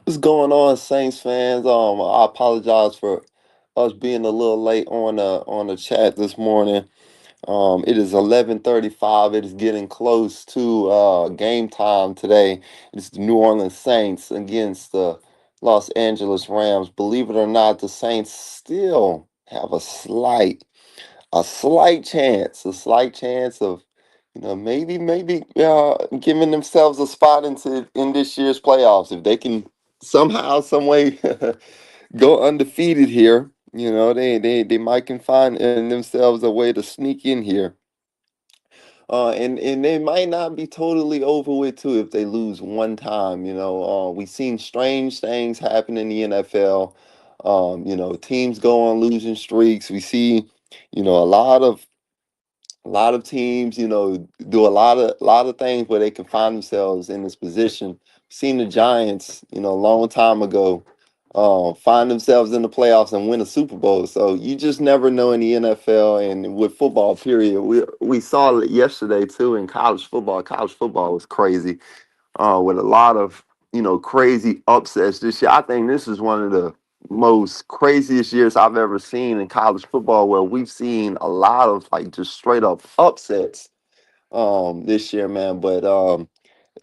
What's going on, Saints fans? I apologize for us being a little late on the chat this morning. It is 11:35. It is getting close to game time today. It's the New Orleans Saints against the Los Angeles Rams. Believe it or not, the Saints still have a slight chance of, maybe giving themselves a spot in this year's playoffs if they can somehow, some way go undefeated here. They might can find in themselves a way to sneak in here. And they might not be totally over with too if they lose one time. We've seen strange things happen in the NFL. Teams go on losing streaks. We see, a lot of teams, do a lot of things where they can find themselves in this position. Seen the Giants, a long time ago, find themselves in the playoffs and win a Super Bowl. So you just never know in the NFL and with football. Period. We saw it yesterday too in college football. College football was crazy, with a lot of crazy upsets this year. I think this is one of the most craziest years I've ever seen in college football, where we've seen a lot of like just straight up upsets this year, man. But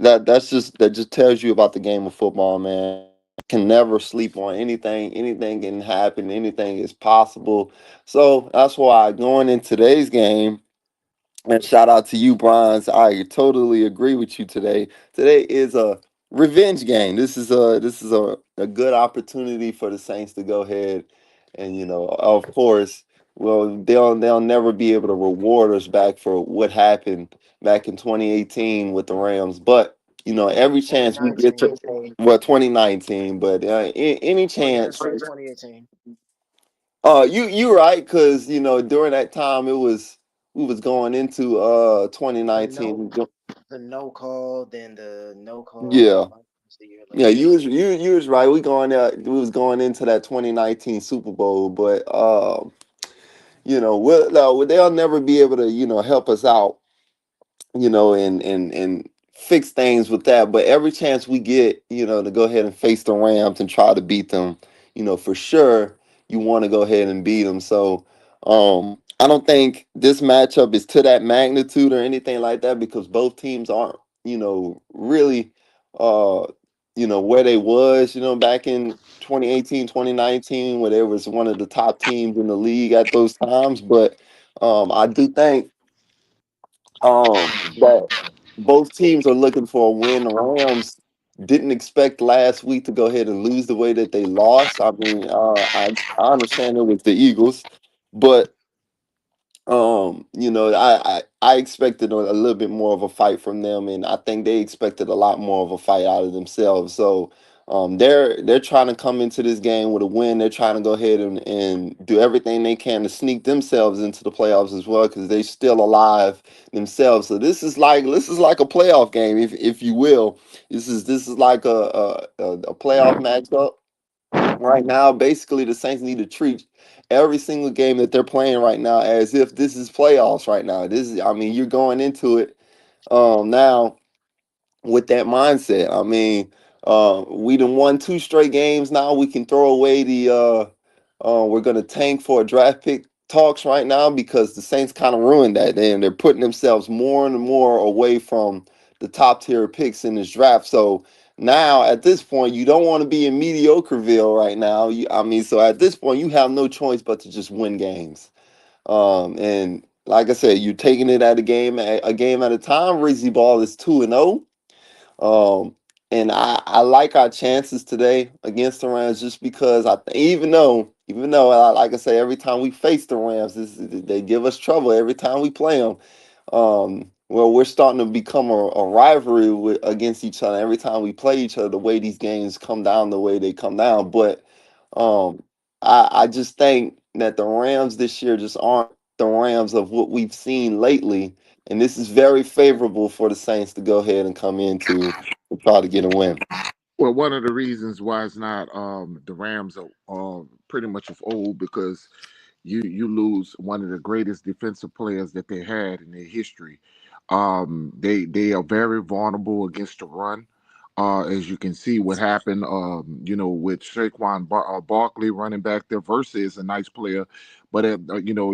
that just tells you about the game of football, man. Can never sleep on anything. Anything can happen. Anything is possible. So that's why going in today's game, and shout out to you, Bronze. I totally agree with you today. Today is a revenge game. This is a good opportunity for the Saints to go ahead and, of course, well, they'll never be able to reward us back for what happened back in 2018 with the Rams. But every chance we get to, 2019. well, 2019, but any Well, yeah, chance. say 2018. You right, because during that time we was going into The no 2019. the no call, then the no call Yeah. was the year Yeah, later. you was right. We was going into that 2019 Super Bowl, but they'll never be able to, help us out, and fix things with that. But every chance we get, to go ahead and face the Rams and try to beat them, for sure you want to go ahead and beat them. So I don't think this matchup is to that magnitude or anything like that, because both teams aren't, really uh where they was, back in 2018, 2019, where they was one of the top teams in the league at those times. But I do think that both teams are looking for a win. The Rams didn't expect last week to go ahead and lose the way that they lost. I mean, I understand it was the Eagles, but I expected a little bit more of a fight from them, and I think they expected a lot more of a fight out of themselves. So they're trying to come into this game with a win. They're trying to go ahead and do everything they can to sneak themselves into the playoffs as well, because they're still alive themselves. So this is like a playoff game, if you will. This is like a playoff matchup right now. Basically, the Saints need to treat every single game that they're playing right now as if this is playoffs right now. I mean, you're going into it now with that mindset. I mean, we done won two straight games now. We can throw away the we're gonna tank for a draft pick talks right now, because the Saints kind of ruined that. They're putting themselves more and more away from the top tier picks in this draft. So now at this point, you don't want to be in mediocreville right now. I mean, so at this point, you have no choice but to just win games. And like I said, you're taking it at a game at a time. Rizzy Ball is 2-0. Um, and I like our chances today against the Rams, just because even though like I say, every time we face the Rams, they give us trouble every time we play them. Well, we're starting to become a rivalry against each other every time we play each other. The way these games come down, the way they come down, but um, I just think that the Rams this year just aren't the Rams of what we've seen lately, and this is very favorable for the Saints to go ahead and come into to try to get a win. Well, one of the reasons why it's not the Rams are pretty much of old, because you lose one of the greatest defensive players that they had in their history. They are very vulnerable against the run. As you can see, what happened, with Barkley running back there versus a nice player, but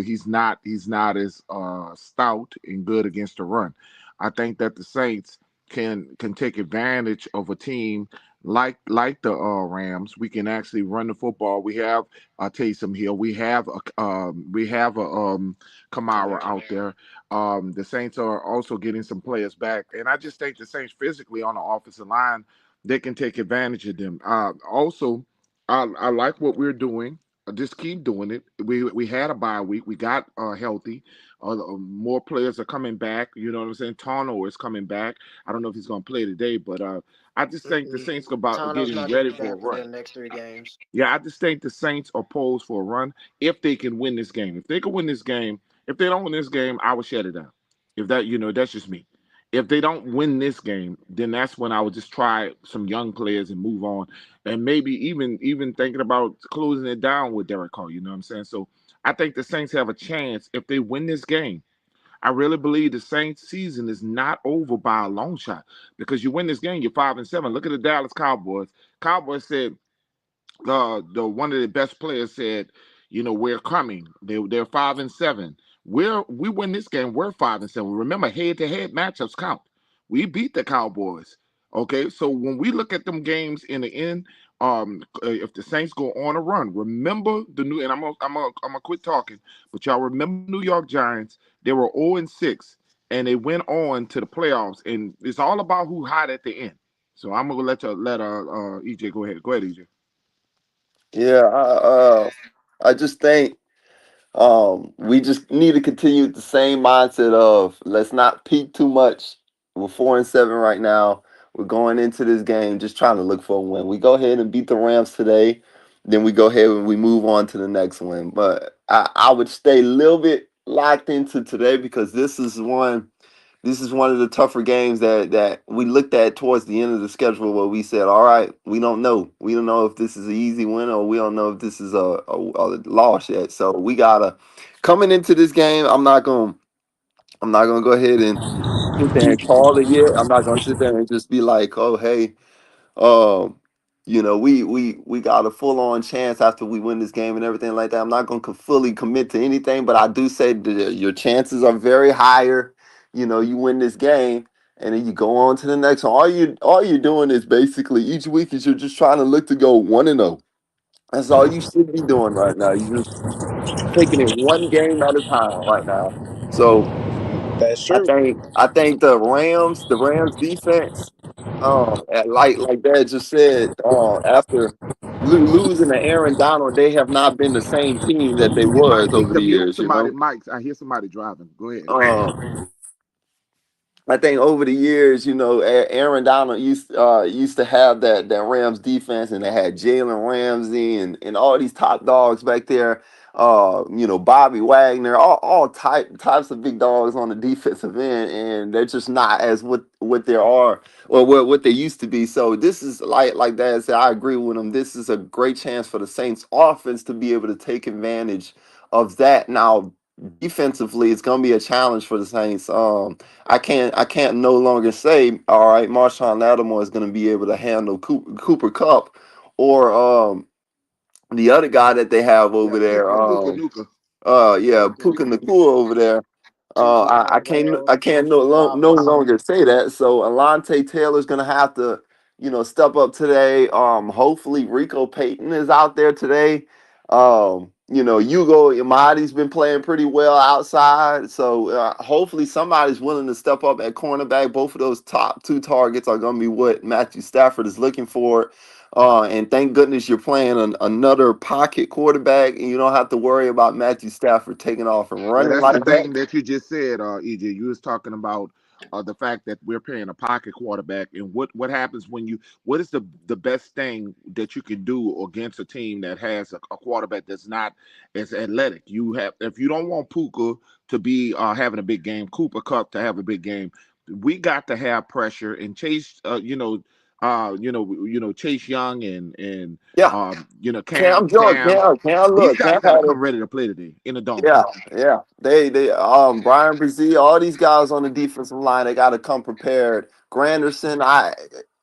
he's not as stout and good against the run. I think that the Saints can take advantage of a team like the Rams. We can actually run the football. We have Taysom Hill. We have a Kamara Kamara. out there. The Saints are also getting some players back, and I just think the Saints physically on the offensive line, they can take advantage of them. Also, I like what we're doing. Just keep doing it. We had a bye week. We got healthy. More players are coming back. You know what I'm saying? Tano is coming back. I don't know if he's going to play today, but I just think the Mm-mm. Saints are about Tano's getting not gonna ready be for a back for run. the next 3 games. Yeah, I just think the Saints are posed for a run if they can win this game. If they can win this game, if they don't win this game, I would shut it down. If that, that's just me. If they don't win this game, then that's when I would just try some young players and move on, and maybe even thinking about closing it down with Derek Carr. You know what I'm saying? So I think the Saints have a chance if they win this game. I really believe the Saints season is not over by a long shot because you win this game, you're 5-7. Look at the Dallas Cowboys. Cowboys said the one of the best players said, we're coming. They're 5-7. We win this game. We're 5-7. Remember, head to head matchups count. We beat the Cowboys. Okay, so when we look at them games in the end, if the Saints go on a run, remember the new and I'm gonna quit talking, but y'all remember the New York Giants? They were 0-6 and they went on to the playoffs, and it's all about who hot at the end. So I'm gonna let EJ go ahead. Go ahead, EJ. Yeah, I just think we just need to continue with the same mindset of let's not peak too much. We're 4-7 right now. We're going into this game just trying to look for a win. We go ahead and beat the Rams today, then we go ahead and we move on to the next one. But I would stay a little bit locked into today because this is one of the tougher games that we looked at towards the end of the schedule where we said, all right, we don't know. We don't know if this is an easy win or we don't know if this is a loss yet. So we gotta coming into this game, I'm not gonna go ahead and sit there and call it yet. I'm not gonna sit there and just be like, oh hey, um, we got a full on chance after we win this game and everything like that. I'm not going to fully commit to anything, but I do say that your chances are very higher. You win this game and then you go on to the next one. All you're doing is basically each week is you're just trying to look to go 1-0. That's all you should be doing right now. You're just taking it one game at a time right now. So That's I true. think I think the Rams defense, like Dad just said, after losing to Aaron Donald, they have not been the same team that they You was might need over to the mute years. somebody, Mike. I hear somebody driving. Go ahead. Um, I think over the years, Aaron Donald used to have that Rams defense, and they had Jalen Ramsey and all these top dogs back there. Bobby Wagner, all types of big dogs on the defensive end, and they're just not as what there are or what they used to be. So this is like Dad said, I agree with him. This is a great chance for the Saints offense to be able to take advantage of that. Now defensively, it's going to be a challenge for the Saints. I can't no longer say, all right, Marshawn Lattimore is going to be able to handle Cooper Cup or the other guy that they have Yeah, over there. Puka Nuka. Yeah, Puka Puka Nuka. Nacua over there. Tutu I Atwell, can't no Wallace. longer say that. So Alante Taylor's gonna have to, step up today. Hopefully Rico Payton is out there today. Hugo Imadi's been playing pretty well outside. So hopefully somebody's willing to step up at cornerback. Both of those top two targets are gonna be what Matthew Stafford is looking for. And thank goodness you're playing another pocket quarterback, and you don't have to worry about Matthew Stafford taking off and Yeah, running that's the like that. thing that you just said, EJ. You was talking about the fact that we're paying a pocket quarterback, and what happens when you what is the best thing that you can do against a team that has a quarterback that's not as athletic. You have if you don't want Puka to be having a big game, Cooper Cup to have a big game, we got to have pressure and Chase. Chase Young and Yeah, Cam Cam. These Look, guys Cam got to had it. come ready to play today in the dome. Yeah, yeah. They Brian Brzee, all these guys on the defensive line, they got to come prepared. Granderson,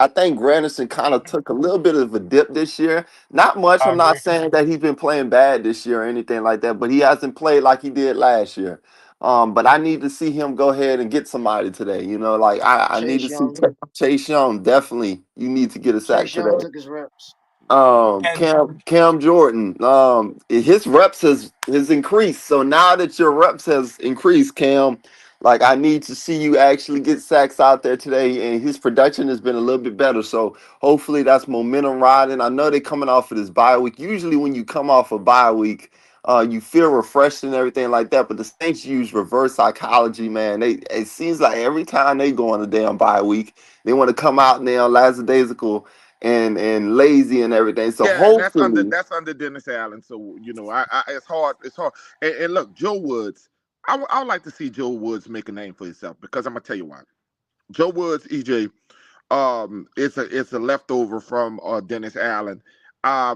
I think Granderson kind of took a little bit of a dip this year. Not much. I I'm not agree. saying that he's been playing bad this year or anything like that, but he hasn't played like he did last year. But I need to see him go ahead and get somebody today. Like I need Chase to see Young. Chase Young. Definitely, you need to get a sack Chase Young today. took his reps. And Cam Jordan, his reps has increased. So now that your reps has increased, Cam, like I need to see you actually get sacks out there today, and his production has been a little bit better. So hopefully that's momentum riding. I know they're coming off of this bye week. Usually when you come off a bye week, you feel refreshed and everything like that. But the Saints use reverse psychology, man. It seems like every time they go on a damn bye week, they want to come out and they on lackadaisical and lazy and everything. So Yeah, and that's under hopefully, that's under Dennis Allen. So I it's hard. It's hard. And look, Joe Woods. I would like to see Joe Woods make a name for himself because I'm gonna tell you why. Joe Woods, EJ, it's a leftover from Dennis Allen. I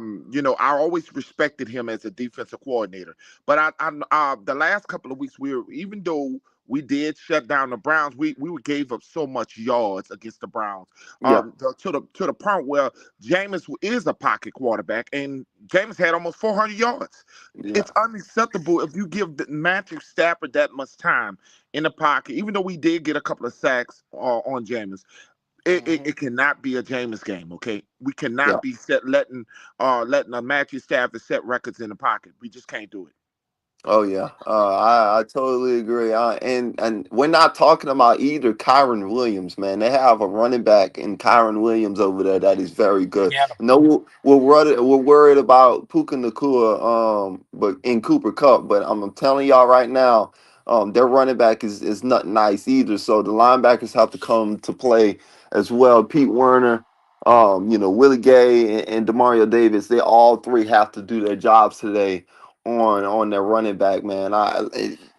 always respected him as a defensive coordinator, but the last couple of weeks even though we did shut down the Browns, we gave up so much yards against the Browns, yeah, to the point where Jameis is a pocket quarterback, and Jameis had almost 400 yards. yeah, It's unacceptable if you give Matthew Stafford that much time in the pocket, even though we did get a couple of sacks on Jameis. It, Hmm. it cannot be a Jameis game, okay? We yeah. cannot be letting a Matthew Stafford set records in the pocket. We just can't do it. Oh yeah, I totally agree. And we're not talking about either Kyron Williams, man. They have a running back in Kyron Williams over there that is very good. yeah, No, we're worried about Puka Nakua, but in Cooper Cup. But I'm telling y'all right now, their running back is not nice either. So the linebackers have to come to play as well. Pete Werner, Willie Gay and Demario Davis. They all three have to do their jobs today on their running back, man.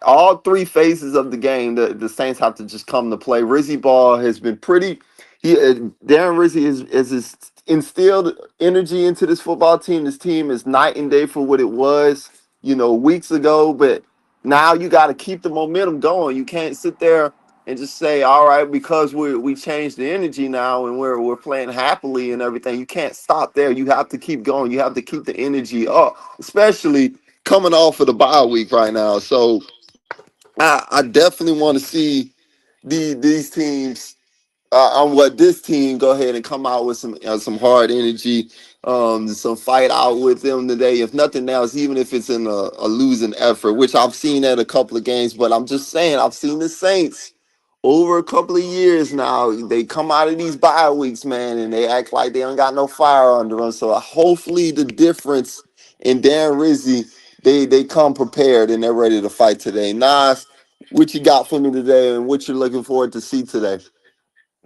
All three phases of the game, the Saints have to just come to play. Rizzy Ball has been pretty. Darren Rizzy is instilled energy into this football team. This team is night and day for what it was, weeks ago. But now you got to keep the momentum going. You can't sit there and just say, all right, because we changed the energy now and we're playing happily and everything. You can't stop there. You have to keep going. You have to keep the energy up, especially coming off of the bye week right now. So I definitely want to see these teams on what this team go ahead and come out with some hard energy, some fight out with them today. If nothing else, even if it's in a losing effort, which I've seen at a couple of games, but I'm just saying I've seen the Saints over a couple of years now. They come out of these bye weeks, man, and they act like they don't got no fire under them. So hopefully the difference in Darren Rizzi, they come prepared and they're ready to fight today. Nas, what you got for me today, and what you're looking forward to see today?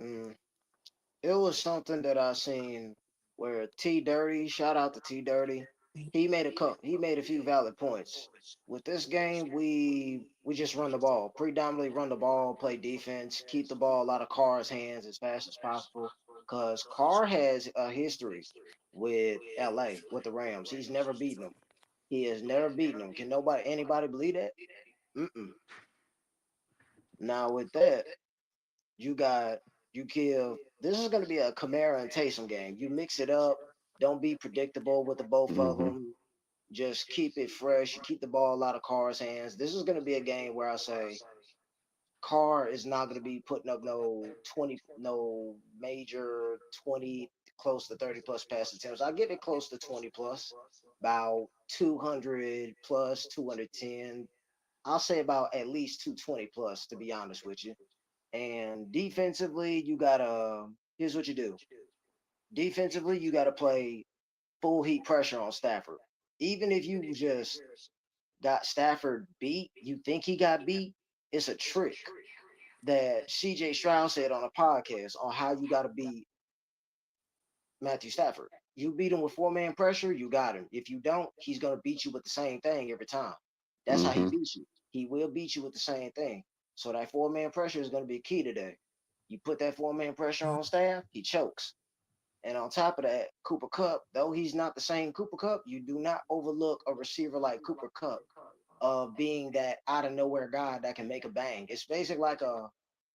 Mm. It was something that I seen where T Dirty, shout out to T Dirty, he made a few valid points. With this game, we just run the ball, predominantly run the ball, play defense, keep the ball out of Carr's hands as fast as possible. Cause Carr has a history with LA with the Rams. He's never beaten them. He has never beaten them. Can anybody believe that? Mm-mm. Now with that, you got you kill. This is going to be a Kamara and Taysom game. You mix it up. Don't be predictable with the both of Hmm. them. Just keep it fresh. You keep the ball out of Carr's hands. This is going to be a game where I say Carr is not going to be putting up no major 20, close to 30 plus pass attempts. I get it close to 20 plus, about 200 plus, 210. I'll say about at least 220 plus, to be honest with you. And defensively, you gotta here's what you do. Defensively, you gotta play full heat pressure on Stafford. Even if you just got Stafford beat, you think he got beat, it's a trick that CJ Stroud said on a podcast on how you gotta beat Matthew Stafford. You beat him with four-man pressure, you got him. If you don't, he's gonna beat you with the same thing every time. That's how he Hmm. beats you. He will beat you with the same thing. So that four-man pressure is gonna be key today. You put that four-man pressure on staff, he chokes. And on top of that, Cooper Cup, though he's not the same Cooper Cup, you do not overlook a receiver like Cooper Cup of being that out of nowhere guy that can make a bang. It's basically like a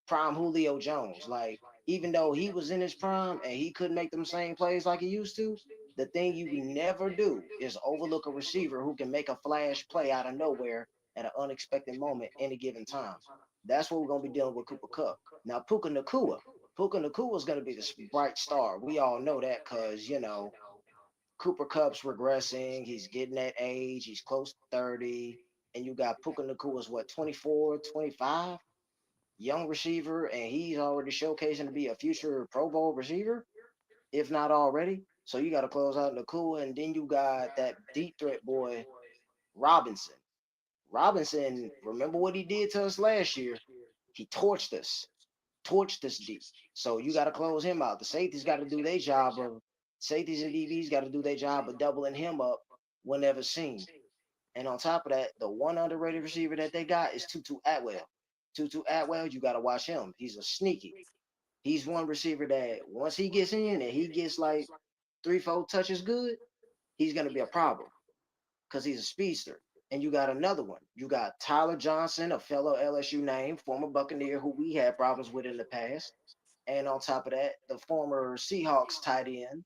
prime Julio Jones. Like even though he was in his prime and he couldn't make them same plays like he used to, the thing you never do is overlook a receiver who can make a flash play out of nowhere at an unexpected moment any given time. That's what we're gonna be dealing with Cooper Cup. Now Puka Nakua is gonna be this bright star. We all know that because Cooper Cup's regressing. He's getting that age. He's close to 30. And you got Puka Nakua's what, 24, 25? Young receiver, and he's already showcasing to be a future Pro Bowl receiver, if not already. So you got to close out Nakua, and then you got that deep threat boy, Robinson. Robinson, remember what he did to us last year? He torched us deep. So you got to close him out. The safeties got to do their job of safeties and DBs got to do their job of doubling him up whenever seen. And on top of that, the one underrated receiver that they got is Tutu Atwell. Tutu Atwell, you got to watch him. He's a sneaky. He's one receiver that once he gets in and he gets like 3, 4 touches good, he's going to be a problem because he's a speedster. And you got another one. You got Tyler Johnson, a fellow LSU name, former Buccaneer who we had problems with in the past. And on top of that, the former Seahawks tight end,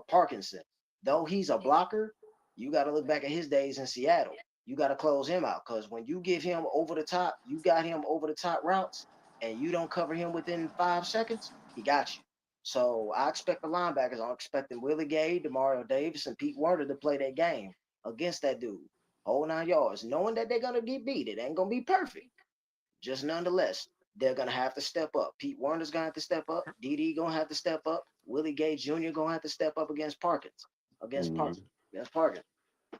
Parkinson. Though he's a blocker, you got to look back at his days in Seattle. You got to close him out because when you give him over the top, you got him over the top routes, and you don't cover him within 5 seconds, he got you. So I expect the linebackers. I'm expecting Willie Gay, Demario Davis, and Pete Werner to play that game against that dude. Whole 9 yards, knowing that they're gonna get beat. It ain't gonna be perfect. Just nonetheless, they're gonna have to step up. Pete Warner's gonna have to step up. DD gonna have to step up. Willie Gay Jr. gonna have to step up against Parkins. Against Parkins. Mhm. Against Parkins.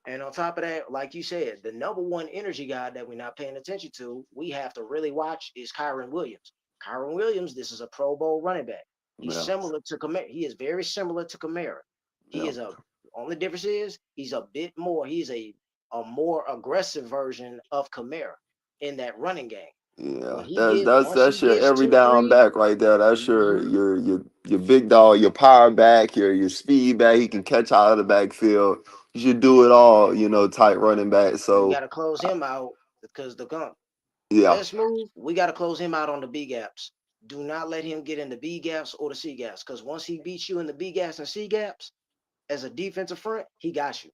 And on top of that, like you said, the number one energy guy that we're not paying attention to, we have to really watch is Kyron Williams. Kyron Williams, this is a Pro Bowl running back. He's Yeah, similar to Kamara. He is very similar to Kamara. He yeah, is only difference is he's a bit more. He's a more aggressive version of Kamara in that running game. yeah. When he That's get that's once he that's your gets every two, down three, back right there. That's your mm-hmm, your your your big dog, your power back, your speed back. He can catch out of the backfield. You should do it all, tight running back. we So got to close uh, him out because the gun. yeah, Best move, we got to close him out on the B gaps. Do not let him get in the B gaps or the C gaps because once he beats you in the B gaps and C gaps as a defensive front, he got you.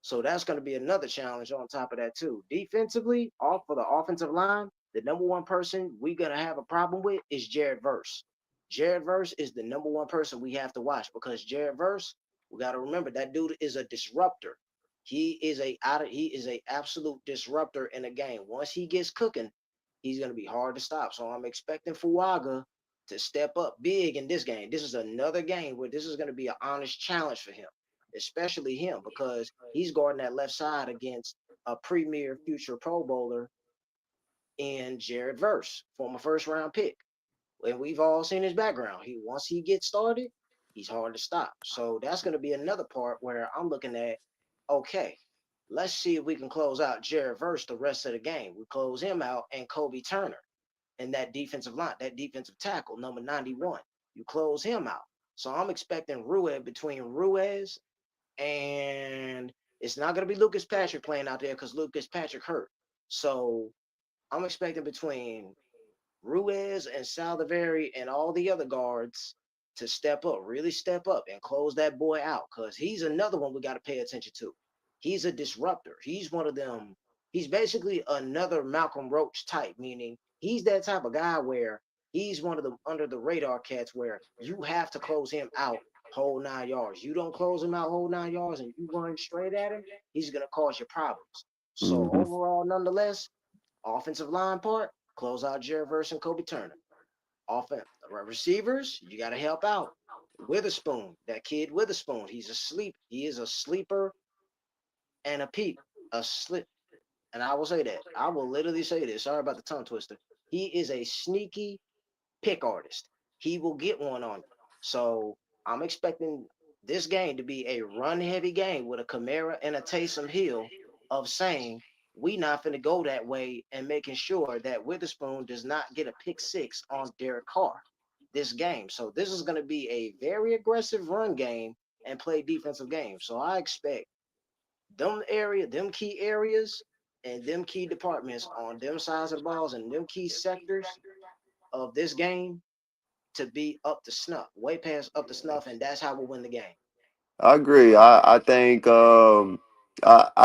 So that's going to be another challenge on top of that too. Defensively, off for the offensive line, the number one person we're going to have a problem with is Jared Verse. Jared Verse is the number one person we have to watch because Jared Verse, we got to remember that dude is a disruptor. He is a absolute disruptor in the game. Once he gets cooking, he's going to be hard to stop. So I'm expecting Fuaga to step up big in this game. This is another game where this is going to be an honest challenge for him, especially him, because he's guarding that left side against a premier future Pro Bowler in Jared Verse, former first round pick. And we've all seen his background. Once he gets started, he's hard to stop. So that's going to be another part where I'm looking at, okay, let's see if we can close out Jared Verse the rest of the game. We close him out and Kobe Turner and that defensive line, that defensive tackle, number 91. You close him out. So I'm expecting Ruiz and it's not going to be Lucas Patrick playing out there because Lucas Patrick hurt. So I'm expecting between Ruiz and Saldivari and all the other guards to step up, really step up and close that boy out because he's another one we got to pay attention to. He's a disruptor. He's one of them. He's basically another Malcolm Roach type, meaning he's that type of guy where he's one of the under the radar cats where you have to close him out whole 9 yards. You don't close him out whole 9 yards and you run straight at him, he's going to cause you problems. So hmm overall, nonetheless, offensive line part, close out Jared Verse and Kobe Turner. Offense receivers, you got to help out. Witherspoon, that kid Witherspoon, he's a sleep. He is a sleeper and a peep, a slip. And I will say that. I will literally say this. Sorry about the tongue twister. He is a sneaky pick artist. He will get one on you. So I'm expecting this game to be a run heavy game with a Kamara and a Taysom Hill of saying we not finna go that way and making sure that Witherspoon does not get a pick six on Derek Carr this game. So this is going to be a very aggressive run game and play defensive game. So I expect them key areas and them key departments on them sides of the balls and them key sectors of this game to be up to snuff, way past up to snuff, and that's how we'll win the game. I agree. I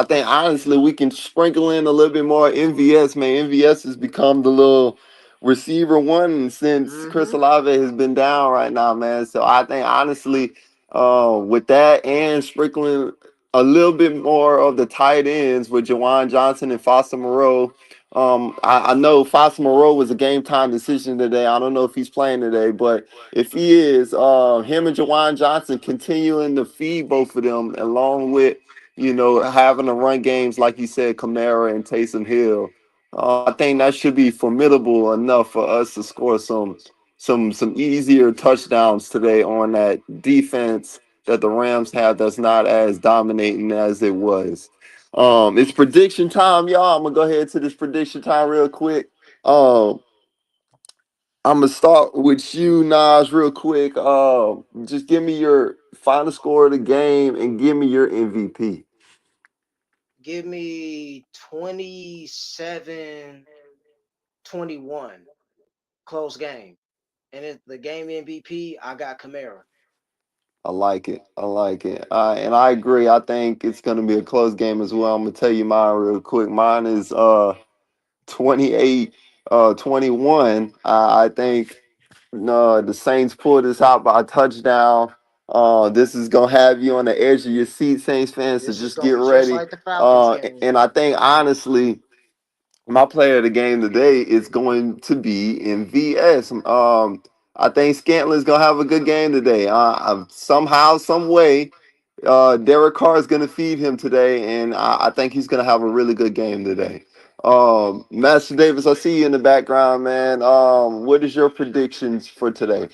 think honestly we can sprinkle in a little bit more MVS, man. MVS has become the little receiver one since Chris Mm-hmm. Olave has been down right now, man. So I think honestly, with that and sprinkling a little bit more of the tight ends with Jawan Johnson and Foster Moreau. I know Foster Moreau was a game time decision today. I don't know if he's playing today, but if he is, him and Jawan Johnson continuing to feed both of them, along with having to run games like you said, Kamara and Taysom Hill. I think that should be formidable enough for us to score some easier touchdowns today on that defense that the Rams have that's not as dominating as it was. It's prediction time, y'all. I'm gonna go ahead to this prediction time real quick. Um, I'm gonna start with you, Nas, real quick. Just give me your final score of the game and give me your MVP. Give me 27-21, close game. And it's the game MVP, I got Kamara. I like it. I like it. And I agree. I think it's gonna be a close game as well. I'm gonna tell you mine real quick. Mine is 28 21. I think no, the Saints pulled this out by a touchdown. This is gonna have you on the edge of your seat, Saints fans. So This is just gonna get be just ready. like the Falcons game. And I think honestly, my player of the game today is going to be in VS. I think Scantlin's gonna have a good game today. Somehow, some way, Derek Carr is gonna feed him today, and I think he's gonna have a really good game today. Master Davis, I see you in the background, man. What is your predictions for today?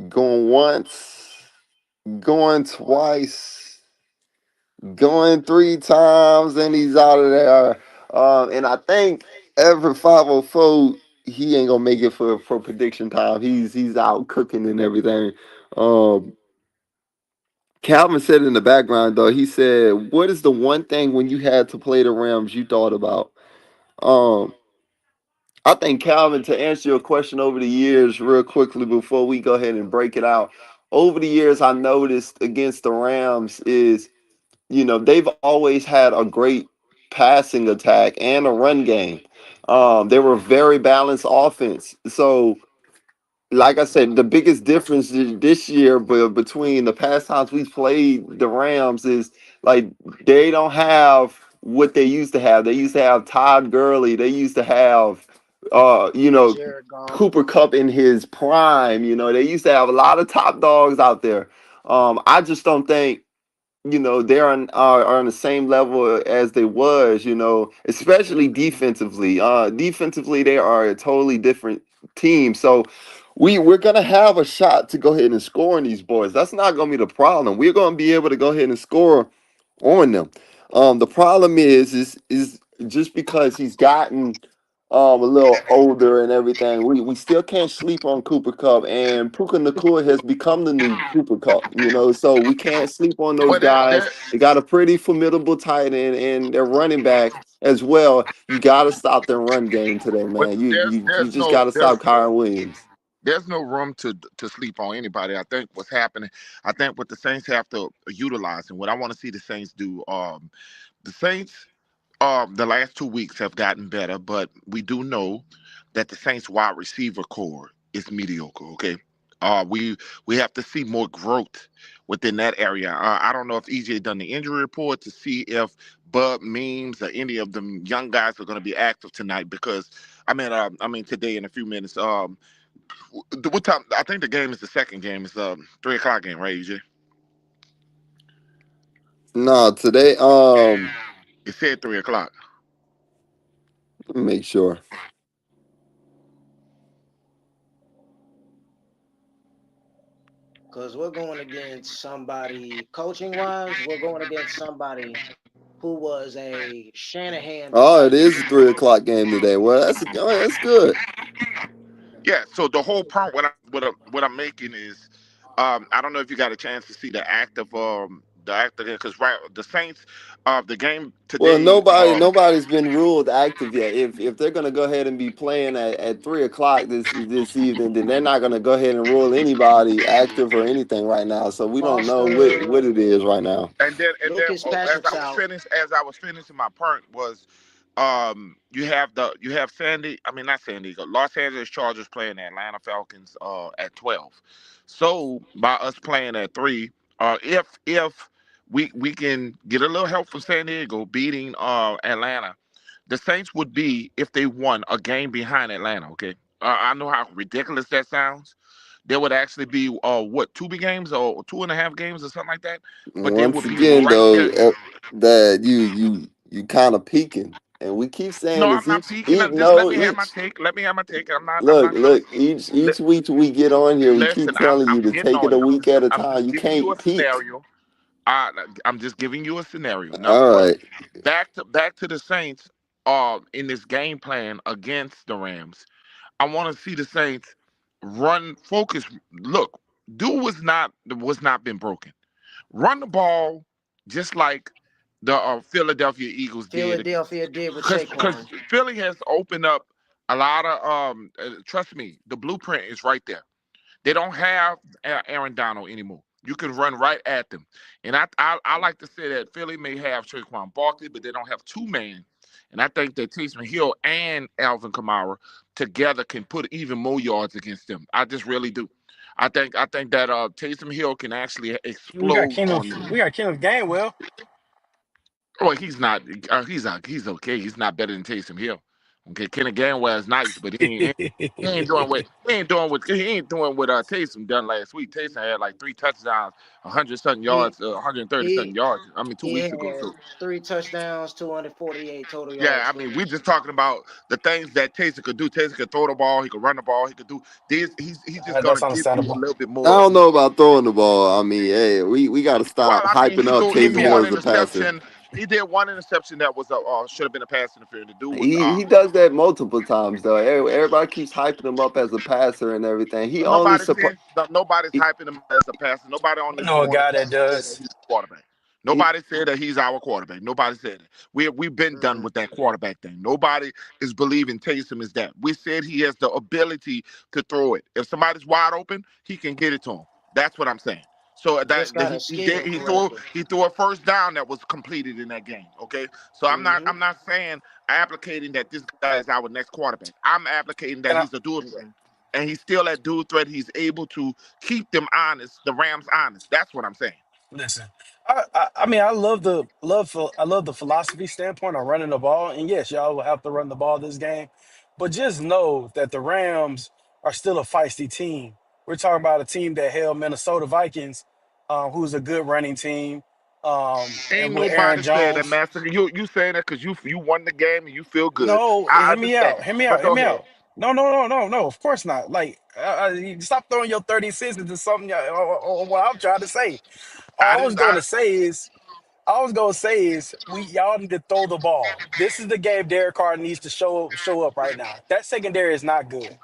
Going once, going twice, going three times, and he's out of there. And I think Everett 504, he ain't gonna make it for prediction time. He's out cooking and everything. Um, Calvin said in the background though, he said, "What is the one thing when you had to play the Rams you thought about?" Um, I think Calvin, to answer your question over the years, real quickly before we go ahead and break it out, over the years I noticed against the Rams is they've always had a great passing attack and a run game. They were very balanced offense. So like I said, the biggest difference this year between the past times we played the Rams is like they don't have what they used to have. They used to have Todd Gurley. They used to have, uh, you know, Jared Goff. Cooper Cup in his prime. They used to have a lot of top dogs out there. I just don't think they're are on the same level as they was, especially defensively. Defensively, they are a totally different team. So we're gonna have a shot to go ahead and score on these boys. That's not gonna be the problem. We're gonna be able to go ahead and score on them. The problem is just because he's gotten a little older and everything, we still can't sleep on Cooper Cup, and Puka Nakua has become the new Cooper Cup, so we can't sleep on those Well, guys. They got a pretty formidable tight end and their running back as well. You got to stop their run game today, but man. You there's just no got to stop Kyron Williams. there's no room to sleep on anybody. I think what's happening. I think what the Saints have to utilize and what I want to see the Saints do. The Saints the last 2 weeks have gotten better, but we do know that the Saints wide receiver core is mediocre. Okay, we have to see more growth within that area. I don't know if EJ done the injury report to see if Bud Memes or any of them young guys are going to be active tonight because I mean today in a few minutes. What time? I think the game is the second game. It's 3 o'clock game, right, EJ? No, today, It said 3 o'clock. let me make sure. Because we're going against somebody, coaching wise, we're going against somebody who was a Shanahan Oh, it is a disciple. 3 o'clock game today. Well, that's good. Yeah. So the whole point, what I'm making is, I don't know if you got a chance to see the active The actor, because right, the Saints, the game Well, today. nobody's been ruled active yet. If they're gonna go ahead and be playing at 3 o'clock this evening, then they're not gonna go ahead and rule anybody active or anything right now. So we don't know what Foster, it is right now. And then Lucas Patrick's out. as I was finishing my point was, you have Sandy. I mean, not San Diego. Los Angeles Chargers playing the Atlanta Falcons at 12. So by us playing at 3, if we can get a little help from San Diego beating Atlanta, the Saints would be, if they won, a game behind Atlanta. Okay, I know how ridiculous that sounds. There would actually be what, 2 games or 2.5 games or something like that, but they Once would be again, right though, there. that you kind of peaking, and we keep No, saying I'm this not each peeking. each Just let no me have my each take. Let me have my take. I'm look not trying look to. each week we get on here, we keep Listen, telling I'm you to getting take it on a it. week at a I'm time. just You giving you a can't peak. scenario. I, I'm just giving you a scenario. Now, All but right. back to the Saints. In this game plan against the Rams, I want to see the Saints run, focus. Look, do was not been broken. Run the ball just like the Philadelphia Eagles did, Philadelphia did with because Saquon. Philly has opened up a lot of trust me, the blueprint is right there. They don't have Aaron Donald anymore. You can run right at them. And I like to say that Philly may have Traquan Barkley, but they don't have two man. And I think that Taysom Hill and Alvin Kamara together can put even more yards against them. I just really do. I think that Taysom Hill can actually We got explode Kenneth. on them. We got Kenneth Gainwell. Well, he's not. He's okay. He's not better than Taysom Hill. Okay, Kenny Gainwell is nice, but he ain't doing what Taysom done last week. Taysom had like 3 touchdowns, 100 something He yards, 130 something he yards. I mean, 2 weeks ago. had So 3 touchdowns, 248 total yeah, yards I for mean, him. we're just talking about the things that Taysom could do. Taysom could throw the ball. He could run the ball. He could do this. He's just gonna That's give you a understandable. little bit I more. don't know about throwing the ball. I mean, hey, we got to Well, stop I mean, hyping up Hear he me Taysom threw Hill one out. as a passer. interception. He did one interception that was should have been a pass interference. The dude was He does that multiple times though. Everybody keeps hyping him up as a passer and everything. He only Nobody supposed. says nobody's hyping him as a passer. Nobody on I this know a morning guy that said that does. he's a quarterback. He, Nobody said that he's our quarterback. Nobody said it. We've been done Mm. with that quarterback thing. Nobody is believing Taysom is that. We said he has the ability to throw it. If somebody's wide open, he can get it to him. That's what I'm saying. So Just that gotta he did scheme correctly. he threw a first down that was completed in that game. Okay, so Hmm. I'm not saying applicating that this guy is our next quarterback. I'm applicating that Can I he's a dual threat, Mm-mm. and he's still that dual threat. He's able to keep them honest, the Rams honest. That's what I'm saying. listen? I mean, I love the philosophy standpoint on running the ball, and yes, y'all will have to run the ball this game, but just know that the Rams are still a feisty team. We're talking about a team that held Minnesota Vikings, who's a good running team, and Ain't with Aaron nobody said that, Jones. Master. You saying that because you won the game and you feel good. No, I hear me understand, out. Hear me but out. Hear go me ahead. out. No, no, no, no, no. Of course not. Like, you stop throwing your 30 cents into something. On what I'm trying to say. I All I was didn't. going to say is, all I was going to say is, we y'all need to throw the ball. This is the game Derek Carr needs to show up right now. That secondary is not good.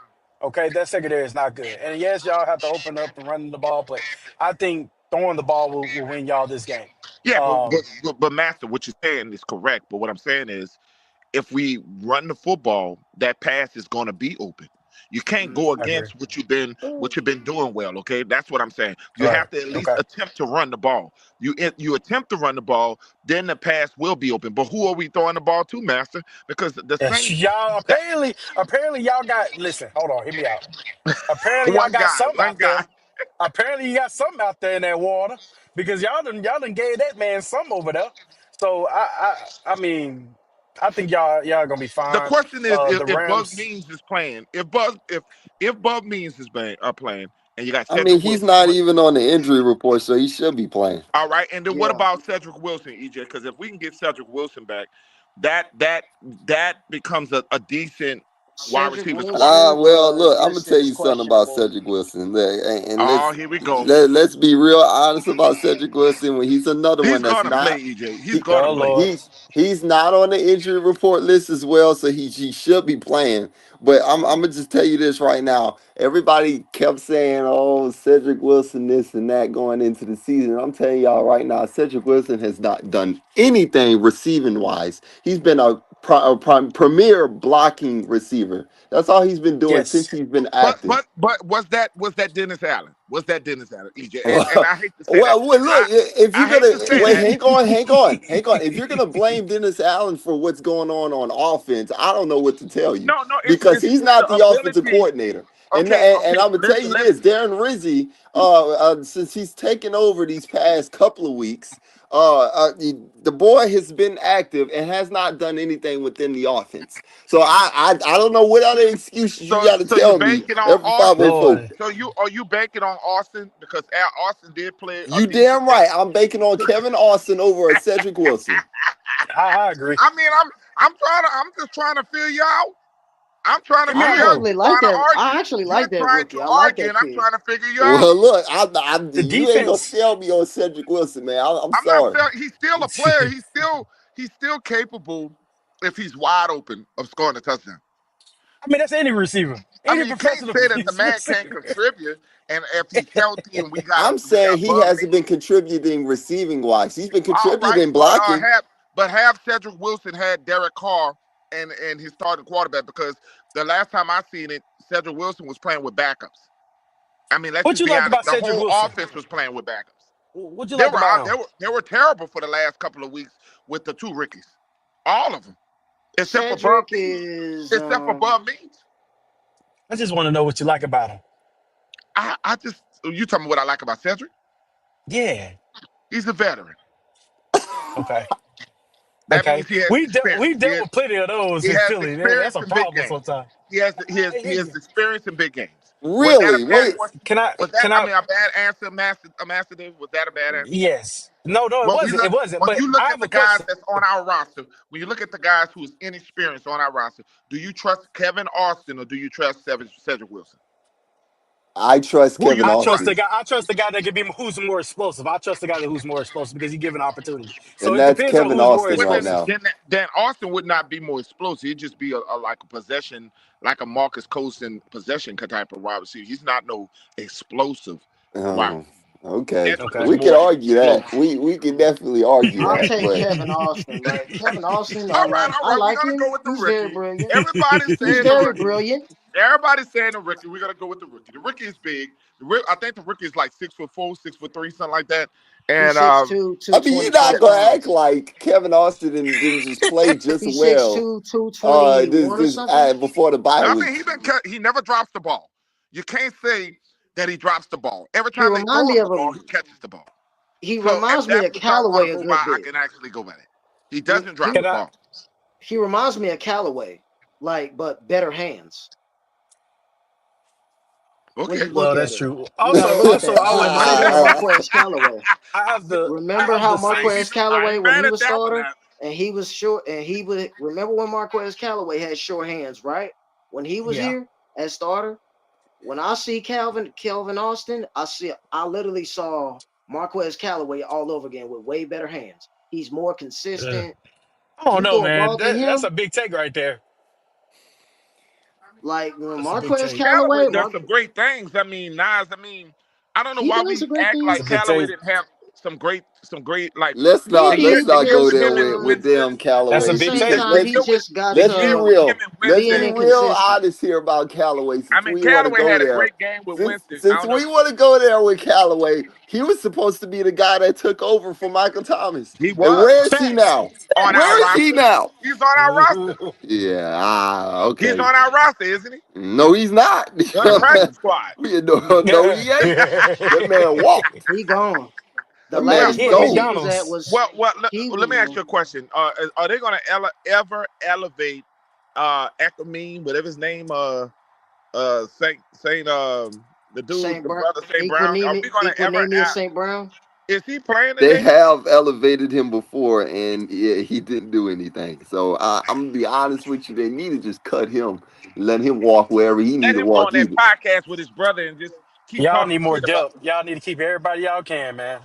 Okay, that secondary is not good. And yes, y'all have to open up and run the ball, but I think throwing the ball will win y'all this game. Yeah, Um, but Master, what you're saying is correct. But what I'm saying is, if we run the football, that pass is going to be open. You can't go I Hmm. agree. against what you've been doing well. Okay, that's what I'm saying. You Right. have to at least Okay. attempt to run the ball. You attempt to run the ball, then the pass will be open. But who are we throwing the ball to, Master? Because the Yes, Saints, y'all that apparently y'all got listen, hold on, hear me out. Apparently y'all one got guy, something one out guy. there. Apparently you got something out there in that water because y'all done gave that man some over there. So I mean I think y'all gonna be The fine. question is The if Buzz Rams, Means is playing, if Buzz Means is playing, and you got I mean, Cedric he's Wilson. not even on the injury report, so he should be playing. All right, and then what Yeah. about Cedric Wilson, EJ? Because if we can get Cedric Wilson back, that that that becomes a decent wide Cedric receiver score. Wilson Well, was look, I'm gonna tell listed as you something about questionable. Cedric Wilson. Look, and Oh, here we go. let's be real honest about Cedric Wilson. When he's another He's one that's gonna play, not EJ. He's he gonna oh play. Lord. he's not on the injury report list as well, so he should be playing. But I'm gonna just tell you this right now. Everybody kept saying, "Oh, Cedric Wilson, this and that," going into the season. I'm telling y'all right now, Cedric Wilson has not done anything receiving wise. He's been a premier blocking receiver. That's all he's been doing since Yes. he's been But active. was that Dennis Allen? Was that Dennis Allen, EJ? And Well, I hate to say that. well, look, I if you're I hate gonna to say wait, that. hang on. If you're gonna blame Dennis Allen for what's going on offense, I don't know what to tell you No, no, it's because it's he's it's not the the offensive ability. coordinator. And Okay, and, okay. and I'm gonna tell Listen, you let me. this, Darren Rizzi, since he's taken over these past couple of weeks, the boy has been active and has not done anything within the offense. So I don't know what other excuses you So got to so you tell me. banking on Every Austin? 504. Lord. So you banking on Austin because Austin did play a You decent damn game. right. I'm banking on Kevin Austin over a Cedric Wilson. I agree. I mean, I'm just trying to feel you out. I'm trying to Give me I figure out you out. who? actually You're like trying to that. I argue. actually You're like that trying to rookie. I like argue, that and I'm pick. trying to figure you out. Well, look, The you ain't gonna defense. sell me on Cedric Wilson, man. I'm I'm not sorry. saying he's still a player. He's still capable if he's wide open of scoring a touchdown. I mean, that's any receiver, I any mean, you can't professional say that the man can't receiver. contribute, and if he's healthy and we got I'm we saying got he Bud hasn't been Bailey, contributing receiving wise. He's been all right. contributing But blocking. have Cedric Wilson had Derek Carr and his starting quarterback because the last time I seen it, Cedric Wilson was playing with backups. I mean, let's What just you be like honest. about The Cedric whole Wilson? offense was playing with backups. What you They like were out. about him? They were terrible for the last couple of weeks with the two rookies. All of them, except for Bum Cedric Means. is Except for Bum Means. I just want to know what you like about him. I just you tell me what I like about Cedric. Yeah. He's a veteran. Okay. That Okay. means he has We experience. dealt with plenty of those He in has Philly. That's experience a in big problem games. sometimes. He has experience in big games. Was that a Really? bad What? question? Can I? Was that Can I I? mean a bad answer, Master David? Was that a bad answer? Yes. No. No. It When we wasn't. look It wasn't. when But you look I at have the a guys question. that's on our roster, when you look at the guys who's inexperienced on our roster, do you trust Kevin Austin or do you trust Cedric Wilson? I trust Who you Kevin I trust? trust the Austin, guy. I trust the guy that can be who's more explosive. I trust the guy who's more explosive because he given opportunity. So and it that's depends on Kevin who's more Austin Well, right explosive. now. then Austin would not be more explosive. He'd just be like a possession, like a Marcus Colston possession type of wide receiver. He's not no explosive wide Oh, receiver. okay. Cedric Okay. is We can more argue that. explosive. We can definitely argue I'll that. take But Kevin Austin, right? Kevin Austin, All right, all I right. We're like gonna him. go with the He's very rookie. brilliant. Everybody's He's saying the very rookie. brilliant. Everybody's saying the rookie. We're gonna go with the rookie. The rookie is big. I think the rookie is like 6'4", 6'3", something like that. He's And 6'2", I mean, you're 224 not gonna act pounds. like Kevin Austin didn't just play just He's well. 6'2", 221 or This something. before the bye I mean, week. he never drops the ball. You can't say that he drops the ball. Every He time they remind throw me him the of ball, a. he catches the ball. He So if reminds me that's of what y'all want to Callaway a go by, good I bit. can actually go by that. He doesn't drop He the Can I? ball. he reminds me of Callaway, like but better hands. When Okay. you Well, look at that's it, true. you got to Also, look at also, that. I He would. I reminds me would. of Marquez Callaway. I have the. I Remember have how the I same. ain't, Marquez I Callaway ain't when mad he at was that one starter now. and he was short and he would remember when Marquez Callaway had short hands, right? When he was Yeah. here as starter, when I see Kelvin Austin, I literally saw Marquez Callaway all over again with way better hands. He's more Uh, consistent. I don't You know, throw a man. ball to That's him, a big take right there. like when That's a big Marquez take. Callaway Callaway, does some great things. I mean, Nas. I mean, I don't know he why does we a great act It's thing. a like big Callaway take. didn't have some great like He Let's did not go years with there him just, and with Winston. them but That's at a the Callaway big same because take. time, he just got let's be With to him real. and Let's being be Winston. real inconsistent. honest here about Callaway. I Since mean, we want to Callaway go had a there, great game with since Winston. I since don't know. we want to go there with Callaway, he was supposed to be the guy that took over for Michael Thomas. He And was where is he Facts. now? on our Where is he roster. now? He's on our roster. Yeah, He's okay. on our roster, isn't he? No, he's not. On the practice squad. No, he ain't. That man walked. He gone. The That Well, man's last He at place he gone. was at McDonald's. was well, well. Let, he let me ask was you a question. Are they going to ever elevate Ekamine, whatever his name, Saint, the dude, Saint the Brown, brother Saint Brown? Are we going to ever? Equinemius Saint Brown. Is he playing They today? have elevated him before, and yeah, he didn't do anything. So I'm gonna be honest with you. They need to just cut him, let him walk wherever he need Let to him go on walk. that Either. podcast with his brother and just keep Y'all talking need more shit about. depth. Y'all need to keep everybody y'all can, man.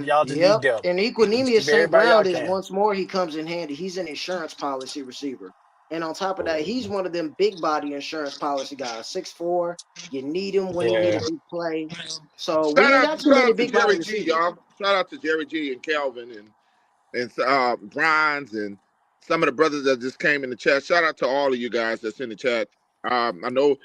Y'all just need Yep. depth. And Just Equinemius keep Saint everybody y'all Brown is can. once more he comes in handy. He's an insurance policy receiver. And on top of that, he's one of them big body insurance policy guys. 6'4". You need him when he need a Yeah. big play. So we ain't got too shout many out to big body Jerry G, receivers. y'all. Shout out to Jerry G and Calvin and Bronze and some of the brothers that just came in the chat. Shout out to all of you guys that's in the chat. I know,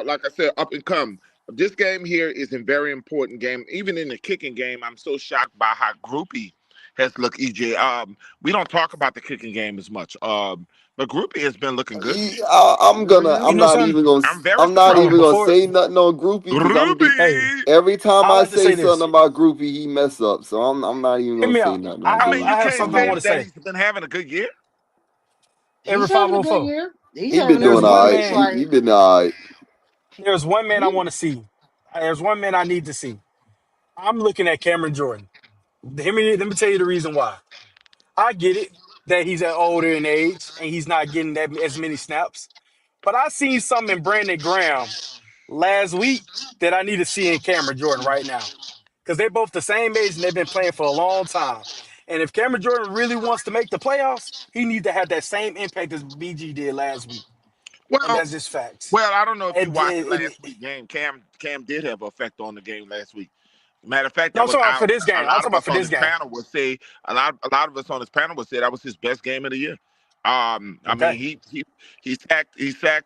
like I said, up and come. This game here is a very important game. Even in the kicking game, I'm so shocked by how groupie has looked. EJ, we don't talk about the kicking game as much. But groupie has been looking good. You I'm know Hmm. not something? even gonna, I'm very I'm not even surprised. gonna Before say nothing on Groupie because hey, Groupie. every time I I like to say say this. something about Groupie, he mess up. So I'm not even Hear gonna me say out. nothing on I mean, you I Groupie. have can't something I say want to that say. he's been having a good year. Every He's having a good 504. year. He's He having been a There's doing good one all year. right. It's man. He like been all right. There's one man I he want to see. There's one man I need to see. I'm looking at Cameron Jordan. Let me tell you the reason why. I get it that he's older in age and he's not getting that as many snaps. But I seen something in Brandon Graham last week that I need to see in Cameron Jordan right now. Because they're both the same age and they've been playing for a long time. And if Cameron Jordan really wants to make the playoffs, he needs to have that same impact as BG did last week. And Well, that's just facts. well, I don't know if you And, watched the last week game. Cam did have an effect on the game last week. Matter of fact, no, that I'm was talking about out. for this A game. I'm lot talking of about us for on this this game. panel would say a lot of us on this panel would say that was his best game of the year. I mean, Okay. he sacked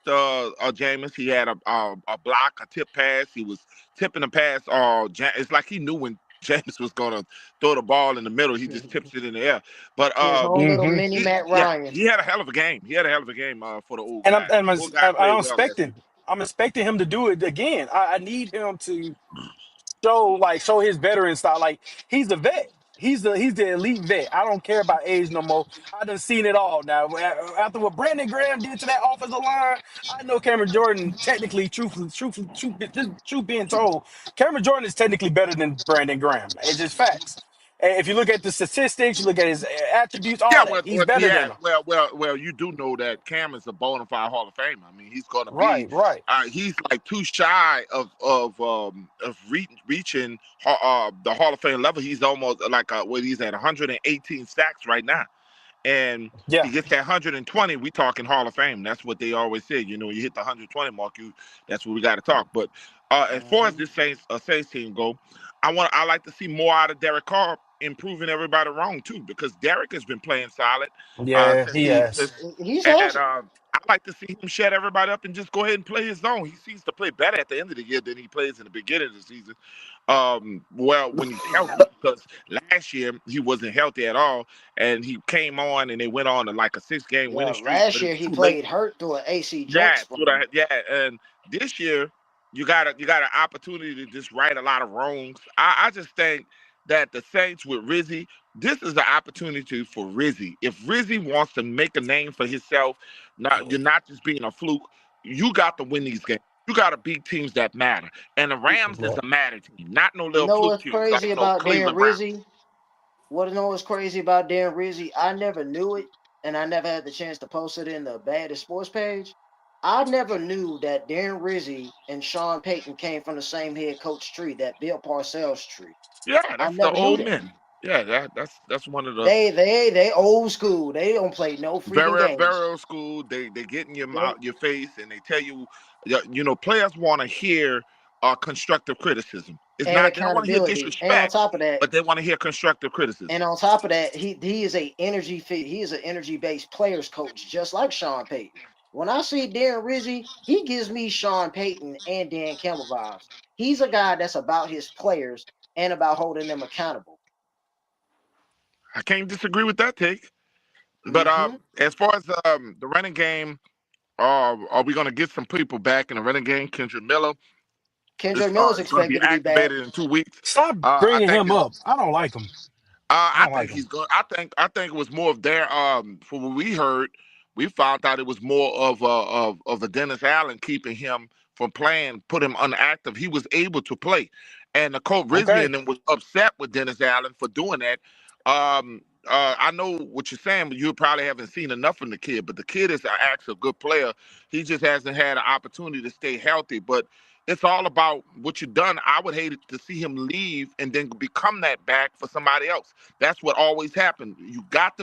Jameis. He had a block, a tip pass. He was tipping the pass. It's like he knew when Jameis was gonna throw the ball in the middle. He just tips it in the air. But his whole little Mm-hmm. mini Matt yeah, Ryan. he had a hell of a game. He had a hell of a game for the old And guy. The old guy played I'm well last week. expecting. I'm expecting him to do it again. I need him to show his veteran style. Like he's the vet. He's the elite vet. I don't care about age no more. I done seen it all now. After what Brandon Graham did to that offensive line, I know Cameron Jordan technically, truth being told, Cameron Jordan is technically better than Brandon Graham. It's just facts. And if you look at the statistics, you look at his attributes, Yeah, all that, he's better yeah, than him. you do know that Cam is a bona fide Hall of Famer. I mean, he's going to be, Right, right. he's like too shy of reaching the Hall of Fame level. He's almost like he's at 118 sacks right now, and he Yeah, gets that 120. We talking Hall of Fame. That's what they always say. You know, you hit the 120 mark, that's what we got to talk. But as far as Hmm. this Saints team go, I like to see more out of Derek Carr, improving everybody wrong too, because Derek has been playing solid yeah, since he has. He's and healthy. I like to see him shut everybody up and just go ahead and play his zone. He seems to play better at the end of the year than he plays in the beginning of the season. Well, when he's healthy, because last year he wasn't healthy at all, and he came on and they went on to like a 6 game Yeah, winning streak, but last it year was he too late. played hurt through an AC joint Yeah, sprain. and this year you got an opportunity to just right a lot of wrongs. I just think that the Saints with Rizzy, this is the opportunity for Rizzy. If Rizzy wants to make a name for himself, you're not just being a fluke. You got to win these games. You got to beat teams that matter. And the Rams is Yeah. a matter team, not no You little know fluke what's teams like crazy no about Darren Cleveland Browns. Rizzi? What you know what's crazy about Darren Rizzi? I never knew it, and I never had the chance to post it in the Baddest Sports page. I never knew that Darren Rizzi and Sean Payton came from the same head coach tree, that Bill Parcells tree. Yeah, I that's the never knew old that. men. Yeah, that's one of the They old school. They don't play no freaking very games. old school. They get in your They mouth, your face, and they tell you, players want to hear constructive criticism. It's and not they don't want to hear accountability. And on disrespect, top of that, but they want to hear constructive criticism. he is a energy fit. He is an energy based players coach, just like Sean Payton. When I see Darren Rizzi, he gives me Sean Payton and Dan Campbell vibes. He's a guy that's about his players and about holding them accountable. I can't disagree with that take. But Hmm. as far as the running game, are we going to get some people back in the running game? Kendrick Miller Kendrick Miller's is going to be expected to be back. activated in 2 weeks. Stop I bringing think him it's up. I don't like him. I I don't think like he's him. going. I think it was more of their. From what we heard, we found out it was more of a Dennis Allen keeping him from playing, put him unactive. He was able to play, and the coach Rizzi Okay. and them was upset with Dennis Allen for doing that. I know what you're saying, but you probably haven't seen enough from the kid. But the kid is actually a good player. He just hasn't had an opportunity to stay healthy. But It's all about what you've done. I would hate it to see him leave and then become that back for somebody else. That's what always happened. You have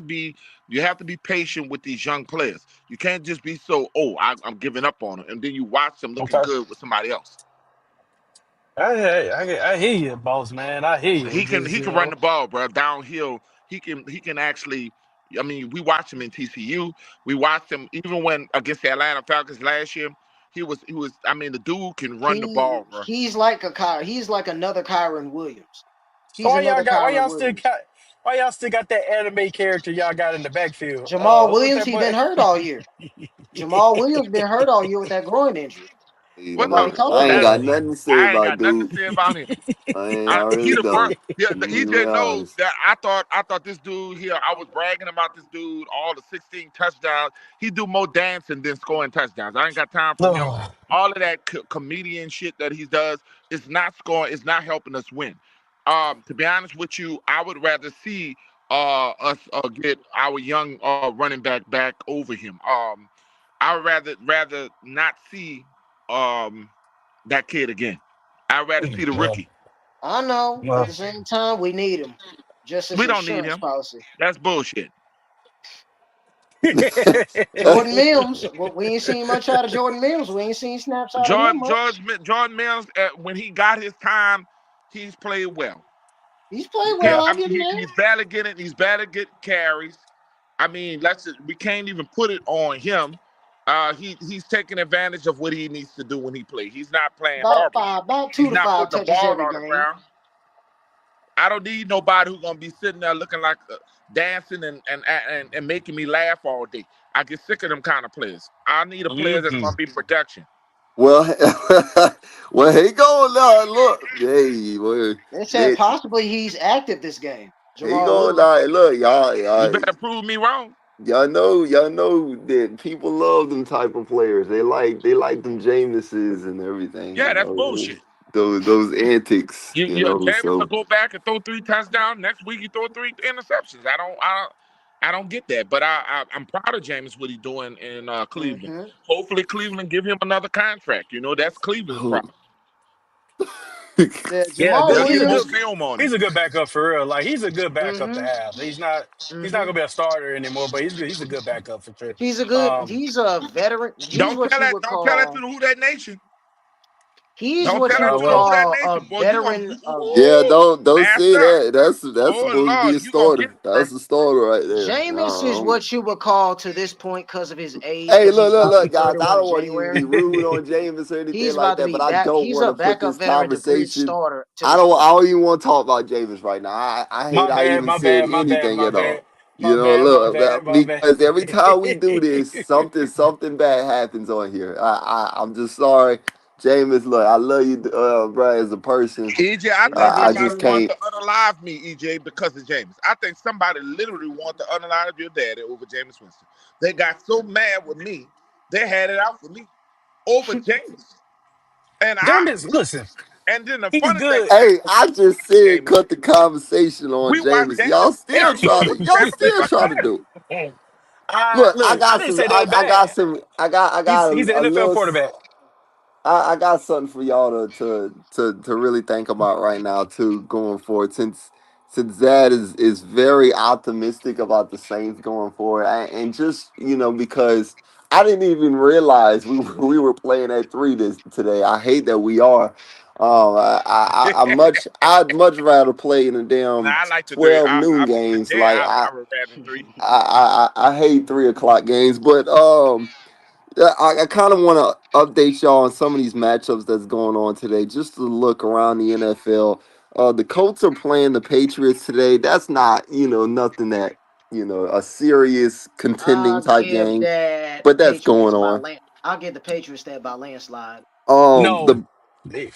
to be patient with these young players. You can't just be so, oh, I'm giving up on them, and then you watch them looking Okay. good with somebody else. I hear you, boss man. I hear you. He It's can just he you can run the know. ball, bro. Downhill, he can actually. I mean, we watched him in TCU. We watched him even when against the Atlanta Falcons last year. He was. I mean, the dude can run the ball, bro. He's like another Kyron Williams. So He's why y'all another got Kyron Williams. why y'all still got that anime character y'all got in the backfield? Jamal Who was Williams, that he boy? been hurt all year. Jamal Williams been hurt all year with that groin injury. Hey, Well, no, Nobody look, talking I ain't about got that. nothing to say I ain't about got nothing to dude. say about him. I He really the first. don't. Yeah, I'm he gonna be didn't know honest. that. I thought this dude here. I was bragging about this dude. All the 16 touchdowns. He do more dancing than scoring touchdowns. I ain't got time for him. Ugh. All of that comedian shit that he does is not scoring. It's not helping us win. To be honest with you, I would rather see us get our young running back over him. I would rather not see um that kid again. I'd rather see the Well, rookie. I know. At well. the same time, we need him. Just as We don't need insurance him. policy. That's bullshit. Jordan Mims, we ain't seen much out of Jordan Mims. We ain't seen snaps out of him much. Jordan Mills, when he got his time, he's played well. He's played Yeah, well. I I'll mean give him that. he's barely getting carries. I mean, we can't even put it on him. He's taking advantage of what he needs to do when he plays. He's not playing horrible. About He's two to not five putting the touches ball every on the game. ground. I don't need nobody who's gonna be sitting there looking like dancing and making me laugh all day. I get sick of them kind of players. I need a player that's Mhm. gonna be production. Well, well, he going now. Look, hey, well, They said they, possibly he's active this game. he Jamal going Williams. now. Look, You better prove me wrong. y'all know that people love them type of players. They like them Jameses and everything. Yeah, that's bullshit. Those antics. James will So go back and throw three touchdowns. Next week he throw three interceptions. I don't get that. But I'm proud of James what he's doing in Cleveland. Hmm. Hopefully Cleveland give him another contract. That's Cleveland's who? problem. Yeah, Yeah, Jamal They'll he's get a good good Williams. film on him. he's a good backup for real. Like he's a good backup to Hmm. have. He's not Hmm. gonna be a starter anymore, but he's good. He's a good backup for sure. Um, He's a veteran. He's Don't what tell you that. would Don't tell that to call, the Who That Nation. he's Don't what tell you that uh, would to the Who well, That call a Nation, boy. You gonna veteran of Yeah, don't say master. that. That's Oh supposed to be Lord, a you gonna get starter. it, bro. That's a starter right there. Jameis is what you would call to this point because of his age, Hey, because he's about to be look, guys. I 31 in don't want to even be January. rude on Jameis or anything He's like about to that, be but I back. don't He's want a to put backup this veteran to bridge conversation. starter to this point. I don't even want to talk about Jameis right now. I hate my I bad, even my said bad, my bad, anything my at bad, all. my bad, my Look, bad, my bad. because every time we do this, something bad happens on here. I'm just sorry, Jameis. Look, I love you, bro, as a person. EJ, I Love think you I somebody just too. wanted can't. to unalive me, EJ, because of James. I think somebody literally wanted to unalive your daddy over James Winston. They got so mad with me, they had it out for me over James. And I Jameis, listen, and then the he's funny thing good. about Hey, I just said James, cut the conversation on we watched Jameis. James barely go to the Y'all still championship trying to game. do it. Look, Look, I didn't say that was bad. I He's got he's an a NFL little. quarterback. I got something for y'all to really think about right now too, going forward. Since Zad is very optimistic about the Saints going forward, and just because I didn't even realize we were playing at three this today. I hate that we are. I'd much rather play in the damn Now I like the three. 12 noon games. Today Like I would rather three. I hate 3 o'clock games, but yeah, I kind of want to update y'all on some of these matchups that's going on today, just to look around the NFL. The Colts are playing the Patriots today. That's not, nothing that, a serious contending I'll type give game, that but that's going Patriots by on. land. I'll give the Patriots that by landslide. No, The Eh,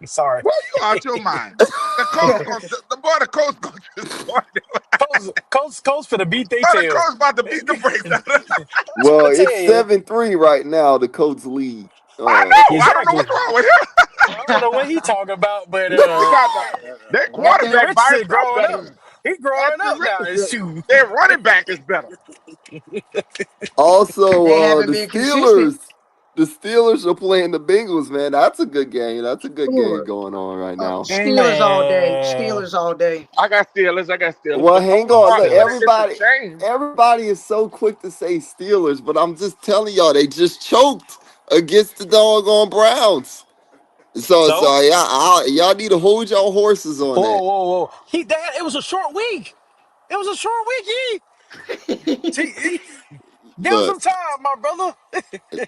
sorry, Boy, you out your mind. The coach gonna destroy them. Colts for the beat they Boy, the tail. coach about to beat the brakes out of them. That's well, what I it's tell you. 7-3 right now. The Colts lead. I know. I don't know Exactly. what's wrong with him. I don't know what he talking about, but They got their Anthony quarterback by Richardson itself growing better. up. He growing Anthony up now. It's Richardson, true. their running back is better. Also, They haven't the been consistent. Steelers. The Steelers are playing the Bengals, man. That's a good game. That's a good game Look, going on right now. Hey Steelers all day. man, Steelers all day. I got Steelers. I got Steelers. Well, But hang Tony on. Look, Pollard, Steelers. it's a everybody, shame. everybody is so quick to say Steelers, but I'm just telling y'all, they just choked against the doggone Browns. So So yeah, y'all need to hold y'all horses on whoa, that. whoa, whoa. It was a short week. It was a short week. Give him Look, some time, my brother.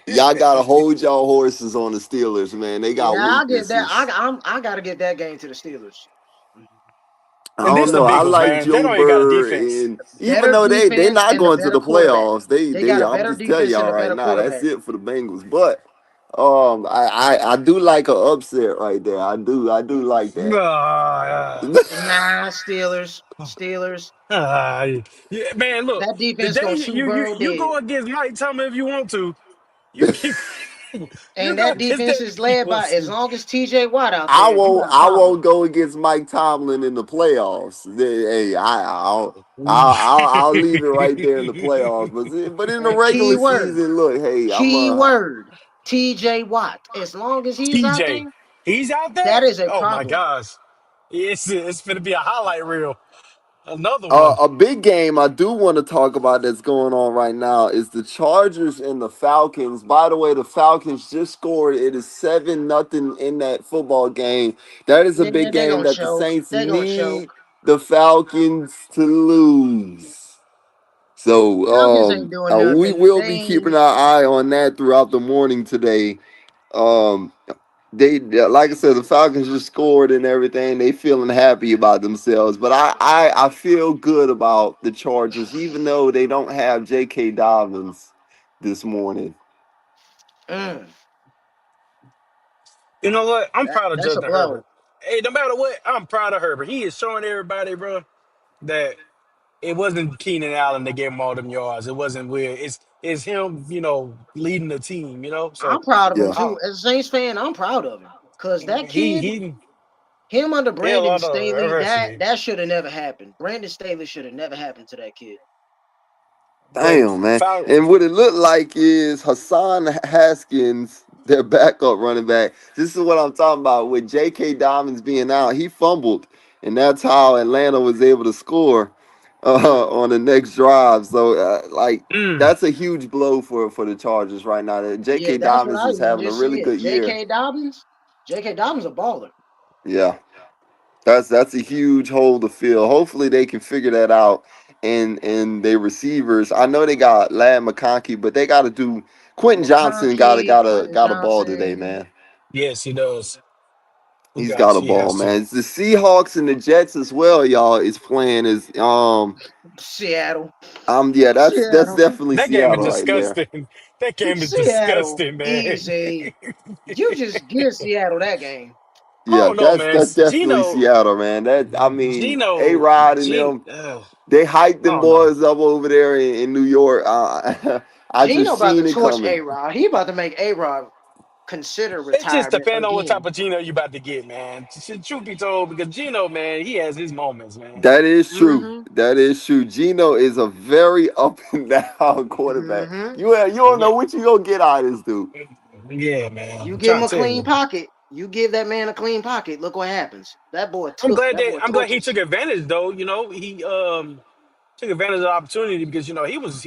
y'all gotta hold y'all horses on the Steelers, man. They Yeah, got I get that. weaknesses. I gotta get that game to the Steelers. I And don't this the know. I Bengals, like man. They Joe don't even got a Burr, defense. and even Better though they defense not and a going to better the quarterback. playoffs, they They got they a I'm better just telling defense and y'all a right better now, that's quarterback. it for the Bengals. But I do like an upset right there. I do like that. Ah, Nah, Steelers. Steelers. ah, yeah, man, look, That the defense day gonna shoot you Burrow you dead. go against Mike Tomlin if you want to, you keep you And go that against defense that is if you led want by as to. long as TJ Watt out I there, you won't got a I problem. won't go against Mike Tomlin in the playoffs. Hey, I'll leave it right there in the playoffs. But in the And key regular word. season, look, hey, I'm Key a word. TJ Watt. As long as he's out TJ, there, he's out that there. is a Oh my problem. gosh, it's gonna be a highlight reel. Another one. A big game I do want to talk about that's going on right now is the Chargers and the Falcons. By the way, the Falcons just scored. It is 7-0 in that football game. That is a big They game gonna that the choke. Saints They gonna need choke. the Falcons to lose. So Falcons ain't doing we nothing. will be keeping our eye on that throughout the morning today. Um, they like I said, the Falcons just scored and everything. They feeling happy about themselves, but I feel good about the Chargers, even though they don't have J.K. Dobbins this morning. Mm, You know what? I'm proud of that's a Justin blow. Herbert. Hey, no matter what, I'm proud of Herbert. He is showing everybody, bro, that it wasn't Keenan Allen that gave him all them yards. It wasn't Will. It's him, leading the team. So I'm proud of him Yeah, too. As a Saints fan, I'm proud of him. Cause that he kid, he him under he had a Brandon lot of Staley, that adversity. that should have never happened. Brandon Staley should have never happened to that kid. But damn man. Fal- And what it looked like is Hassan Haskins, their backup running back. This is what I'm talking about. With J.K. Dobbins being out, he fumbled, and that's how Atlanta was able to score Mm. on the next drive. So like. mm, That's a huge blow for the Chargers right now. Yeah, J.K. that's what Dobbins I is was having a just really said. good year. J.K. Dobbins a baller. Yeah, that's a huge hole to fill. Hopefully they can figure that out. And their receivers, I know they got Lad McConkey, but they got to do. Quentin Johnson got a McConkey, got a Quentin got a ball today, Johnson, man. yes, he does. He's got a He ball, has to. man. It's the Seahawks and the Jets as well, y'all. Is playing is Seattle, yeah, that's Seattle, definitely That game is Seattle right there. disgusting. That game is Seattle, disgusting, man. easy. You just give Seattle that game. I Yeah, don't know, man. that's definitely Gino, Seattle, man. That I mean, A Gino, Rod and Gino. them. They hyped I them don't know. boys up over there in New York. I Gino just about to seen it torch coming. A Rod. He about to make A Rod consider It just retirement depends on what type again. of Gino you about to get, man. Truth be told, because Gino, man, he has his moments, man. That is true. Mm-hmm. That is true. Gino is a very up and down quarterback. Mm-hmm. You don't know Yeah, what you gonna get out of this dude. yeah, man. You I'm give him trying a to tell clean you. pocket. You give that man a clean pocket. Look what happens. That boy I'm glad he torches. took advantage though. He took advantage of the opportunity because he was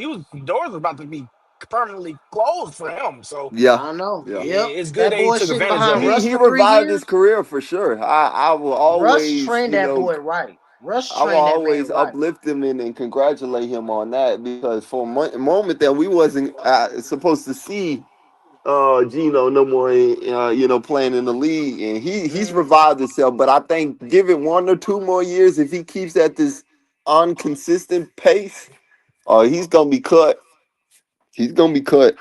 doors was about to be permanently closed for him. So Yeah, I know. yeah. Yep. it's good That that he boy took sitting advantage of behind it. Russ He for three revived his years. career for sure. Russ trained that boy right. Russ I will trained that man always right. uplift him and congratulate him on that because for a moment that we wasn't supposed to see Gino no more, playing in the league, and he's Mm. revived himself. But I think give it 1 or 2 more years if he keeps at this inconsistent pace, he's gonna be cut. He's gonna be cut.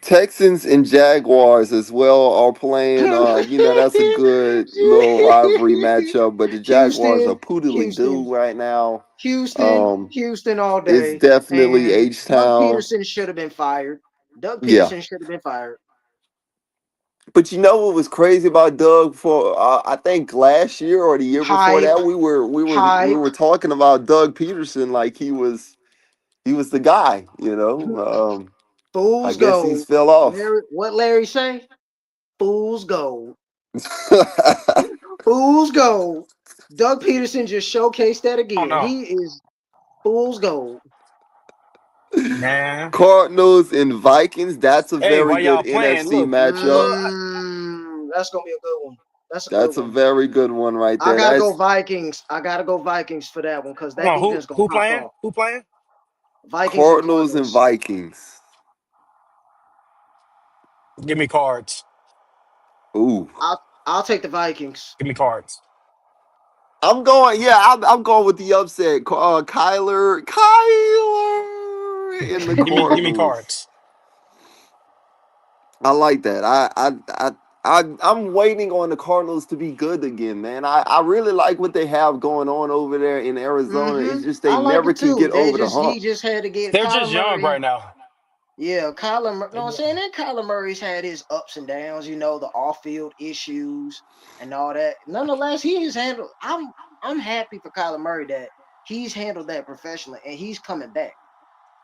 Texans and Jaguars as well are playing. That's a good little rivalry matchup. But the Jaguars are Houston, poodling Houston, doo right now. Houston, Um, Houston all it's day. definitely And H Doug Town. Peterson should have been fired. Doug Yeah. Peterson should have been fired. But you know what was crazy about Doug for I think last year or the year before Hype, that we were hype. talking about Doug Peterson like he was the guy. I Fool's guess he's gold. fell off. Larry say? Fool's gold. Fool's gold. Doug Peterson just showcased that Oh again. no, He is fool's gold. man. Cardinals and Vikings. That's a Hey, very why good y'all playing? NFC Look, matchup. That's gonna be a good one. That's a good That's a one. very good one right I there. gotta go That's Vikings. I gotta go Vikings for that one because hold that on. defense gonna Who pop playing? off. Who playing? Vikings and Cardinals and Cardinals. Vikings. Give me cards. Ooh. I'll take the Vikings. Give me cards. I'm going, yeah, I'm going with the upset. Kyler in the Give me Cardinals. cards. I like that. I'm waiting on the Cardinals to be good again, man. I really like what they have going on over there in Arizona. It's just they I like never it can too. get They over the just he hump. just had to get They're Kyler just young Murray. right now. Yeah, Kyler. They're No, I'm saying that Kyler Murray's had his ups and downs. The off-field issues and all that. Nonetheless, he has handled. I'm happy for Kyler Murray that he's handled that professionally and he's coming back.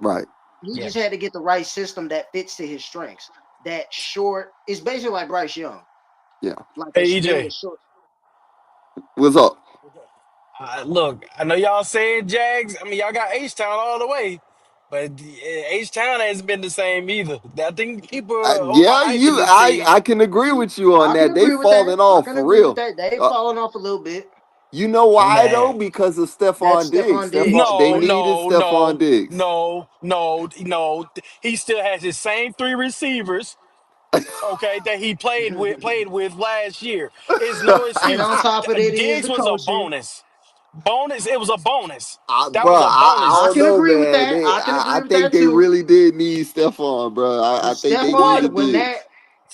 Right. He Yeah. just had to get the right system that fits to his strengths. That short is basically like Bryce Young, Yeah. like Hey, being a EJ. short. What's up? Look, I know y'all saying Jags. I mean, y'all got H Town all the way, but H Town hasn't been the same either. I think people are Yeah, overhyping this team. I can agree with you on I can that. They agree with that. falling I off can for agree with real. that. They've Uh, fallen off a little bit. you know Hey why though? man, Because of That's Stephon Diggs. Stephon Diggs. They no, Yeah. needed no, Stephon no, Diggs. no, no, no. He still has his same three receivers. Okay, that he played with last year. It's no And excuse. on top of it is Diggs the was a coaching. bonus. Bonus. It was a bonus. That Bro, was a I I bonus. don't can know, agree with man. that. I can agree I with think that they too. really did need Stephon, bro. I think they For what? Stephon, really when did. that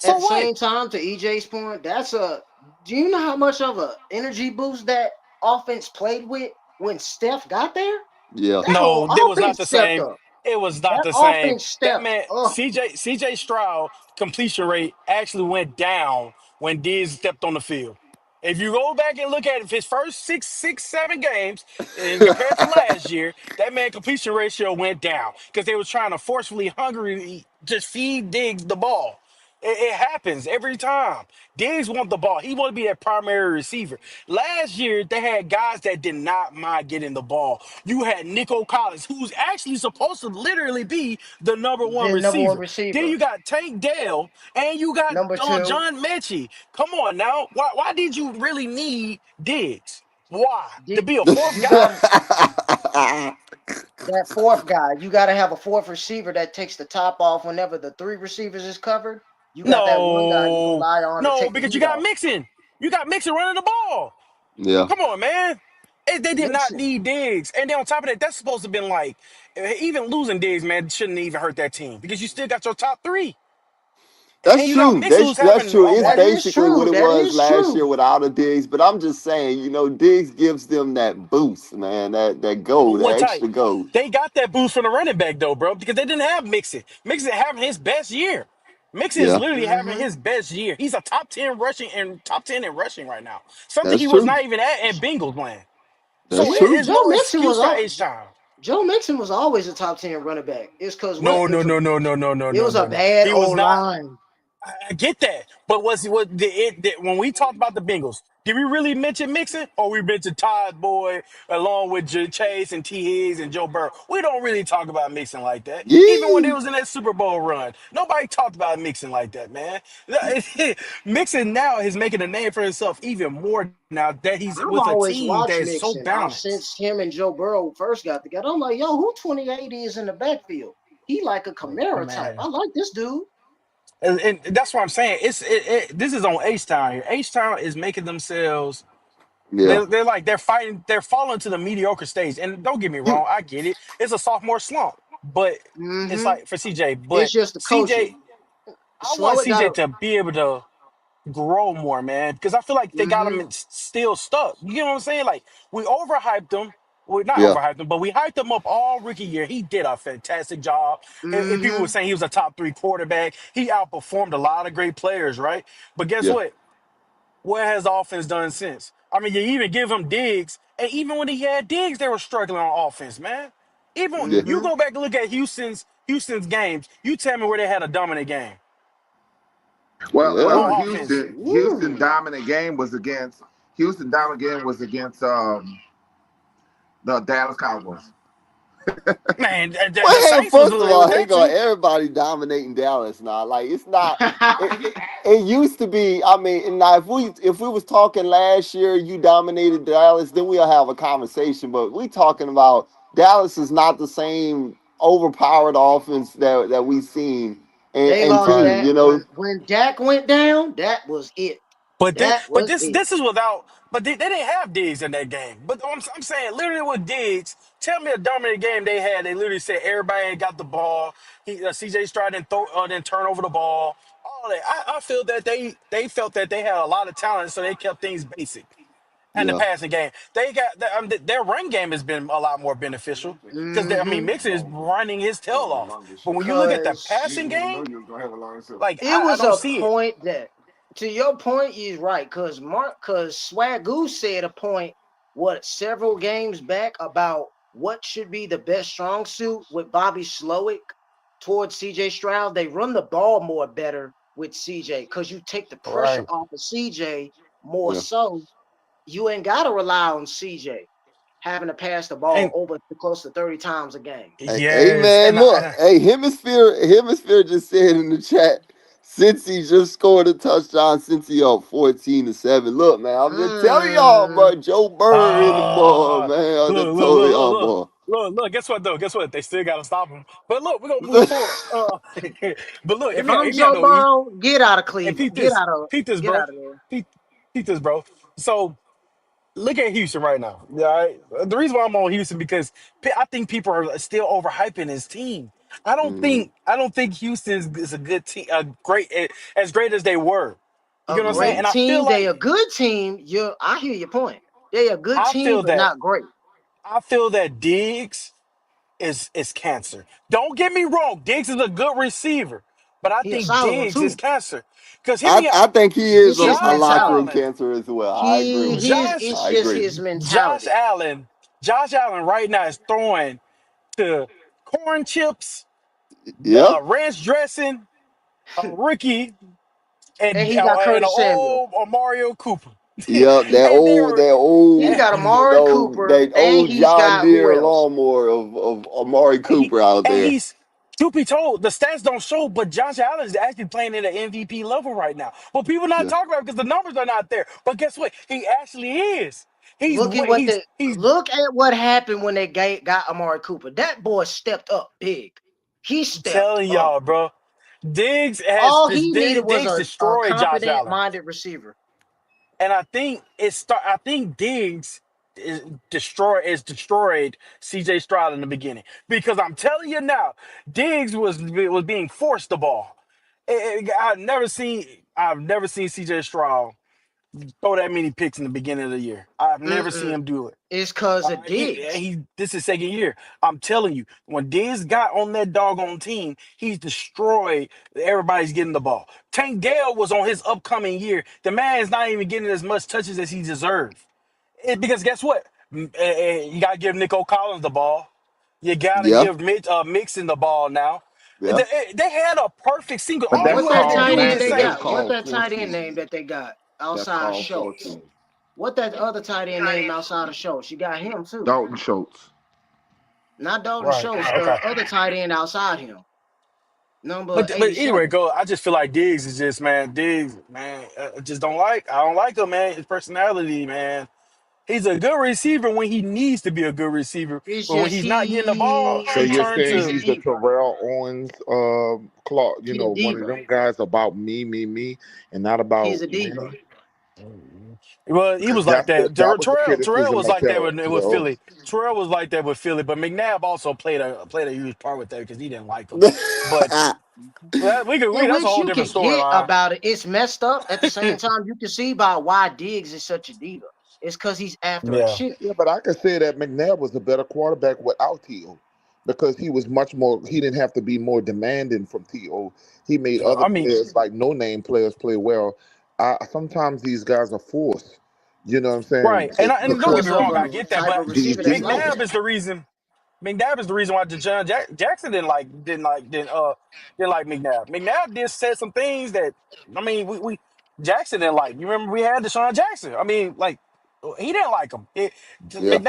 at For the what? same time, to EJ's point, that's a. Do you know how much of a energy boost that offense played with when Steph got there? Yeah. That whole No, it was not offense the stepped same. up. It was not That the same. offense That stepped man, up. CJ Stroud completion rate actually went down when Diz stepped on the field. If you go back and look at his first 7 games and compared to last year, that man completion ratio went down because they was trying to forcefully, hungry, just feed Diggs the ball. It happens every time. Diggs want the ball. He want to be that primary receiver. Last year, they had guys that did not mind getting the ball. You had Nico Collins, who's actually supposed to literally be the number one The number one receiver. Then receiver. you got Tank Dell, and you got Number two, John Mechie. Come on now. Why did you really need Diggs? Why? To did be a fourth you got guy? that fourth guy? You got to have a fourth receiver that takes the top off whenever the three receivers is covered. You got that one guy you No. rely on to No, take the because you heat got off. Mixon. You got Mixon running the ball. Yeah. Come on, man. They did not Mixon. need Diggs. And then on top of that, that's supposed to have been like, even losing Diggs, man, shouldn't even hurt that team because you still got your top three. That's And you got true. Mixon who's That's having, true. oh It's my, That is basically what true. it That was is last year true. without a Diggs. But I'm just saying, Diggs gives them that boost, man. That gold, that what type? extra gold. They got that boost from the running back, though, bro, because they didn't have Mixon. Mixon having his best year. Mixon is Yeah, literally having Hmm his best year. He's a top 10 rushing and top 10 in rushing right now. Something that's he was true. not even at in Bengals land. That's So true. it's Joe no Mixon excuse was for all. H-Time. Joe Mixon was always a top 10 running back. It's because what? No, It no, was a no, no, no, no, no, it no, was a no, no. bad He O was not. line. I get that, but when we talked about the Bengals, did we really mention Mixon, or we mentioned Todd Boyd along with Chase and T. Higgs and Joe Burrow? We don't really talk about Mixon like that. Even when they Yeah, was in that Super Bowl run, nobody talked about Mixon like that, man. Mixon now is making a name for himself even more now that he's with I've a always team that watched is so Mixon. I've balanced. since him and Joe Burrow first got together. I'm like, yo, who 2080 is in the backfield? He like a Camara type. Man. I like this dude. And that's what I'm saying. This is on H Town here. H Town is making themselves. yeah, They're fighting. They're falling to the mediocre stage. And don't get me you, wrong, I get it. It's a sophomore slump, but it's Hmm like for CJ. It's But just the CJ, coaching. I want Slow it CJ down. to be able to grow more, man, because I feel like they got him Hmm still stuck. You know what I'm saying? Like we overhyped him. Well, not yeah, overhyped him, but we hyped him up all rookie year. He did a fantastic job. And people were hmm saying he was a top three quarterback. He outperformed a lot of great players, right? But guess yeah, what? What has the offense done since? I mean, you even give him Diggs, and even when he had Diggs, they were struggling on offense, man. Even yeah. you hmm go back and look at Houston's. Houston's games. You tell me where they had a dominant game Well, Yeah. well, on offense. Houston Woo. dominant game was against the Dallas Cowboys. Man, the Well, hey, Saints was first of all, with that hang on. too. Everybody dominating Dallas now. Like it's not. It used to be. I mean, now if we was talking last year, you dominated Dallas, then we'll have a conversation. But we talking about Dallas is not the same overpowered offense that we seen They and lost Right. team. that You know. when Dak went down. That was it. But this, That but was this, it. this is without. But they didn't have Diggs in that game. But I'm saying, literally with Diggs, tell me a dominant game they had. They literally said everybody ain't got the ball. CJ Stroud didn't then turn over the ball. All that. I feel that they felt that they had a lot of talent, so they kept things basic. And the Yeah. passing game, they got their run game has been a lot more beneficial because I mean Mm-hmm. Mixon is running his tail off. But when you look at the Cause passing game, like it I was don't a see it. point that, to your point, he's right. Cause Swagoo said a point what several games back about what should be the best strong suit with Bobby Slowick towards CJ Stroud. They run the ball more better with CJ because you take the pressure Right. off of CJ more Yeah. so. You ain't gotta rely on CJ having to pass the ball And over to close to 30 times a game. Hey yes, man, look, and hey Hemisphere just said in the chat, since he just scored a touchdown, since he up 14-7. Look, man, I'm just telling y'all, Mm, bro, Joe Burr in the ball, Ah, man. I'm look, just look, telling look, look, y'all, look, boy. look. Guess what, though? Guess what? They still got to stop him. But look, we're gonna move forward. But look, if I'm hear me out Joe though. E. Burrow, get out of And Cleveland. Get out of get Bro. out of there. Peep, peep this, bro. So look at Houston right now. All right. The reason why I'm on Houston because I think people are still overhyping his team. Mhm. I don't think Houston is a good team, as great as they were. You A get what I'm saying? Mhm. great And team, they a good team. I hear your point. They a good I team, feel but that not great. I feel that Diggs is cancer. Don't get me wrong, Diggs is a good receiver, but I He a think solid one Diggs is too. cancer. Because hear I me I out. think he is It's his a Josh locker room mentality. Allen, cancer as well. I agree He with you. his Josh, it's I just agree. his Josh mentality. Allen, Josh Allen right now is throwing to corn chips, Yeah. ranch dressing, Ricky, And and he got and an Curtis Samuel. old Mario Cooper. Yep, And they were, that He old, got Amari Cooper, that and old he's John got who Deere else? lawnmower of Amari and he Cooper out and there. he's truth be told, the stats don't show, but Josh Allen is actually playing at an MVP level right now. But people not Yeah. talking about it because the numbers are not there. But guess what? He actually is. Look at look at what happened when they got Amari Cooper. That boy stepped up big. He stepped telling up. y'all, bro. All he needed was Diggs a destroyed Josh competent Allen, minded receiver. and I think Diggs is destroyed C.J. Stroud in the beginning because I'm telling you now, Diggs was being forced the ball. I've never seen C.J. Stroud throw that many picks in the beginning of the year. I've never seen Mm-mm. him do it. It's cause of Diggs. He this is second year. I'm telling you, when Diz got on that doggone team, he's destroyed. Everybody's getting the ball. Tank Dell was on his upcoming year. The man is not even getting as much touches as he deserved. Because guess what? You gotta give Nico Collins the ball. You gotta Yeah. give Mixon the ball now. Yeah. They had a perfect single. But All that's What you had that to called tight do was end man. just they That's say, got? What called that tight end forcing. name that they got That's outside called Schultz? forcing. What that other tight end name outside of Schultz? You got him too. Dalton Schultz. Not Dalton right, Schultz, okay. the other tight end outside him. Number But anyway, 87. go. I just feel like Diggs is just man. Diggs, man, I just don't like. I don't like him, man. His personality, man. He's a good receiver when he needs to be a good receiver, It's but when just he's not getting the ball, So he you're turned saying he's a to he's the diva. Terrell Owens, Clark, He a one of diva. them guys about me, and not He's about a diva. winning? well, he Because was like that. that was the Terrell criticism was of like that with Terrell. Philly. Terrell was like that with Philly, but McNabb also played a huge part with that because he didn't like him. But In that's a which whole you different can get storyline. about it. It's messed up. At the same time, you can see about why Diggs is such a diva. It's because he's after a Yeah, chip. Yeah, but I could say that McNabb was a better quarterback without T.O. because he was much more. He didn't have to be more demanding from T.O. He made other I mean, players like no name players play well. Sometimes these guys are forced. You know what I'm saying? right. And don't get me Because of wrong, I a get that, type but of Do you receiver that's see? like McNabb that. is the reason. McNabb is the reason why Jackson didn't like McNabb. McNabb did said some things that I mean we Jackson didn't like. You remember we had Deshaun Jackson. I mean, like he didn't like him. Yeah.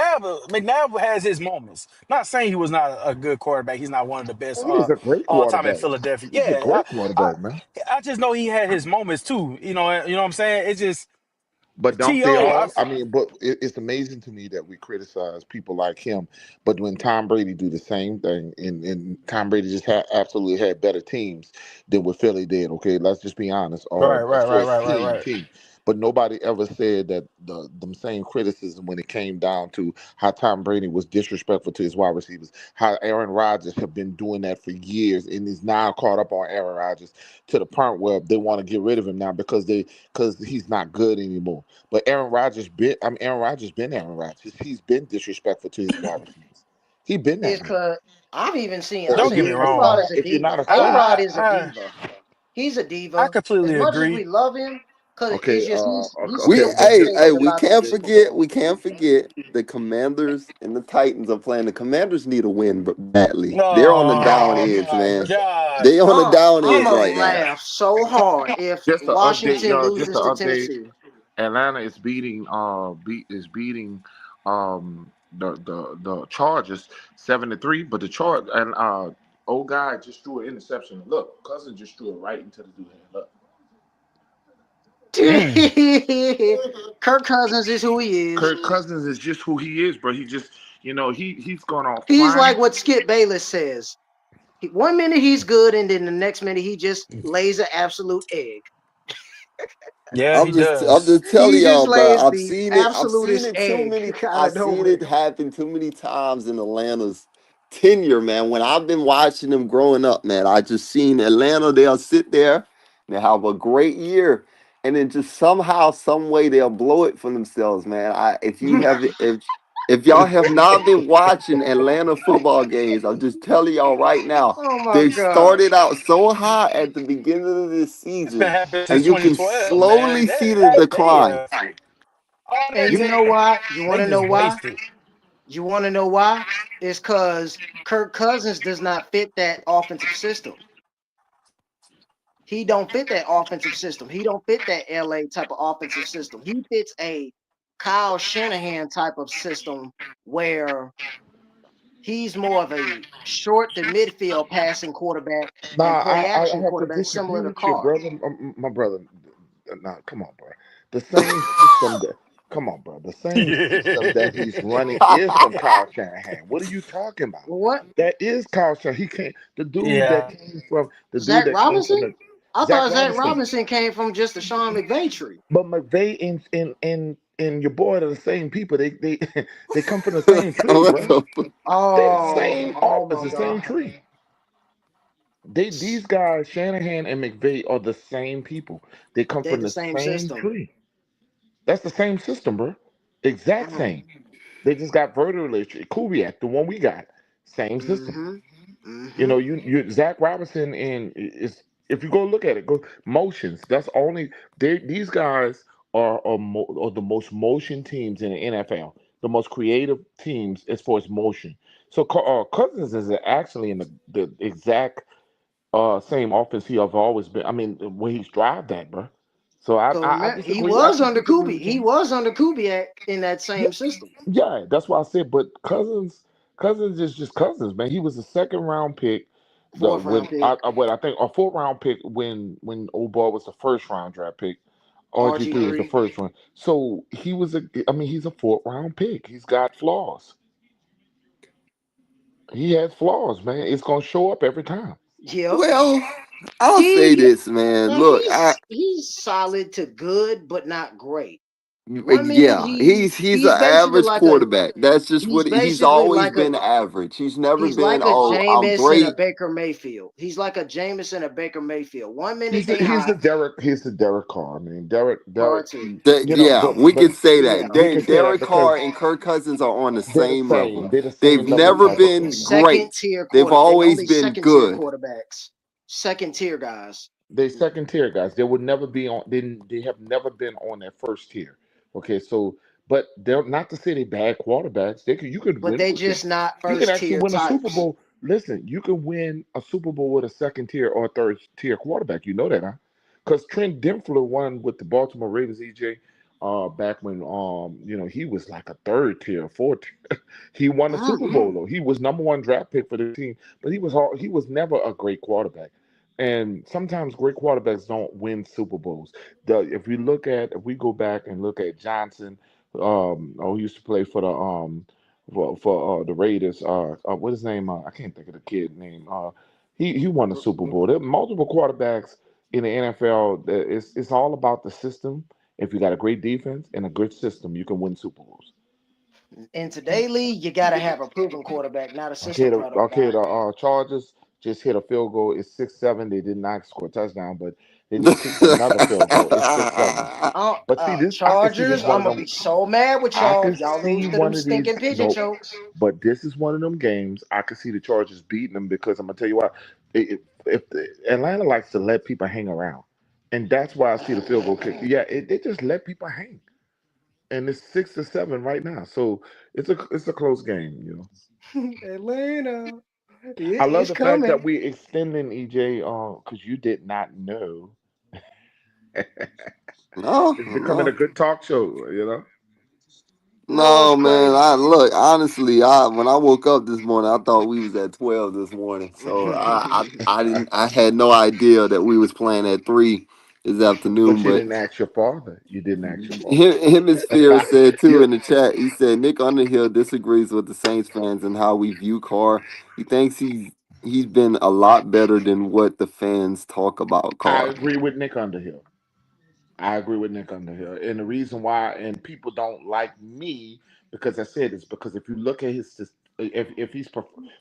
McNabb has his moments. Not saying he was not a good quarterback. He's not one of the best He's a great all time in quarterback. Philadelphia. He's a Yeah, great quarterback, man. I just know he had his moments too. You know what I'm saying? It's just But don't they To. all? I mean, but it's amazing to me that we criticize people like him, but when Tom Brady do the same thing, and Tom Brady just absolutely had better teams than what Philly did. Okay, let's just be honest. Right, Or as right, far right, as right, right, team, right. team, but nobody ever said that them same criticism when it came down to how Tom Brady was disrespectful to his wide receivers, how Aaron Rodgers have been doing that for years, and is now caught up on Aaron Rodgers to the point where they want to get rid of him now because he's not good anymore. But Aaron Rodgers been Aaron Rodgers. He's been disrespectful to his wide receivers. He been Is that man. because I've even seen. So I Don't if get said me you A Rod wrong. is a if you're diva. not a A fan, Rod I is a diva. He's a I diva. As completely much as we agree. love him, cause okay, it's just he's okay, We still okay, hey this, hey irritating we about the can't way forget football. we can't forget the Commanders and the Titans are playing. The Commanders need a win badly. They're on the down Oh edge, my man. God. They on the down I'm edge gonna right now. laugh so hard if just to update Washington y'all. Just to loses to update. Tennessee. Atlanta is beating the Chargers 7-3, but the charge and old guy just threw an interception. Look, Cousin just threw it right into the dude hand. Look, Mm. Kirk Cousins is who he is. Kirk Cousins is just who he is, bro. He just he's gone off He's flying. like what Skip Bayless says. 1 minute he's good, and then the next minute he just lays an absolute egg. Yeah, he I'm does. just telling He just y'all, bro. lays I've the seen it. I've seen absolutest it too egg many. out I've of seen it nowhere. happen too many times in Atlanta's tenure, man. When I've been watching them growing up, man, I just seen Atlanta. They'll sit there, they have a great year, and then just somehow, some way, they'll blow it for themselves, man. If y'all have not been watching Atlanta football games, I'm just telling y'all right now, Oh my they god! started out so high at the beginning of this It's been season, happening and since you can 2012, man. slowly see the They decline. all that And you know talent, why? You want they to know just why? wasted. You want to know why? It's because Kirk Cousins does not fit that offensive system. He don't fit that offensive system. He don't fit that LA type of offensive system. He fits a Kyle Shanahan type of system where he's more of a short to midfield passing quarterback and Nah, play I action have to quarterback disagree similar to with you, Carr. brother. My brother. Nah, come on, bro. The same system that. Come on, bro. The same system that he's running is from Kyle Shanahan. What are you talking about? What? That is Kyle Shanahan. He can't. Yeah. The dude Zach that came from Robinson? the I Zach thought Zach Robinson. Robinson came from just the Sean McVay tree. But McVay and your boy are the same people. They they come from the same tree, What bro. the They the Oh, same oh office, my the same God. tree. These guys, Shanahan and McVay, are the same people. They come They from the the same same system. tree. That's the same system, bro. Exact Mm. same. They just got vertically Kubiak, the one we got, same system. Mm-hmm. You Mm-hmm. know, you Zach Robinson and is if you go look at it, go motions. That's only these guys are the most motion teams in the NFL, the most creative teams as far as motion. So Cousins is actually in the exact same offense he have always been. I mean, where he's thrived at, bro. So So I remember, he disagree. I was just under disagree Kubi. with He you. was under Kubiak in that Yeah, same system. yeah, that's why I said. But Cousins is just Cousins, man. He was a second round pick. The Fourth round when pick. what I think a 4th round pick when old boy was the first round draft pick. RG3 was the RG3. first one. So he was a. I mean, he's a 4th round pick. He's got flaws. He has flaws, man. It's gonna show up every time. Yep. Well, I'll say He this, man. now Look, he's solid to good, but not great. 1 minute yeah, he's an he's basically average like a quarterback. That's just he's what he's basically always like a been average. He's never he's been, like a oh, I'm Jameis and a great. Baker Mayfield. He's like a Jameis and a Baker Mayfield. 1 minute they He's the hot, Derek Carr. I mean, Derek. hard to Yeah, we But can say yeah. that. we can say that Derek because Carr and Kirk Cousins are on the they're the same level. same. They're the They've same level never type of been quarterback. Second great. tier They've quarter. They always only been second tier good. quarterbacks. Second tier guys. They second tier guys. They would never be on. They have never been on that first tier. Okay, so but they're not to say they bad quarterbacks. They could you could But win they with them. just not You can first actually tier win a Super types. Bowl. Listen, you can win a Super Bowl with a second tier or third tier quarterback. You know that, huh? Because Trent Dilfer won with the Baltimore Ravens, EJ, back when he was like a third tier, fourth tier. He won a Super Bowl Mm-mm. though. He was number one draft pick for the team, but he was never a great quarterback. And sometimes great quarterbacks don't win Super Bowls. If we go back and look at Johnson, who used to play for the Raiders. What his name? I can't think of the kid name. He won the Super Bowl. There are multiple quarterbacks in the NFL. It's all about the system. If you got a great defense and a good system, you can win Super Bowls. In today's league, you gotta have a proven quarterback, not a system product Okay, guy. the Chargers just hit a field goal. It's 6-7. They did not score a touchdown, but they just kicked another field goal. It's 6-7. But see, this I can see this Chargers, one I'm of gonna them. be so mad with I y'all can if y'all lose see to them one of stinking these. pigeon No, chokes. but this is one of them games. I can see the Chargers beating them because I'm gonna tell you what. If Atlanta likes to let people hang around, and that's why I see the field goal kick. Yeah, they just let people hang, and it's 6-7 right now. So it's a close game. Atlanta, I love it's the fact that coming. we extending EJ because you did not know. No, It's becoming a no. good talk show. No, it's No, man. crazy. I look honestly. I when I woke up this morning, I thought we was at 12 this morning. So I didn't. I had no idea that we was playing at 3 this afternoon. But you But didn't ask your father. You didn't ask your Hemisphere father. said too you, in the chat. He said Nick Underhill disagrees with the Saints fans and how we view Carr. He thinks he's been a lot better than what the fans talk about I Carr. agree with Nick Underhill. I agree with Nick Underhill. And the reason why, and people don't like me because I said this, because if you look at if he's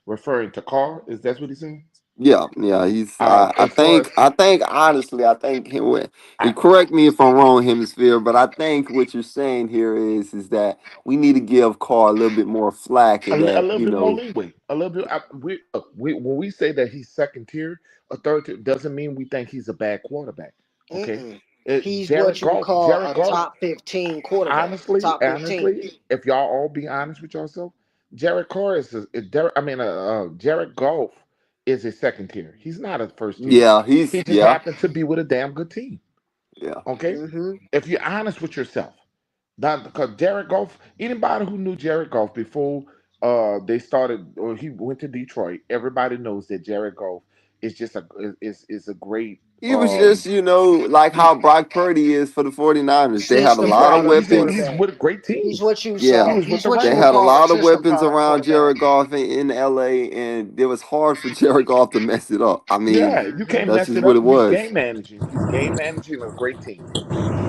referring to Carr, is that's what he's saying? Yeah, yeah, he's. I As far as think. I think honestly, I think and correct me if I'm wrong, Hemisphere, but I think what you're saying here is that we need to give Carr a little bit more flack, and a that little bit more leeway. A little bit. When we say that he's second tier, a third tier, doesn't mean we think he's a bad quarterback. Okay, Mm-mm. He's what Jared you would Goff. call Jared a Goff. top 15 quarterback. Honestly, Top 15. if y'all all be honest with yourself, Jared Carr Jared Goff is a second tier. He's not a first tier. yeah, He he's just yeah, happens to be with a damn good team. yeah. Okay, Mm-hmm. if you're honest with yourself. Not because Jared Goff, anybody who knew Jared Goff before they started or he went to Detroit, everybody knows that Jared Goff is just is a great He was just like how Brock Purdy is for the 49ers. They had a System lot of right. product He's weapons. quarterback. with a great He's team. what you He Yeah, say. was with He's the what you they would had a Rams. call a lot of system weapons product around quarterback. Jared Goff in LA, and it was hard for Jared Goff to mess it up. I mean, Yeah, you can't Mm-hmm. that's mess just it what up. it He's was. game managing. He's game managing a great team.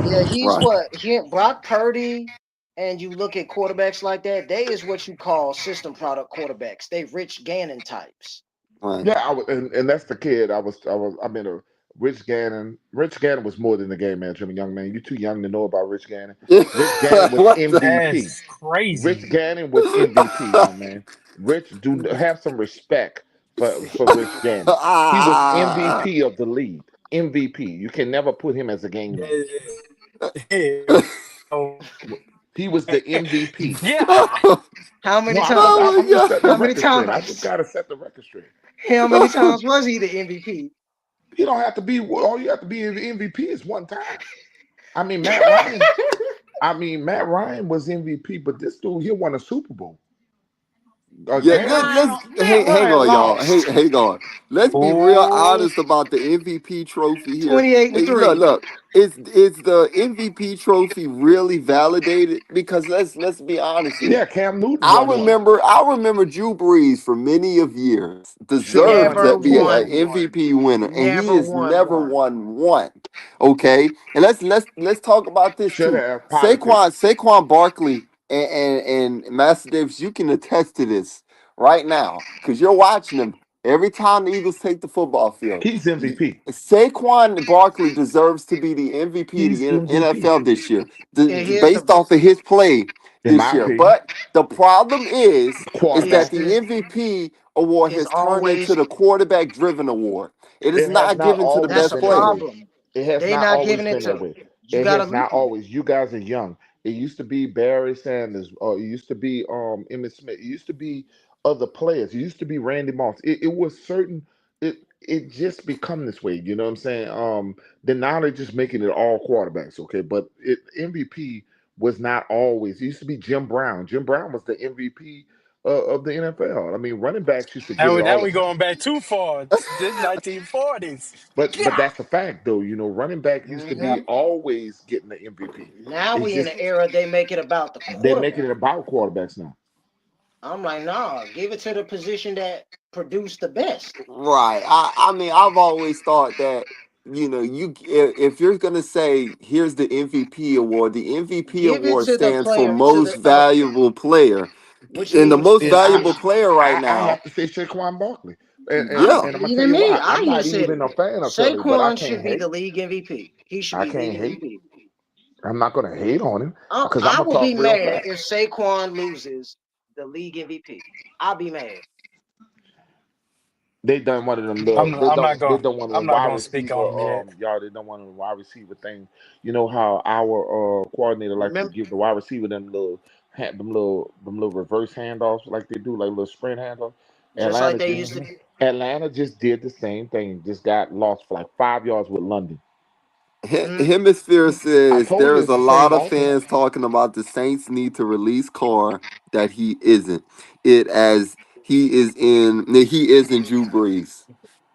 Yeah, he's Right, what he Brock Purdy, and you look at quarterbacks like that. They is what you call system product quarterbacks. They Rich Gannon types. right. Yeah, and that's the kid. I mean, Rich Gannon. Rich Gannon was more than a game manager, young man. You're too young to know about Rich Gannon. Rich Gannon was What the? MVP. That's crazy. Rich Gannon was MVP, young man. Rich, do have some respect for Rich Gannon. He was Ah. MVP of the league. MVP. You can never put him as a game manager. He was the MVP. Yeah. How No, many times? Oh I'm just my setting the How many record straight. I just times? gotta set the record straight. How many god. times was he the MVP? You don't have to be. All you have to be in the MVP is one time. I mean, Matt Ryan. Matt Ryan was MVP, but this dude he won a Super Bowl. Yeah, Again, let's hang Ryan on, y'all. Hey, lost. hang on. Let's be real Oh, honest about the MVP trophy here. 28 and Hey, look, 3. look. Is the MVP trophy really validated? Because let's be honest here. yeah, Cam Newton won one. I remember Drew Brees for many of years Should have deserved won Never to be one. an won one. MVP winner, and he Never has won never one. won one. Okay, and let's talk about this Should too. have politics. Saquon Barkley and Master Davis, you can attest to this right now because you're watching them every time the Eagles take the football field. He's MVP. Saquon Barkley deserves to be the MVP of He's the MVP. NFL this year, And here's the based off of his play In this my year. opinion, But the problem is that quarterback. the MVP award is has turned into always the quarterback driven award. It is It has not not given to the always that's best a been that player. way. problem. It has They not not always giving it been that to way. you It gotta has look. not always. You guys are young. It used to be Barry Sanders, or it used to be Emmitt Smith. It used to be other players. It used to be Randy Moss. It was certain. It just become this way. You know what I'm saying? Then now they're just making it all quarterbacks. Okay, but MVP was not always. It used to be Jim Brown. Jim Brown was the MVP of the NFL. I mean, running backs used to get And it now all the we time. going back too far. It's the 1940s. But God. that's the fact, though. Running back used to Hmm. be always getting the MVP. Now It's we in just the era they make it about the they're making quarterback. it about quarterbacks now. I'm like, nah, give it to the position that produced the best. Right. I mean, I've always thought that if you're gonna say here's the MVP award, the MVP Give it award to the stands for player to most the valuable player, which and the means most And valuable position. player right I now. have to say Saquon Barkley, and, and, I'm Yeah. and I'm gonna tell even you me. why. I I'm even not said even it. a fan of Philly, but I Saquon can't should be hate. the league MVP. He should I be can't league hate. MVP. I'm not gonna hate on him because I'm I gonna will be talk real mad fast. if Saquon loses the league MVP. I'll be mad. They done one of them little. I'm not They going. done one of I'm them not wide going to speak receiver. on them yet. Y'all. They done one of them wide receiver things. You know how our coordinator like to Remember, give the wide receiver them little reverse handoffs like they do, like little sprint handoffs. just like Atlanta they just used to. Atlanta just did the same thing. Just got lost for like 5 yards with London. Mm, Hemisphere I says told there you is it's a the same lot of offense. fans talking about the Saints need to release Carr, that he isn't. It as he isn't Drew Brees.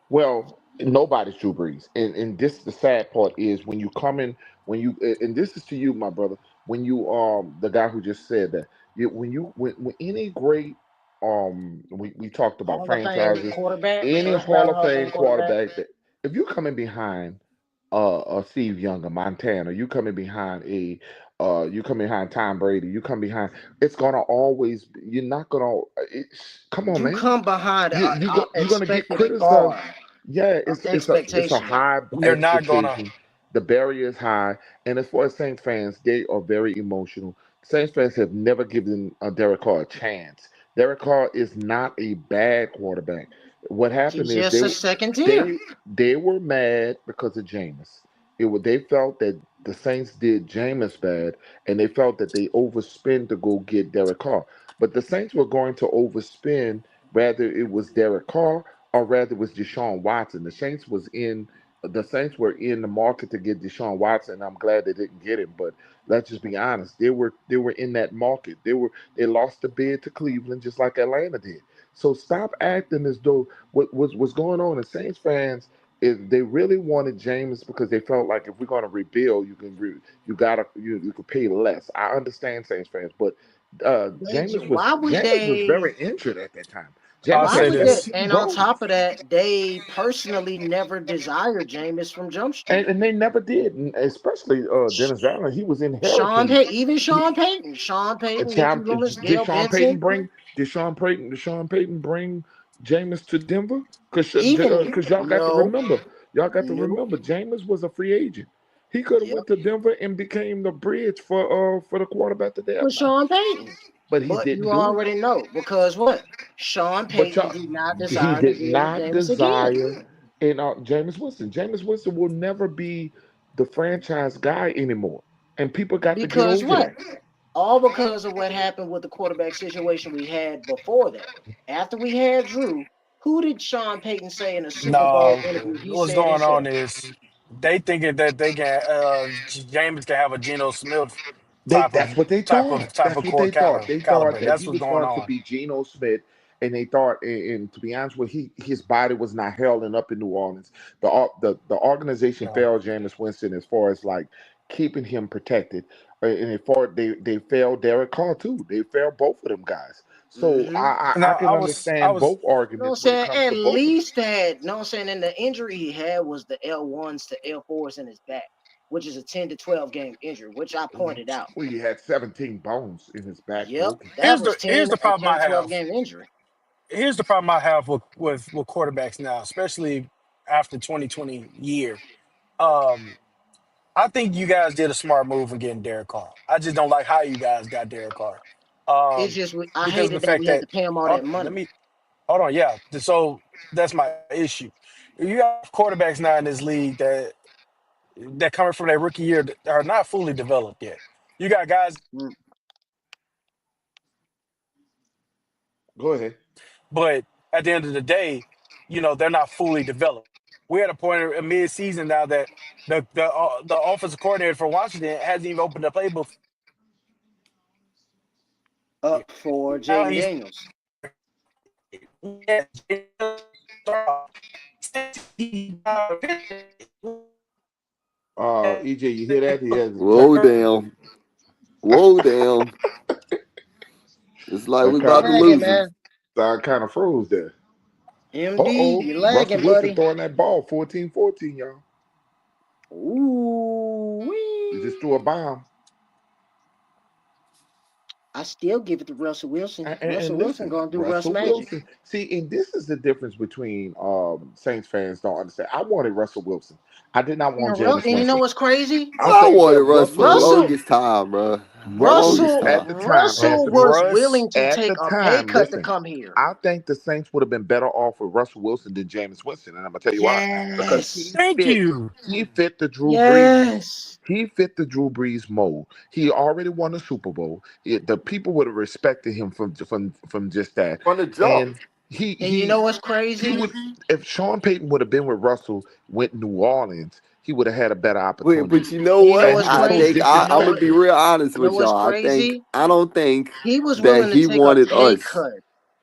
Well, nobody's Drew Brees, and this the sad part is when you come in when you and this is to you, my brother. When you the guy who just said that when any great we talked about Hall of Fame franchises, quarterback, any first Hall ballot of Hall of Fame Fame quarterback. quarterback that if you're coming behind Steve Young or Montana, you coming behind you come behind Tom Brady, you come behind. It's gonna always. You're not gonna. Come on, You man. come behind You're gonna get expected criticized. bar, Yeah, it's a expectation. high You're not gonna. expectation. The barrier is high, and as far as Saints fans, they are very emotional. Saints fans have never given Derek Carr a chance. Derek Carr is not a bad quarterback. What happened He's is just a second tier. they they were mad because of Jameis. They felt that the Saints did Jameis bad, and they felt that they overspent to go get Derek Carr. But the Saints were going to overspend, whether it was Derek Carr or rather it was Deshaun Watson. The Saints were in the market to get Deshaun Watson. I'm glad they didn't get him, but let's just be honest. They were in that market. They lost the bid to Cleveland just like Atlanta did. So stop acting as though what's going on in Saints fans is they really wanted James because they felt like if we're going to rebuild, you could pay less. I understand Saints fans, but Why would James was they? very injured at that time. I'll James Why had say would they? 17 this. And on goals, top of that, they personally never desired Jameis from Jump and, Street. and they never did, and especially Dennis Allen. He was inheriting. Even He, Sean Payton, Nicky Tom, Willis, did Dale Benson, Sean Payton bring Jameis to Denver? even Because y'all got to no, remember, no, Jameis was a free agent. He could have yep, went to Denver and became the bridge for the quarterback that they for have now. Sean Payton. But he But didn't you do it. already know because what? Sean But Payton y'all, did not he desire to did deal with not Jameis again. desire in Jameis Winston. Jameis Winston will never be the franchise guy anymore, and people got to get Because over what? that. All because of what happened with the quarterback situation we had before that. After we had Drew, who did Sean Payton say in a Super Bowl No, interview? He what's said going on himself. is they thinking that they can. James can have a Geno Smith That's what they thought. type That's of what core they thought. They thought caliber. that That's he what's was going going to on. be Geno Smith, and they thought, and to be honest with you, his body was not held up in New Orleans. The organization No. failed Jameis Winston as far as like keeping him protected, and as far they failed Derek Carr too. They failed both of them guys. So Mm-hmm. I Now can I understand was both You know what I'm arguments when it saying? comes At to both of them. least that, you know what I'm saying? And the injury he had was the L1s to L4s in his back, which is a 10 to 12 game injury, which I pointed out. Well, he had 17 bones in his back, Yep, though. that was 10 here's the a problem 10 I to 12 have. game injury. Here's the problem I have with quarterbacks now, especially after 2020 year. Um, I think you guys did a smart move in getting Derek Carr. I just don't like how you guys got Derek Carr. It's Um, just I because of the hated that fact we had that to pay him all oh, that let money. me hold on, yeah. So that's my issue. You have quarterbacks now in this league that coming from their rookie year that are not fully developed yet. You got guys, Mm. Go ahead. but at the end of the day, they're not fully developed. We're at a point in mid-season now that the offensive coordinator for Washington hasn't even opened the playbook for the game yet. Up for Now Jaden he's Daniels. yes, start off. EJ, you hear that? He has Whoa, down. Whoa, down. It's like we that You kind about to of lagging, lose him. man. kind of froze there. MD, you Russell lagging, Wilson buddy. throwing that ball 14-14, y'all. Ooh, He just wee. threw a bomb. I still give it to Russell Wilson. And Russell Wilson listen, gonna do Russ Russell magic. Wilson. See, and this is the difference between Saints fans don't understand. I wanted Russell Wilson. I did not want Jameis And you know Winston. what's crazy? I I think wanted that Russ for the Russell longest time, bro. Russell Longest Russell at time. the time, Russell was willing to at take the a pay time, cut to listen, come here. I think the Saints would have been better off with Russell Wilson than Jameis Winston, and I'm gonna tell you why. Because Yes. Thank you. he fit the Drew Brees. Yes. He fit the Drew Brees mold. He already won a Super Bowl. The people would have respected him from just that. From the jump. And he And you he know what's he crazy? would if Sean Payton would have been with Russell with New Orleans, he would have had a better opportunity. But you know And you know what? And he what's was I so think crazy? You know I'm what? gonna be disrespected. real honest You know with what's y'all. crazy? I don't think He was that willing to he take a wanted pay us. cut.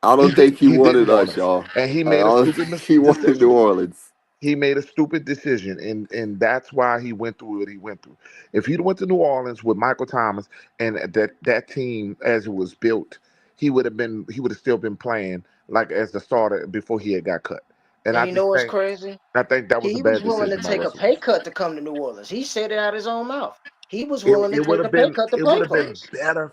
I don't think he He didn't wanted want us, us, y'all. and he I made a don't stupid think he wanted New decision. Orleans. He made a stupid decision, and that's why he went through what he went through. If he'd went to New Orleans with Michael Thomas and that team as it was built, he would have still been playing like as the starter before he had got cut. And And you know what's crazy? I think that was a He was bad willing to decision by take a Russell pay Wilson. cut to come to New Orleans. He said it out his own mouth. He was willing to It would take a have pay been cut to play for us. better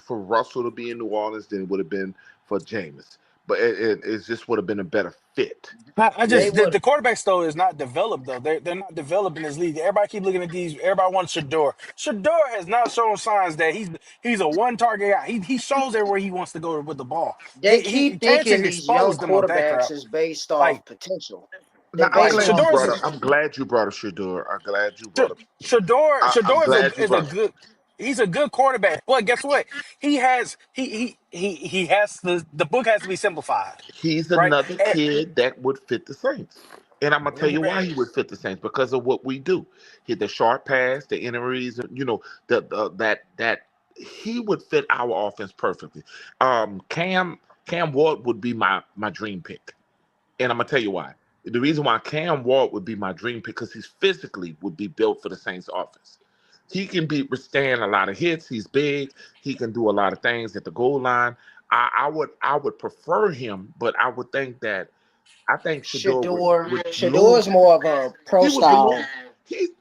for Russell to be in New Orleans than it would have been for Jameis. But it just would have been a better fit. I They just would the quarterbacks though is not developed though. They're not developed in this league. Everybody keep looking at these. Everybody wants Shador. Shador has not shown signs that he's a one target guy. He shows everywhere he wants to go with the ball. they keep Kansas thinking these young exposed them on that quarterbacks crap. is based Like off potential. They Now I'm base like them glad off you Shador's brought up. potential. I'm glad you brought up Shador. I'm glad you Sh- brought up. I'm Shador glad you is a brought. good. He's a good quarterback. But guess what? He has the book has to be simplified, He's right? another kid that would fit the Saints. And I'm gonna tell you why And, he would fit the Saints because of what we do. Hit the short pass, the injuries, that he would fit our offense perfectly. Cam Ward would be my dream pick. And I'm gonna tell you why. The reason why Cam Ward would be my dream pick because he's physically would be built for the Saints offense. He can be withstand a lot of hits. He's big. He can do a lot of things at the goal line. I would prefer him, but I think Shador would Shador lose. is more of a pro He would lose. style.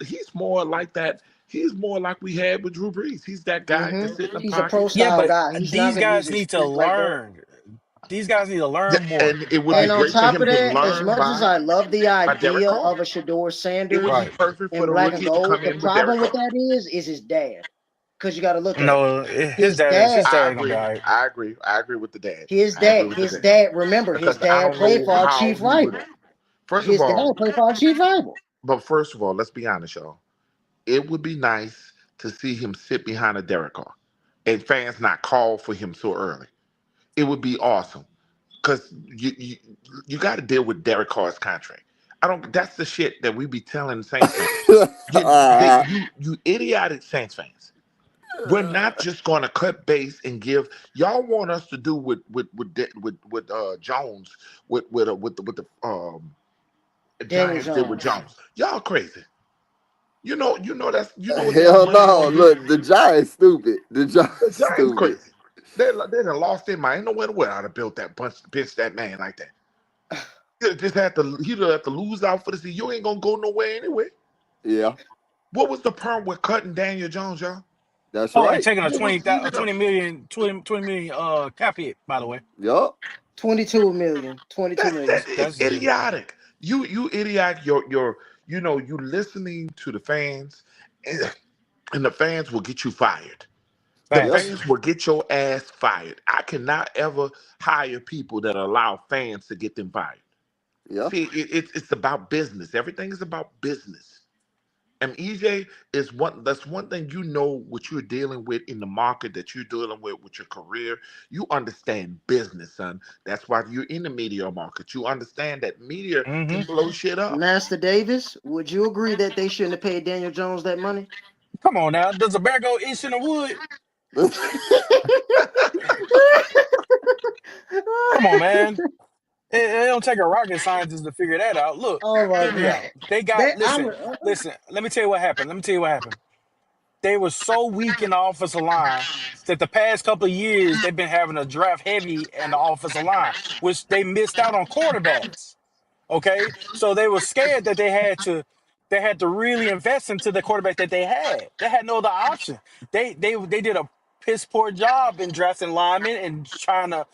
He's more like that. He's more like we had with Drew Brees. He's that guy Hmm that sit in the He's a pro pocket. yeah, style but guy. He's not these going to use guys his need to feet like that. learn. These guys need to Yeah, learn more. and it would be And Like on great for top him of to that, as learn much as I love the by Derek idea Carr. of a Shador It would be Sanders right. perfect for in the black and rookie to gold, come the in with Derek problem with Carr. that is his dad. Because you got to look at it. No, His dad, his I dad gonna be agree. all right. I agree. I agree with the dad. his I agree dad, with the his dad dad, remember, his because I dad don't played know for our how chief he would. rival. First of His dad all, played for our chief rival. but first of all, let's be honest, y'all. It would be nice to see him sit behind a Derek Carr and fans not call for him so early. It would be awesome because you got to deal with Derek Carr's contract. I don't. That's the shit that we be telling Saints fans. You idiotic Saints fans. We're not just going to cut base and give. Y'all want us to do with Jones with the Daniel Giants did with Jones. Jones. Y'all crazy. You know what that Hell money no. gonna do. Look, the Giants stupid. The The Giants Giants stupid. crazy. They done lost their mind. Ain't no way to where I'd have built that bunch, bench that man like that. He'd have to lose out for the season. You ain't gonna go nowhere anyway. Yeah, What was the problem with cutting Daniel Jones, y'all? that's Oh, and right. taking a What was leaving him? 20 million cap hit, by the way. Yup. 22 million. 22 million. That is That's idiotic. You idiotic. You listening to the fans, and the fans will get you fired. The Yep. facts. fans will get your ass fired. I cannot ever hire people that allow fans to get them fired. Yeah. See, it's about business. Everything is about business. And EJ is one. That's one thing you know what you're dealing with in the market that you're dealing with your career. You understand business, son. That's why you're in the media market. You understand that media can Hmm. blow shit up. Master Davis, would you agree that they shouldn't have paid Daniel Jones that money? Come on now. Does a bear go east in the wood? Come on, man. It don't take a rocket scientist to figure that out. Look, Oh my hear me god. out. They They got I listen, listen. Let me tell you what happened. Let me tell you what happened. They were so weak in the offensive line that the past couple of years they've been having a draft heavy in the offensive line, which they missed out on quarterbacks. Okay, so they were scared that they had to really invest into the quarterback that they had. They had no other option. They did a piss poor job in drafting linemen and trying to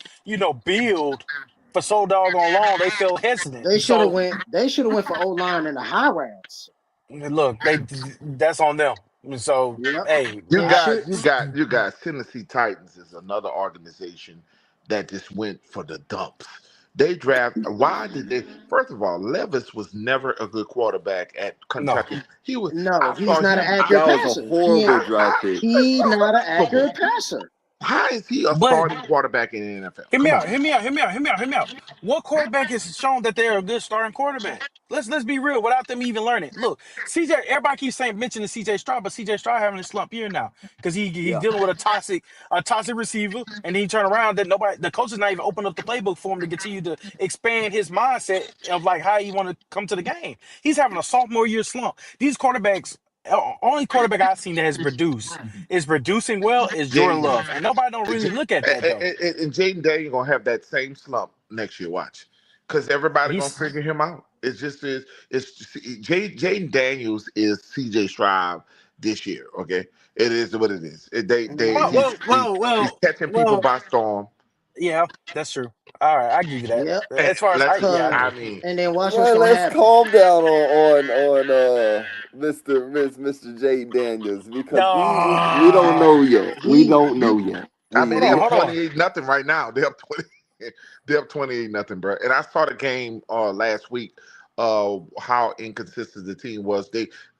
build for so doggone long. They felt hesitant. they should have So went they should have went for O line in the high rounds. look, that's on them. So Yep. hey, You They guys, should you guys. Tennessee Titans is another organization that just went for the dumps. They draft. Why did they? First of all, Levis was never a good quarterback at no. Kentucky. He was. no, I he's saw not an him. accurate That was a passer. He ain't horrible draft pick. he not an Unbelievable. accurate passer. How is he a But starting quarterback in the NFL? hear me Come out. on. Hear me out. Hear me out. Hear me out. Hear me out. What quarterback has shown that they're a good starting quarterback? Let's be real. Without them even learning, look, CJ. Everybody keeps saying mentioning CJ Stroud, but CJ Stroud having a slump year now because he's Yeah. dealing with a toxic receiver, and he turn around that the coaches not even open up the playbook for him to continue to expand his mindset of like how he want to come to the game. He's having a sophomore year slump. These quarterbacks. Only quarterback I've seen that has produced is producing well is Jordan Jaden Love, Daniels. and nobody don't really look at that though. And Jaden Daniels gonna have that same slump next year. Watch, because everybody gonna He's figure him out. It's just is it's Jaden Daniels is CJ Stroud this year. Okay, it is what it is. They well, Hmm. well, well, he's well, catching people well. by storm. Yeah, that's true. All right, I give you that. Yep. And As far as let's yeah, I Cause do. I mean and then watch what's Well, gonna let's happen. calm down on Mr. J Daniels because we don't know Ah, yet. We He don't know yet. I mean hold they on, We up hold on. 28-0 right now. They up 20. They up 28-0, bro. And I saw the game last week. How inconsistent the team was.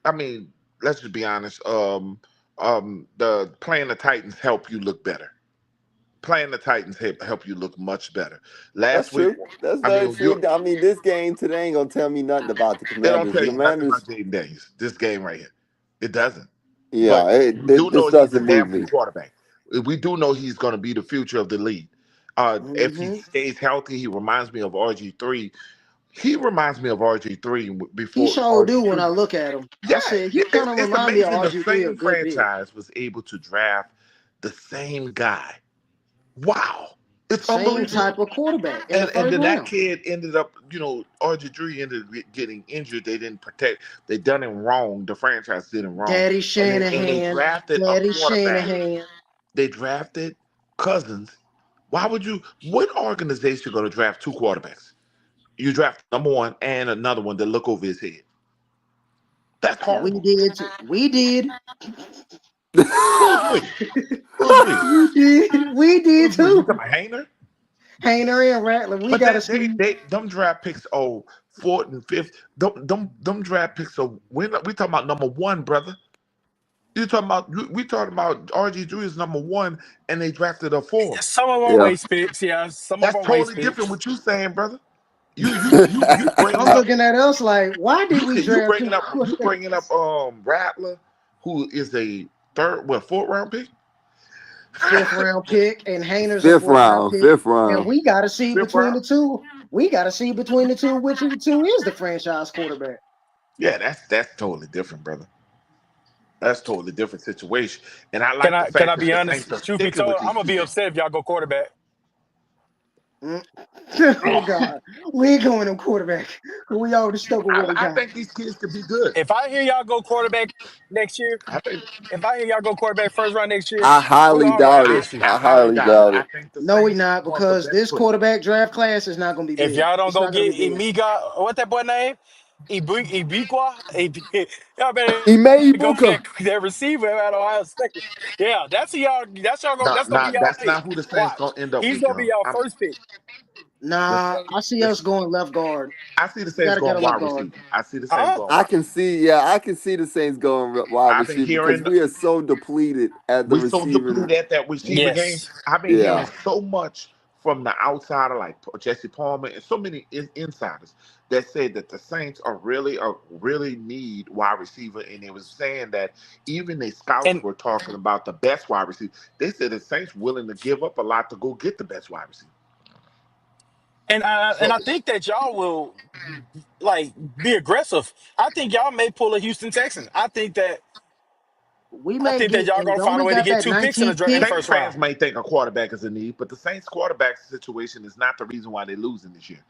I mean, let's just be honest. The playing the Titans help you look better. Playing the Titans help you look much better. That's Last week, true. That's I very mean, true. I mean, this game today ain't gonna tell me nothing about the it don't Commanders. tell The you nothing about Commanders, Jaden Daniels. This game right here, it doesn't. yeah, But we do this know he's a doesn't move damn good me. quarterback. We do know he's going to be the future of the league. If he hmm stays healthy, he reminds me of RG3. He reminds me of RG3 he before sure do when RG3. I look at him. I Yeah, said he kind of it's remind me of amazing. The RG3 a same good bit. franchise was able to draft the same guy. Wow, it's Same unbelievable. type of quarterback in the And first then that round. kid ended up, RG3 ended up getting injured. They didn't protect. They done him wrong. The franchise did him wrong. Daddy And they Shanahan, drafted a Daddy quarterback. Shanahan. They drafted Cousins. Why would you? What organization going to draft two quarterbacks? You draft number one and another one that look over his head. That's We horrible. did too. We did. Who's we? Who's we? You did. We did Who's we? You talking too. about Hayner? Hayner and Rattler. We But gotta that they see. they them draft picks fourth and fifth. Them draft picks we talking about number one, brother. You talking about we talking about RG3 is number one and they drafted a fourth. Some of our Yeah. waste picks, yeah. Some of That's our waste totally different picks. what you saying, brother. You bringing I'm up looking at us like, why did we you draft two bringing up you bringing up quarterbacks? Rattler, who is a fourth round pick, Fifth round pick, and Hayner's a fifth fourth round round. pick. Fifth And round. we gotta see fifth between round. the two. We gotta see between the two which of the two is the franchise quarterback. Yeah, that's totally different, brother. That's totally different situation. And I Can like the I can fact I that be the honest? Saints are Truth be sticking told, with I'm these gonna two be guys. upset if y'all go quarterback. Mm. Oh God, we ain't going to quarterback. We already stuck with what we I got. think these kids could be good. If I hear y'all go quarterback next year, I think if I hear y'all go quarterback first round next year, I we highly all gonna have doubt an I, it. issue. I I highly highly doubt it. doubt I it. think the No, we Saints not want the because best this player. quarterback draft class is not going to be If big. y'all don't It's go not going to get be big. Imiga, what that boy name? Ibiqua? Y'all better go get Ime that Ibuka. receiver at Ohio State. Yeah, that's who y'all. That's y'all. That's gonna be Nah, y'all nah, pick. that's not who the Saints Watch, gonna end up he's with, gonna be John. y'all first pick. The Nah, Saints, I see us going left guard. I see the We Saints got to get a going left wide guard. receiver. I see the Saints Huh? going I wide can receiver. see, yeah, I can see the Saints going wide I've been receiver because hearing we are so depleted at the we so receiving. depleted at that receiver game. Yes. I've been hearing Yeah, so much from the outsider like Jesse Palmer and so many insiders that said that the Saints really need wide receiver, and they was saying that even the scouts And were talking about the best wide receiver. They said the Saints willing to give up a lot to go get the best wide receiver. and So I think that y'all will like be aggressive. I think y'all may pull a Houston Texans. We I may think that get, y'all and gonna don't find a we way to got get that two picks in 19th in the pick? Saints first fans round. may think a quarterback is a need, but the Saints quarterback situation is not the reason why they're losing this year.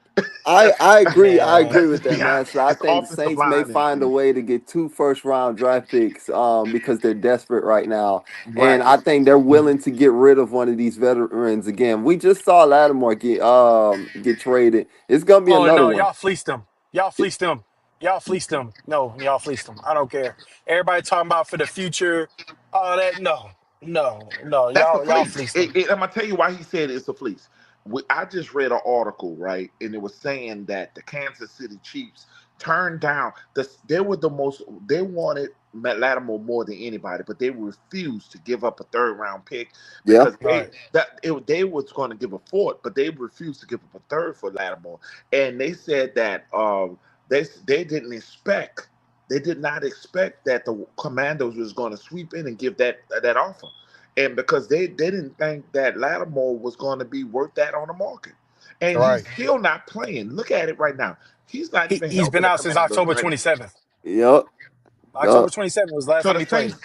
I agree. I agree Man, Let's with just that, be man. honest. So I It's think the offensive Saints may line find a way to get 2 first-round draft picks because they're desperate right now. And right. I think they're willing to get rid of one of these veterans again. We just saw Lattimore get traded. It's gonna be oh another no, one. y'all fleeced them. Y'all fleeced them. Y'all fleeced them. No, y'all fleeced them. I don't care. Everybody talking about for the future. All that. No, no, no. That's a Y'all fleece. fleeced them. I'm gonna tell you why he said it's a fleece. I just read an article, right, and it was saying that the Kansas City Chiefs turned down They were the most. They wanted Matt Lattimore more than anybody, but they refused to give up a third-round pick Yeah. because Right. they was going to give a fourth, but they refused to give up a third for Lattimore, and they said that they didn't expect. They did not expect that the Commandos was going to sweep in and give that offer, and because they didn't think that Lattimore was going to be worth that on the market, and he's Right. still not playing. Look at it right now; he's not even He's helping been the out since Commandos October right now. 27th. Yep. October Yep. 27th was the last So time he played.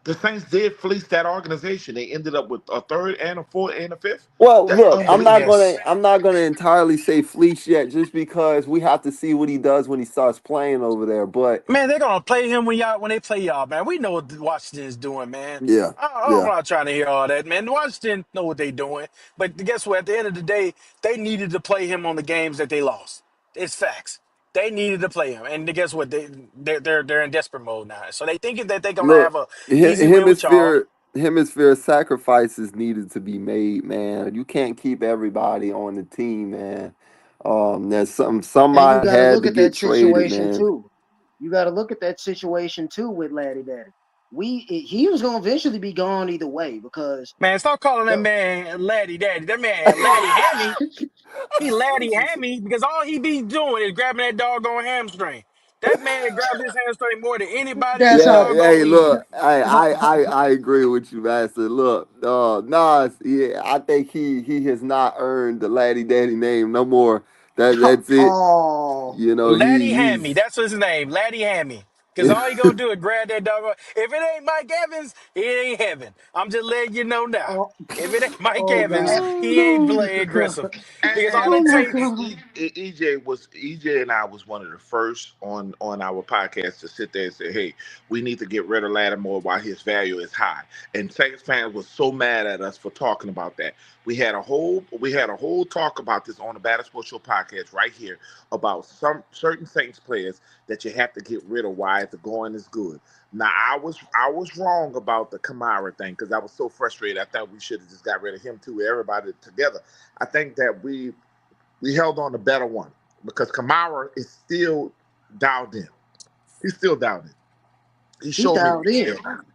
The Saints did fleece that organization. They ended up with a third and a fourth and a fifth. Well, That's look, I'm not unbelievable. gonna Yes. I'm not gonna entirely say fleece yet, just because we have to see what he does when he starts playing over there. But Man, they're gonna play him when they play y'all, man. We know what Washington is doing, man. yeah, I'm yeah. not trying to hear all that, man. Washington know what they doing, but guess what? At the end of the day, they needed to play him on the games that they lost. It's facts. They needed to play him, and guess what? They're in desperate mode now. So they thinking that they're gonna have Look, a easy win with y'all. hemisphere sacrifices needed to be made, man. You can't keep everybody on the team, man. There's And you somebody got to had look to at get that traded, situation man. too. You got to look at that situation too with Laddie Daddy. He was going to eventually be gone either way because Man, stop calling that the, man Laddie Daddy. That man Laddie Hammy. He Laddie Hammy because all he be doing is grabbing that doggone hamstring. That man grabs his hamstring more than anybody in the that's Yeah, how. doggone hey, league. look, I agree with you, Master. Look, Nas, yeah, I think he has not earned the Laddie Daddy name no more. That's it. Oh, You know, Laddie Hammy, he's that's his name, Laddie Hammy. Because all he gonna do is grab that dog. If it ain't Mike Evans, it ain't heaven. I'm just letting you know now. oh, If it ain't Mike oh Evans, God. oh he ain't no. play aggressive. Because all And Oh it my takes, God. EJ and I was one of the first on our podcast to sit there and say, "Hey, we need to get rid of Lattimore while his value is high." And Saints fans were so mad at us for talking about that. We had a whole talk about this on the Batter Sports Show podcast right here about some certain Saints players that you have to get rid of while the going is good. Now I was wrong about the Kamara thing because I was so frustrated. I thought we should have just got rid of him too, everybody together. I think that we held on the better one because Kamara is still dialed in. He's still dialed in. He He showed me that dialed he's in. still dialed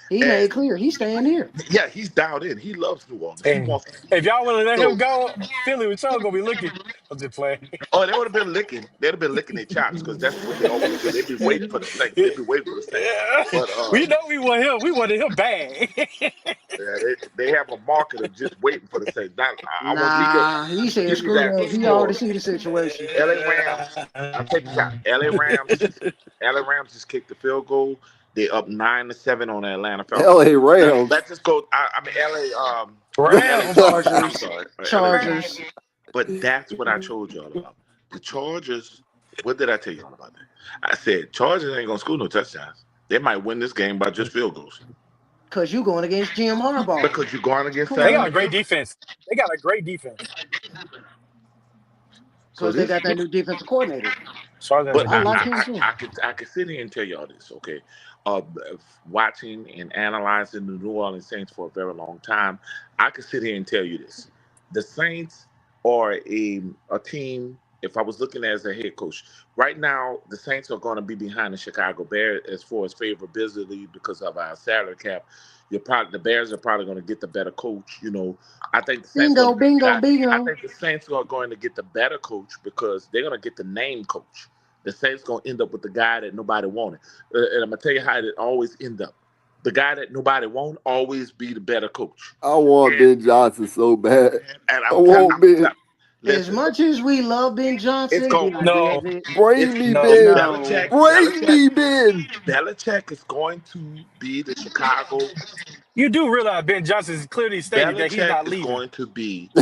He in. And made clear he's staying here. yeah, he's dialed in. He loves New Orleans. He and wants to be if here. y'all want to let him So, go, Philly with y'all gonna be looking. I'm just playing. oh, they would have been licking. They'd have been licking their chops because that's what they always do. They'd be waiting for the Saints. They'd be waiting for the Saints. Yeah. But We know we want him. We wanted him bad. yeah, they have a market of just waiting for the Saints. Now, I want Nah, he said give you screw guys that. a He already score. see the situation. LA Rams. I'll take this out. LA Rams just kicked the field goal. They're up 9-7 on the Atlanta Falcons. L.A. Now, Rams. let's just go. I mean LA Rams. Chargers. I'm Chargers. sorry, LA Rams. Chargers. But that's what I told y'all about. The Chargers. What did I tell y'all about that? I said Chargers ain't gonna score no touchdowns. They might win this game by just field goals Because you going against Jim Harbaugh. because you're going against Come They Sam got on. a great McDermott. defense. They got a great defense. So Because they this got that new defensive coordinator. Chargers has But a I great like him defense. too. I could sit here and tell y'all this, okay? Uh, Watching and analyzing the New Orleans Saints for a very long time, I could sit here and tell you this: the Saints or a team, if I was looking as a head coach, right now the Saints are going to be behind the Chicago Bears as far as favorability because of our salary cap. The Bears are probably going to get the better coach. I think the Saints going Bingo, to get the bingo, guy. I bingo. think the Saints are going to get the better coach because they're going to get the name coach. The Saints going to end up with the guy that nobody wanted, and I'm going to tell you how it always end up. The guy that nobody won't always be the better coach. I want And Ben Johnson so bad. and I want I'm Ben. telling. As Listen, much as we love Ben it's Johnson, be going. like, No, David, It's Bring me it's no. Ben. Belichick. no. Bring me Ben. Belichick is going to be the Chicago. You do realize Ben Johnson has clearly stated that he's Belichick not is leaving. going to be.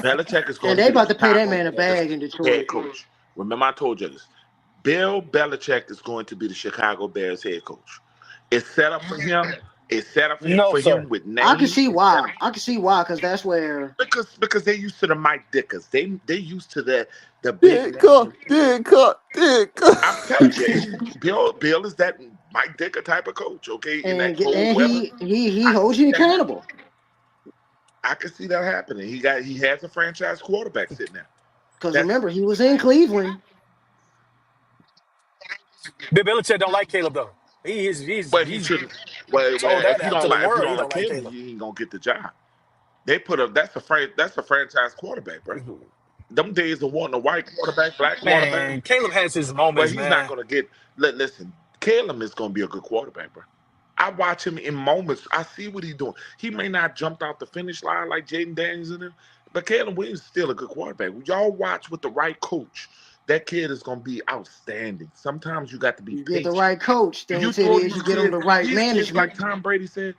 Belichick is going And to they be the about to pay that Chicago man a Bears bag in head Detroit. coach. Remember, I told you this. Bill Belichick is going to be the Chicago Bears head coach. It's set up for him. It's set up No, for sir. him with I can names. see It's set why. up I can see why, because that's where because they're used to the Mike Dickers. They used to the big Dick name. cut. Dick cut. Dick cut. I'm telling you, Bill is that Mike Dicker type of coach. Okay, in that and cold and weather, he I can holds see you that happen. accountable. I can see that happening. He has a franchise quarterback sitting there. Because That's remember, he was in Cleveland. Bill Belichick don't like Caleb though. but he He's shouldn't. Well, told that out to the if you world. don't He like don't like him, Caleb. he ain't gonna get the job. They put a that's a franchise quarterback, bro. Them days of wanting a white quarterback, black quarterback. Man, Caleb has his Well, moments, he's not man. gonna get. Listen, Caleb is gonna be a good quarterback, bro. I watch him in moments. I see what he's doing. He may not jump out the finish line like Jaden Daniels in him, but Caleb Williams is still a good quarterback. Y'all watch with the right coach. That kid is gonna be outstanding. Sometimes you got to be You get the patient. right coach. If Thing you to it throw is, you get them the right these kids, like management. Tom Brady said,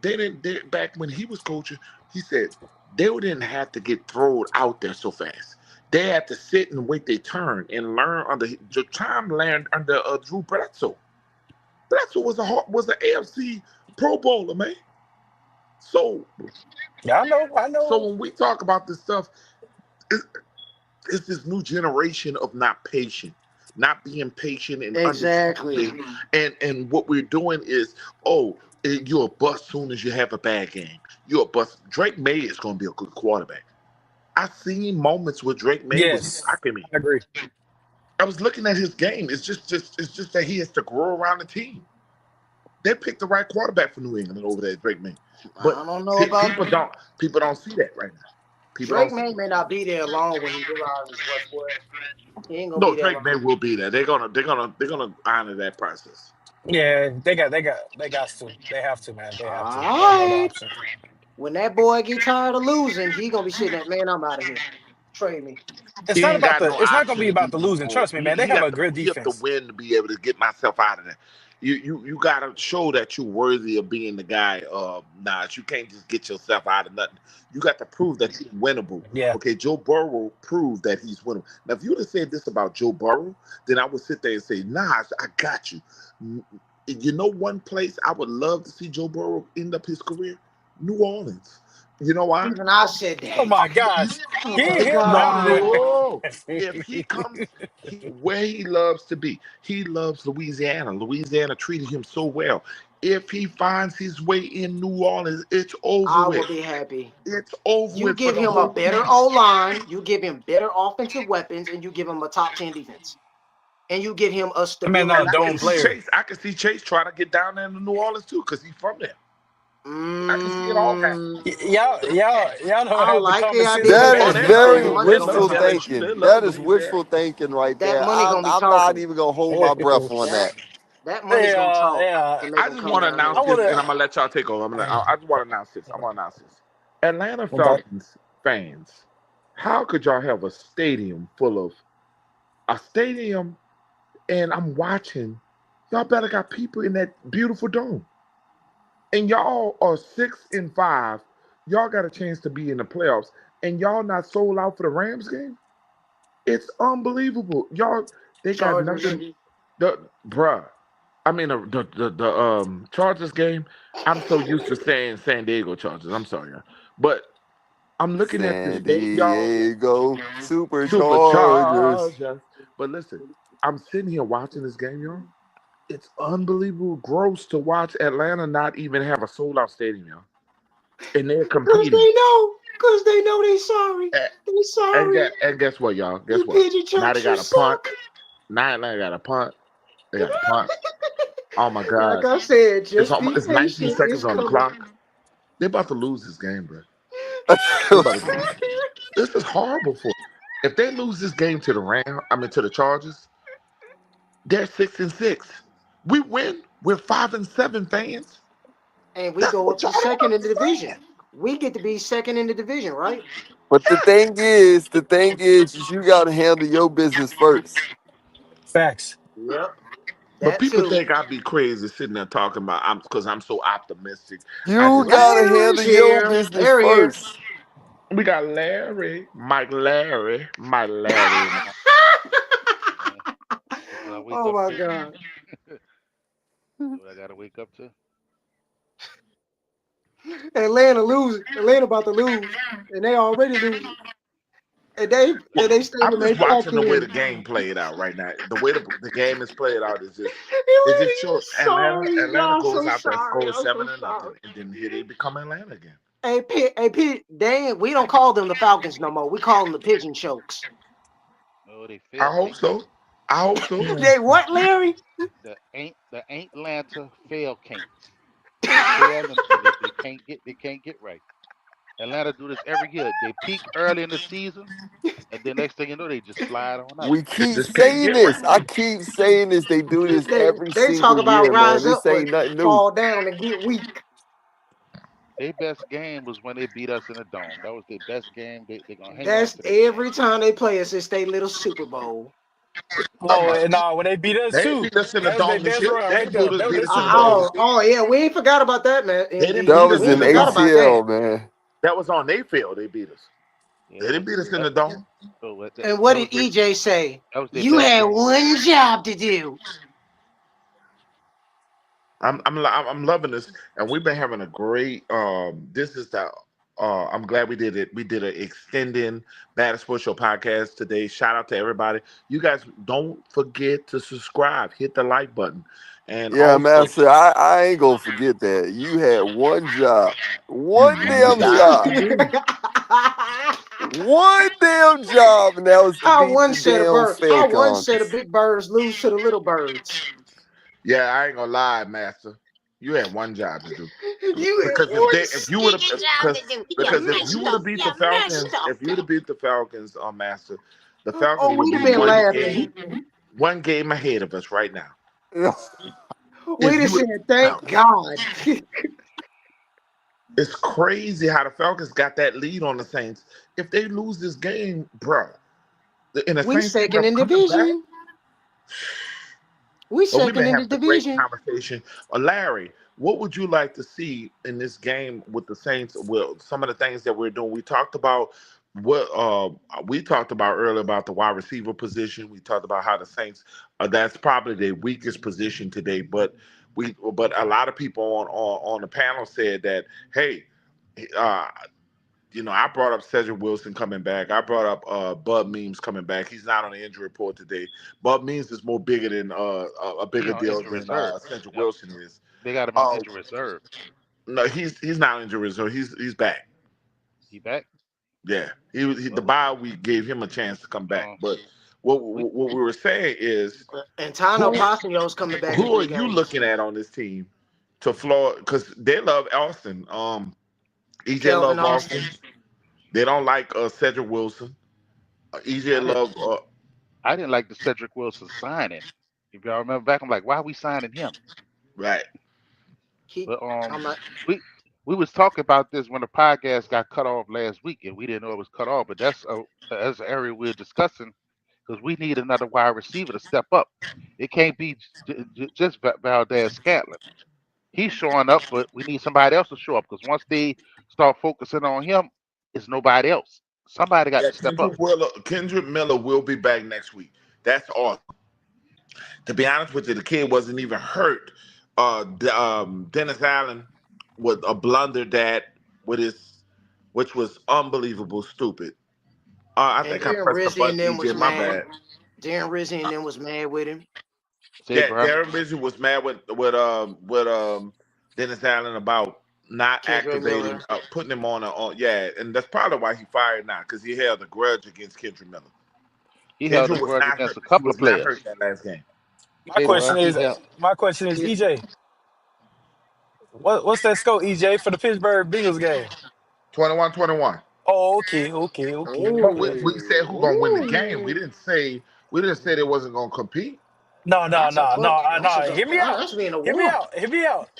they didn't. Back when he was coaching, he said they didn't have to get thrown out there so fast. They had to sit and wait their turn and learn under Tom learned under Drew Bledsoe. Bledsoe was an AFC Pro Bowler, man. So Yeah, I know, I know. when we talk about this stuff, it, it's this new generation of not patient, not being patient and Exactly. understanding. And what we're doing is, you're a bust soon as you have a bad game. You're a bust. Drake May is going to be a good quarterback. I seen moments where Drake May was Yes, shocking me. I agree. I was looking at his game. It's just that he has to grow around the team. They picked the right quarterback for New England over there, Drake May. I But don't know about people don't see that right now. People don't Drake. see. May not be there long when he realizes what's what. He ain't gonna No, be there Drake May long. will be there. They're gonna honor that process. Yeah, they got to. They have to, man. They have to. All They have no other right. option. When that boy get tired of losing, he gonna be sitting there, man, I'm out of here. Trade me. It's He not ain't about got the. no It's not going to option be to do about the no losing. more. Trust me, man. They have a good He have to defense. win to be able to get myself out of there. You gotta show that you're worthy of being the guy. Nas, you can't just get yourself out of nothing. You got to prove that you're winnable. Yeah. Okay, Joe Burrow proved that he's winnable. Now, if you'd have said this about Joe Burrow, then I would sit there and say, Nas, I got you. You know, one place I would love to see Joe Burrow end up his career, New Orleans. You know why? Even I said Oh that. my gosh, Oh get my him out of God. No. there. If he comes where he loves to be, he loves Louisiana. Louisiana treated him so well. If he finds his way in New Orleans, it's over I with. will be happy. It's over You with for give the him a whole better team. O line, you give him better offensive weapons, and you give him a top 10 defense. And you give him a I mean, not a stability dome base. player. I can see Chase trying to get down there to New Orleans too, because he's from there. I can see it all happening. Mm, Y'all don't I have the like the common sense idea to That Oh, is match they me. love that very money they gonna love wishful talk. LSU. They thinking. love That is Louisiana. wishful thinking right That there. money gonna be I'm not talking. even gonna hold my breath on That that. that money's gonna Yeah, talk yeah. to make I them just come want to down announce I there. would this, and I'm have. gonna let y'all take over. I just want to announce this. I want to announce this. Atlanta Okay. Falcons fans, how could y'all have a stadium, and I'm watching? Y'all better got people in that beautiful dome, and y'all are 6-5. Y'all got a chance to be in the playoffs, and y'all not sold out for the Rams game. It's unbelievable. Y'all, they got Chargers. nothing. The bruh. I mean the Chargers game. I'm so used to saying San Diego Chargers. I'm sorry, y'all. But I'm looking at this San game, y'all. Diego Superchargers. Superchargers. But listen, I'm sitting here watching this game, y'all. It's unbelievable gross to watch Atlanta not even have a sold out stadium, y'all. And they're Cause competing. they know. Cause they know they sorry. And, They sorry. and guess what, y'all? Guess You what? pigeon Now they chokes, you got a punt. suck. Now they got a punt. They got a punt. Oh my Like God! I said, It's just be almost, it's 19 patient. seconds It's on the coming. clock. They about to lose this game, bro. They about to lose. This is horrible for. If they lose this game to the to the Chargers, they're 6-6. We win. We're 5-7 fans. And we That's go what up to y'all don't second in the understand. division. We get to be second in the division, right? But the thing is, you got to handle your business first. Facts. Yep. But That people too. think I'd be crazy sitting there talking about because I'm so optimistic. I You just got to Larry's handle your here. business Larry here. first. we got Mike Larry. Yeah, that's what I wake Oh up my to. God. That's what I gotta wake up to. Atlanta losing. Atlanta about to lose. And they already losing. Well, And they I'm statement they just packed watching the way the in. game played out right now. The way the game is played out is just Atlanta, short. sorry. Atlanta Y'all goes so out there, sorry. scores I'm seven so to nothing, sorry. and then here they become Atlanta again. Hey, Pete, we don't call them the Falcons no more. We call them the Pigeon Chokes. Oh, they I fail hope Kanks. so. I hope so. Yeah. They what, Larry? The ain't Atlanta fail Kanks. They fail and they can't get right. Atlanta do this every year. They peak early in the season, and then next thing you know, they just slide on out. We They keep just can't saying get this. I right. keep saying this. They do this every They talk single about year, man. rise This up, but ain't nothing new. fall down and get weak. Their best game was when they beat us in the dome. That was their best game. They're gonna hang on That's to that game. every time they play us. It's their little Super Bowl. What you talking Oh, about? and when they beat us They ain't too, beat us in the that was their dome this best year. run They right ain't there. That was beat their us in the Super dome Bowl. this year. Yeah, we ain't forgot about that, man. They didn't That beat MD, us was we in ain't an the forgot dome. about that. ATL, man. That was on their field. They beat us. Yeah, They that didn't was beat us in that. the dome. Oh, that, And what that did was their EJ say? that was their You best had game. one job to do. I'm loving this, and we've been having a great. This is the. I'm glad we did it. We did an extending Bad Sports Show podcast today. Shout out to everybody. You guys don't forget to subscribe. Hit the like button, and Yeah, also master. I ain't gonna forget that. You had one job. One one damn job to job. do. One damn job, and that was to How beat one the set of damn bird, how one set of Falcons. big birds lose to the little birds. Yeah, I ain't gonna lie, Master. You had one job to do. You had Because one if you would have stinking job to do. You because if you messed would have up. beat You the messed Falcons, up. if you'd have beat the Falcons, Master, the Falcons Oh, would we'd have be been laughing. one game ahead of us right now. If We'd have you would said, have beat the thank Falcons. God. It's crazy how the Falcons got that lead on the Saints. If they lose this game, bro, and the We Saints end second up in coming back. division. We But we've second been in the having a great division. conversation. Larry, what would you like to see in this game with the Saints? Well, some of the things that we're doing. We talked about what we talked about earlier about the wide receiver position. We talked about how the Saints that's probably their weakest position today. But a lot of people on the panel said that hey, uh, I brought up Cedric Wilson coming back. I brought up Bud Means coming back. He's not on the injury report today. Bud Means is more bigger than a He bigger on deal injury than reserve. Cedric Yep, Wilson is. they got him on Oh injury reserve. no, he's not on injury reserve. He's back. He back. Yeah, the Well, bye we gave him a chance to come back. um, But what we what we were saying is And Tano who Pasio's coming back in who are 3 you games. looking at on this team to Florida? Because they love Austin. EJ Kelvin love Austin. Austin. They don't like Cedric Wilson. EJ I didn't love I didn't like the Cedric Wilson signing. If y'all remember back, I'm like, why are we signing him? right. He, But I'm like, we we was talking about this when the podcast got cut off last week, and we didn't know it was cut off. But that's an area we're discussing because we need another wide receiver to step up. It can't be just Valdez Scantlin. He's showing up, but we need somebody else to show up because once they start focusing on him, it's nobody else. Somebody got Yeah, to step up. Kendrick Miller will be back next week. That's awesome. To be honest with you, the kid wasn't even hurt. Dennis Allen with a blunder that with his, which was unbelievable, stupid. I and think I Darren pressed the Rizzi and button, them EJ. was My mad. bad. Darren Rizzi and them was mad with him. Say, Yeah, bro. Darren Rizzi was mad with Dennis Allen about not Kendrick activating, Miller. putting him on. Yeah, and that's probably why he fired now because he held a grudge against Kendrick Miller. He held a Kendrick was grudge not against hurt. a He couple of was not players. hurt that last game. My Hey, question bro, he is, held. His, EJ, what's that score, EJ, for the Pittsburgh Bengals game? 21-21. Oh, okay. But oh, we said who gonna win the game. We didn't say they wasn't gonna compete. No, no, that's a no, question. no, no. Hear me out. That's being a Hear me war. out. Hear me out.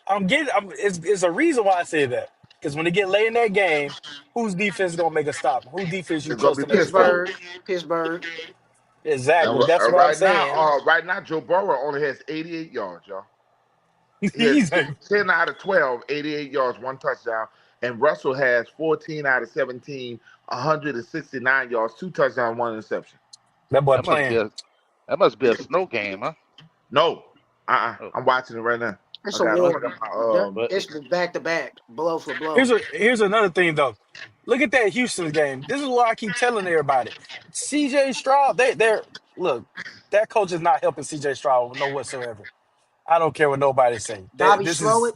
It's a reason why I say that. Because when they get late in that game, whose defense gonna make a stop? Who defense you It's gonna trust be to make a stop? Pittsburgh. Pittsburgh. Exactly. And That's what I'm saying. right now, Joe Burrow only has 88 yards, y'all. He has He's like, 10 out of 12, 88 yards, one touchdown. And Russell has 14 out of 17, 169 yards, two touchdowns, one interception. that boy That must be playing. a that must be a snow game, huh? No, Oh, I'm watching it right now. It's I a got war. my but It's back to back, blow for blow. Here's another thing though. Look at that Houston game. This is what I keep telling everybody. CJ Stroud, they're look, that coach is not helping CJ Stroud no whatsoever. I don't care what nobody say. That Bobby Slowick.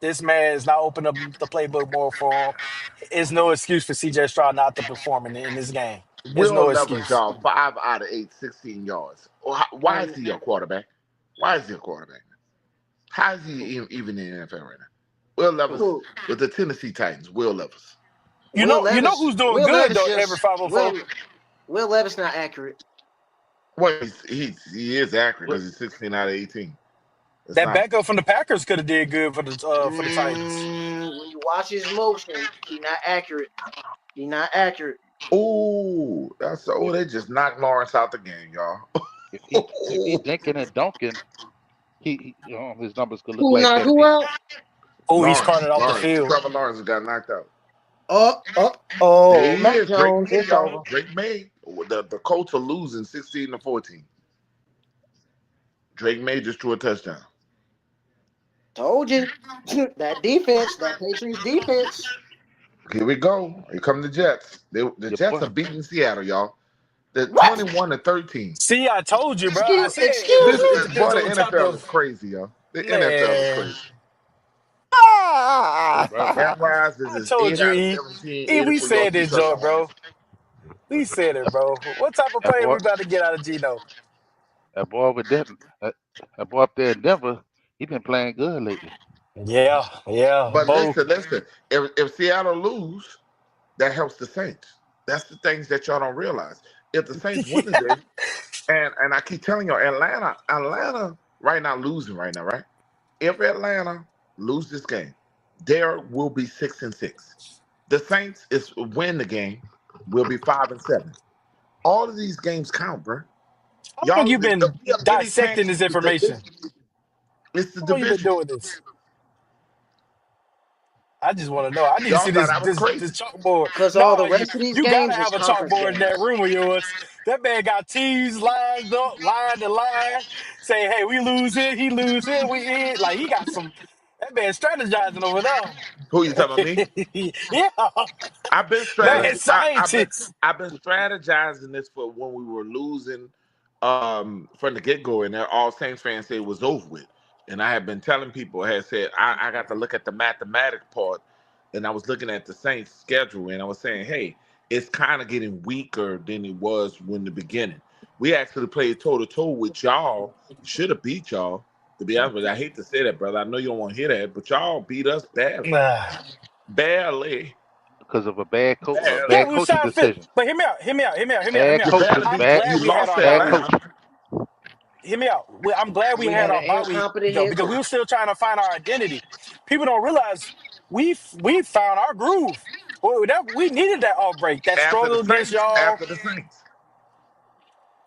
this man is not opening up the playbook more for him. It's no excuse for CJ Stroud not to perform in this game. It's Will no Levis, excuse. y'all, 5 out of 8, 16 yards. Why is he your quarterback? Why is he a quarterback? How is he even in the NFL right now? Will Levis Who? with the Tennessee Titans. Will Levis. You know who's doing Will good Levis though, every just 504? Will Levis not accurate. Well, he is accurate what because he's 16 out of 18. It's That not. backup from the Packers could have did good for the Titans. When you watch his motion, he not accurate. He not accurate. Oh, they just knocked Lawrence out the game, y'all. if he dinking and dunking, his numbers could look Who like not that. If who he out? Oh, he's carted off the field. Trevor Lawrence got knocked out. Oh, There he Mac is. Drake Jones, May, it's y'all. over. Drake May. The Colts are losing 16-14. Drake May just threw a touchdown. Told you. That defense, that Patriots defense. Here we go. Here come the Jets. The your Jets boy, are beating Seattle, y'all. They're What? 21-13. See, I told you, bro. I said Excuse it me? depends The on what type NFL is of crazy, y'all. The NFL is man. crazy. bro, Aaron Rodgers I is told 8 you, out of E. 17, E, we 84 yards, said two this, Joe, touchdowns. bro. We said it, bro. What type of that player boy, we about to get out of Gino? that boy over there, that boy up there in Denver, he been playing good lately. Yeah. But Bo. listen. If Seattle lose, that helps the Saints. That's the things that y'all don't realize. If the Saints win today, and I keep telling you, Atlanta right now losing right now, right? If Atlanta lose this game, there will be 6-6. The Saints is win the game, will be 5-7. All of these games count, bro. How long Y'all, you if been we have any dissecting chance this to the information? division, it's the How long you been division. doing this? I just want to know. I need to Y'all see thought this I was this crazy. this chalkboard. Because all No, the rest of these you gotta games is have a conference chalkboard in that games. room of yours. That man got T's lined up, line to line. Say, hey, we lose it, he lose it, we in. Like he got some. That man strategizing over Who you talking about me? there. Yeah, I've been man, strategizing. scientist. I've been strategizing this for when we were losing from the get go, and all Saints fans said it was over with. And I had been telling people, I had said I got to look at the mathematics part, and I was looking at the Saints schedule, and I was saying, hey, it's kind of getting weaker than it was when the beginning. We actually played toe to toe with y'all. Should have beat y'all. To be honest with you, I hate to say that, brother. I know you don't want to hear that, but y'all beat us badly, Nah. barely. Because of a Yeah, bad Barely. we was coaching trying to fit. decision. But hear me out. Bad You coach, barely I'm beat. bad glad You we had lost our to bad bye coach. Atlanta. week. Hear me out. I'm glad we We had had our an bye week, incompetent Joe, head because we coach. were still trying to find our identity. People don't realize we found our groove. We needed that off break, that After the struggle against Saints. y'all, After the Saints.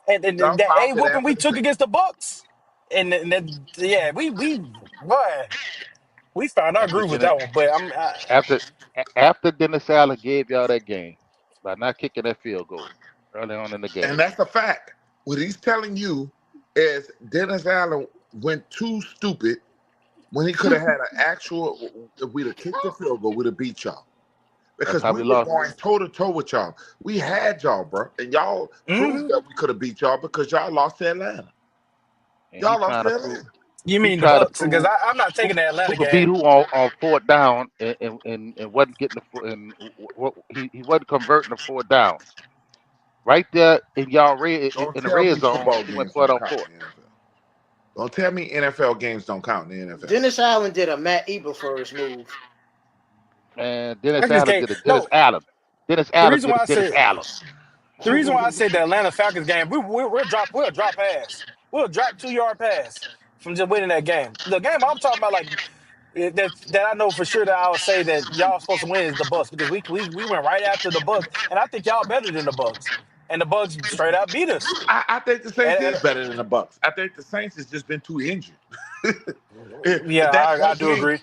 and Y'all that A found it whooping after we the took Saints. against the Bucks. And then, yeah, boy, we found our After groove with Dennis, that one. But after after Dennis Allen gave y'all that game by not kicking that field goal early on in the And game. that's a fact. What he's telling you is Dennis Allen went too stupid when he could have had an actual, if we'd have kicked the field goal, we'd have beat y'all. That's Because how we we were lost. going toe to toe with y'all. We had y'all, bro. And y'all proved mhm. that we could have beat y'all because y'all lost to Atlanta. And he Y'all lost trying to to prove Atlanta. You He mean the tried to Bucks? Because prove I'm not taking the Atlanta who could beat game. who on fourth down and wasn't getting and what he wasn't converting the fourth downs. Right there in y'all red Don't in the tell red me zone, football he went games for it don't on count fourth. in the NFL. Don't tell me NFL games don't count in the NFL. Dennis Allen did a Matt Eberflus move. And I Dennis just Allen can't. did a Dennis No, Allen. Dennis the Allen reason did a why I Dennis said Allen. the Atlanta Falcons game, we'll drop pass. We'll drop 2 yard pass from just winning that game. The game I'm talking about, like that I know for sure that I would say that y'all supposed to win is the Bucks because we went right after the Bucks, and I think y'all better than the Bucks, and the Bucks straight up beat us. I think the Saints And is better than the Bucks. I think the Saints has just been too injured. yeah, that I that do game, agree.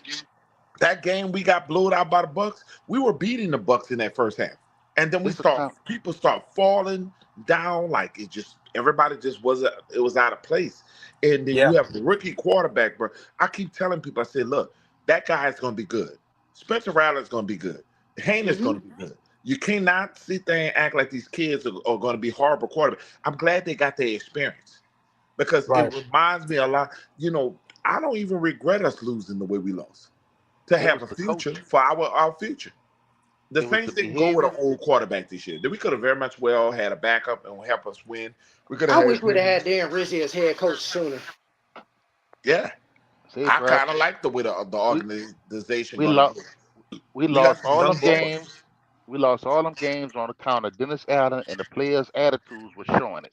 that game we got blowed out by the Bucks. We were beating the Bucks in that first half, and then It's a con- people start falling down like it just everybody just wasn't. It was out of place, and then you Yeah, have the rookie quarterback, bro. I keep telling people, I said, look, that guy is going to be good. Spencer Rattler's going to be good. Hayner's Hmm. going to be good. You cannot sit there and act like these kids are going to be horrible quarterbacks. I'm glad they got their experience because it right. reminds me a lot. You know, I don't even regret us losing the way we lost to it have was a the future coaching. for our future. The It was the Saints didn't go with an behavior. old quarterback this year. We could have very much well had a backup and help us win. We could I have wish had, we'd have had Darren Rizzi as head coach sooner. yeah. Say, I bro, kind of like the way the we organization we gonna lost do it. we We got lost some all young them boys. games. We lost all them games on account of Dennis Allen and the players' attitudes were showing it.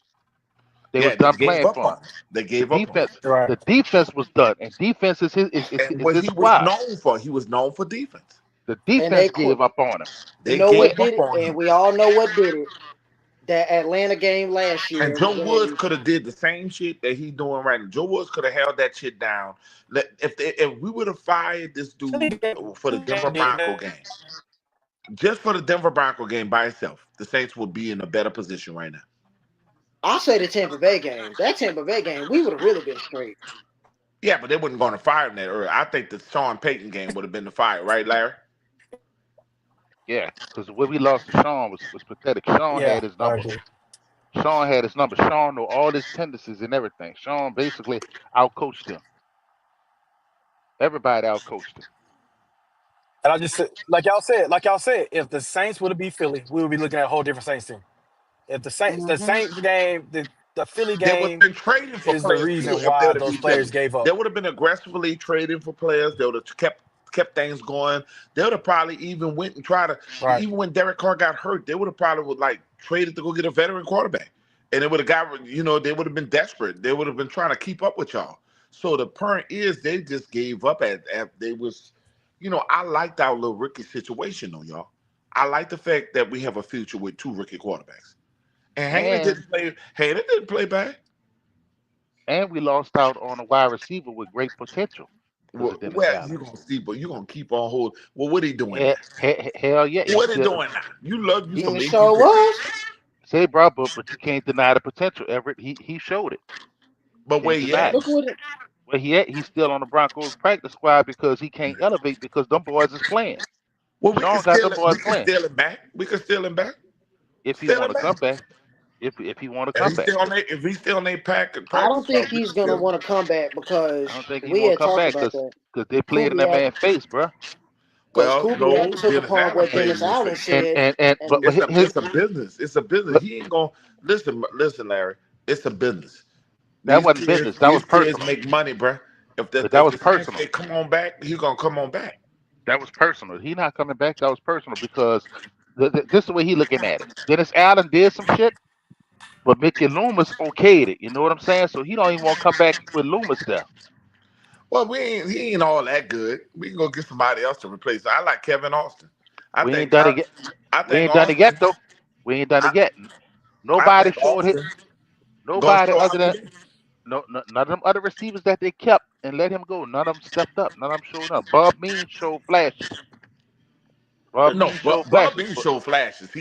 They was Yeah, they done gave playing up for him. on it. They The gave up on it. defense, Right. the defense was done, and defense is And is what his he was squad. known for, he was known for defense. The And defense they quit. gave up on him. You They know what gave did up it? on And him. we all know what did it. That Atlanta game last And year Joe Woods when could have did the same shit that he's doing right now. Joe Woods could have held that shit down. If we would have fired this dude for the Denver Bronco game, just for the Denver Bronco game by itself, the Saints would be in a better position right now. I say the Tampa Bay game, that Tampa Bay game, we would have really been straight. Yeah, but they wasn't going to fire him that early. I think the Sean Payton game would have been the fire, right, Larry? Yeah, because the way we lost to Sean was pathetic. Sean Yeah, had his I number. agree. Sean had his number. Sean knew all his tendencies and everything. Sean basically outcoached him. Everybody outcoached him. And I just said, like y'all said, if the Saints would have beat Philly, we would be looking at a whole different Saints team. If the Hmm. Saints game, the Philly They would have game been trading for is the players too reason if they why would have those beat players Philly. gave They up. would have been aggressively trading for players. They would have kept things going. They would have probably even went and tried to Right. even when Derek Carr got hurt, they would have probably would like traded to go get a veteran quarterback. And it would have got they would have been desperate. They would have been trying to keep up with y'all. So the point is they just gave up at they was I liked our little rookie situation though, y'all. I like the fact that we have a future with two rookie quarterbacks. And And Hayden didn't play bad. and we lost out on a wide receiver with great potential because of Dennis Well, Allen. you gonna see, but you gonna keep on holding. Well, what he doing Hell yeah, now? he's What he still doing now? You love you some It Linky sure Pickens, was. say, bro, but you can't deny the potential, Everett. He showed it. but where Can't he deny at? it. Look what it. Where he at? He's still on the Broncos practice squad because he can't elevate because them boys is playing. Well, Sean got them boys we can playing. steal him back. We can steal him back. If he Steal want him to back. come back, if he want to And come back, if he's still on their pack and I practice don't think squad, we can he's gonna steal him. want to come back I because don't think he we want had to come talked back about that. because they played in that Kubiak, man's face, bro. because Well, Kubiak no, took Dennis upon Allen what played Dennis in his Allen face. said, But and his It's a business. It's a business. He ain't gonna listen, Larry. It's a business. that wasn't business. That These was kids personal. make money, bruh. If But that was the Saints personal. say come on back, he gonna come on back. That was personal. He not coming back. That was personal because this is the way he looking at it. Dennis Allen did some shit, but Mickey Loomis okayed it. You know what I'm saying? So he don't even want to come back with Loomis there. Well, he ain't all that good. We can go get somebody else to replace him. I like Kevin Austin. I We ain't think done it yet. I We think ain't done it yet Austin. though. We ain't done I, it yet. I Nobody think showed it. Austin gonna Nobody show other out than today. none of them other receivers that they kept and let him go. None of them stepped up. None of them showed up. Bob Mean showed flashes. Bob No, Mean showed Bob flashes. didn't But show flashes.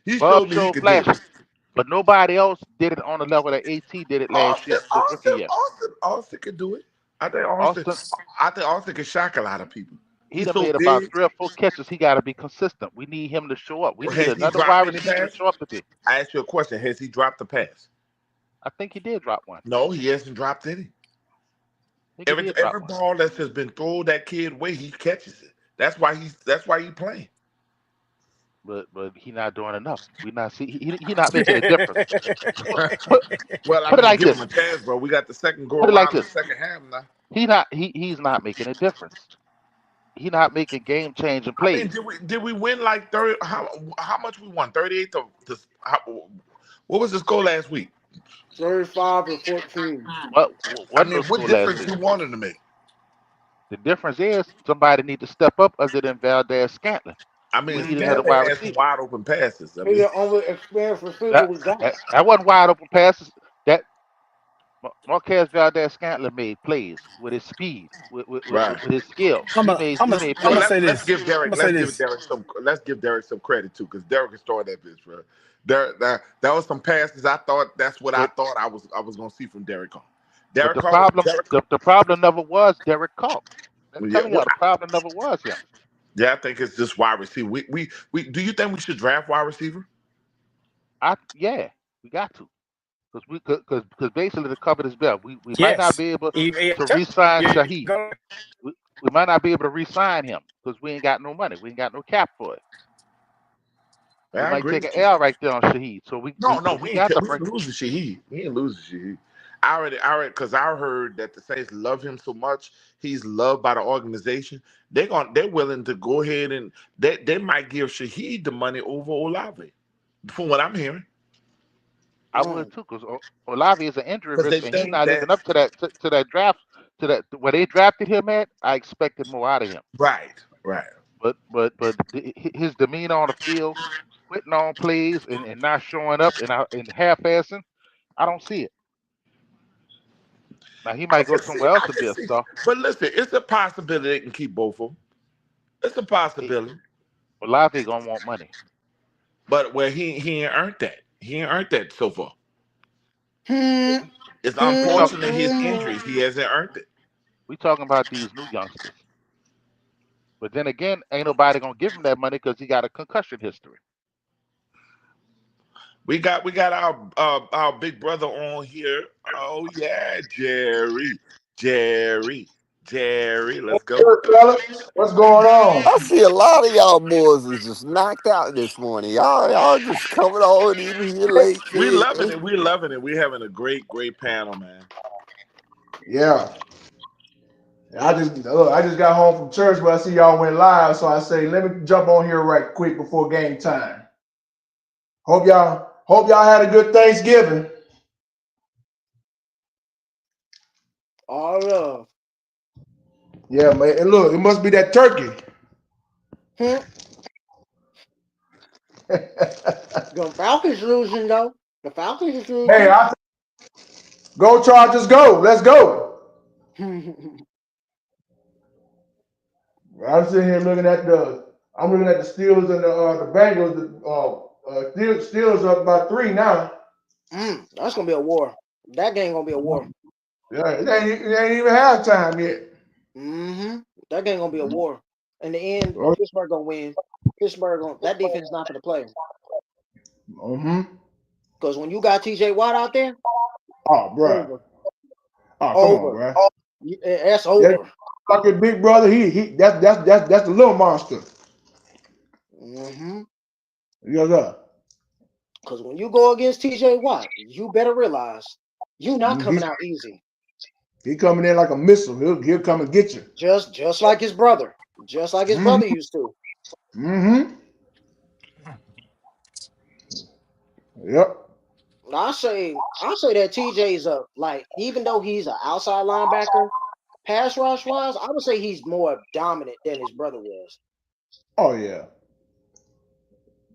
He Bob showed me he showed could do it. flashes. But nobody else did it on the level that AT did it last year, his rookie year. Austin could do it. Austin, I think Austin could shock a lot of people. he He's done so made about big. 3 or 4 catches. He got to be consistent. We need him to show up. We need Has he another dropped wide any receiver to pass? show up today. I asked you a question. Has he dropped the pass? I think he did drop one. No, he hasn't dropped any. He give Every me a drop every one. ball that's has been thrown that kid way, he catches it. That's why he playing. But he not doing enough. We not see he not making a difference. Put, put, Well, I put it mean, like give him this. a chance, bro. We got the second go Put it like around in this. the second half now. He's not making a difference. He not making game changing I mean, plays. did we win like 30? How much we won? 38 to what was the score last week? 35-14. What I wasn't no mean, what score last difference week. you wanted to make? The difference is somebody need to step up other than Valdez Scantling. I We mean, need another wide Valdez had some receiver. wide open passes. I He's mean, the only experienced receiver That we got. that wasn't wide open passes. That Marquez Valdez Scantling made plays with his speed, right. with his skill. I'm He made Well, gonna plays. say let's this. give I'm Derek gonna say this. let's give Derek some credit too, because Derek can start that bitch, bro. That was some passes. I thought that's what I But thought I was gonna see from Derek Carr. but Derek the Carr was problem Derek. the problem never was Derek Carr. I'm Yeah, telling well, y'all, the problem never was him. yeah, I think it's just wide receiver. We do you think we should draft wide receiver? Yeah, we got to because basically to cover this bill, we might not Yes. be able to Sure. re-sign Yeah, Shaheed. go We, we might not be able to re-sign him because we ain't got no money. We ain't got no cap for it. We Yeah, I might agree take an with you. L right there on Shaheed. No, So we got to we bring. ain't losing Shaheed. We ain't losing Shaheed. Because I heard that the Saints love him so much. He's loved by the organization. They're willing to go ahead and they might give Shaheed the money over Olave, from what I'm hearing, I would Mm. too because Olave is an injury because they risk and he's think not that living up to that draft to that where they drafted him at. I expected more out of him. right, right. But his demeanor on the field, quitting on plays and not showing up and half-assing, I don't see it. Now he might go somewhere else I and can be a see. star. But listen, it's a possibility they can keep both of them. It's a It, possibility. Olave gonna want money. But where he ain't earned that. He ain't earned that so far. Hmm. It's We talk unfortunate his injuries. He hasn't earned it. we talking about these new youngsters, but then again, ain't nobody gonna give him that money because he got a concussion history. We got our big brother on here. Oh yeah, Jerry, Jerry. Let's go. Good fellas, what's going on? I see a lot of y'all boys is just knocked out this morning. Y'all just coming on even here late. We Shit. loving it. We loving it. We having a great panel, man. Yeah, I just got home from church, but I see y'all went live, so I say let me jump on here right quick before game time. Hope y'all had a good Thanksgiving. All love. Yeah, man. And look, it must be that turkey. Hmm. The Falcons losing though. The Falcons is Hey, losing. go Chargers, go! Let's go! I'm sitting here looking at the Steelers and the Bengals. The Steelers up by 3 now. That's gonna be a war. That game gonna be a war. Yeah, it ain't even halftime yet. Mm-hmm. That game gonna be a war. In the end, Oh, Pittsburgh gonna win. That defense is not gonna play. mm-hmm. Because when you got TJ Watt out there, Oh, bro. over. Oh, come on, Over. bro. That's Yeah, over. like your big brother, that's the little monster. Mm-hmm. Yes, sir. Because when you go against TJ Watt, you better realize you not Mm, coming out easy. he coming in like a missile. He'll come and get you. Just like his brother. Just like his Mm-hmm. brother used to. Mm-hmm. Yep. I say that TJ's even though he's an outside linebacker, pass rush wise, I would say he's more dominant than his brother was. Oh yeah.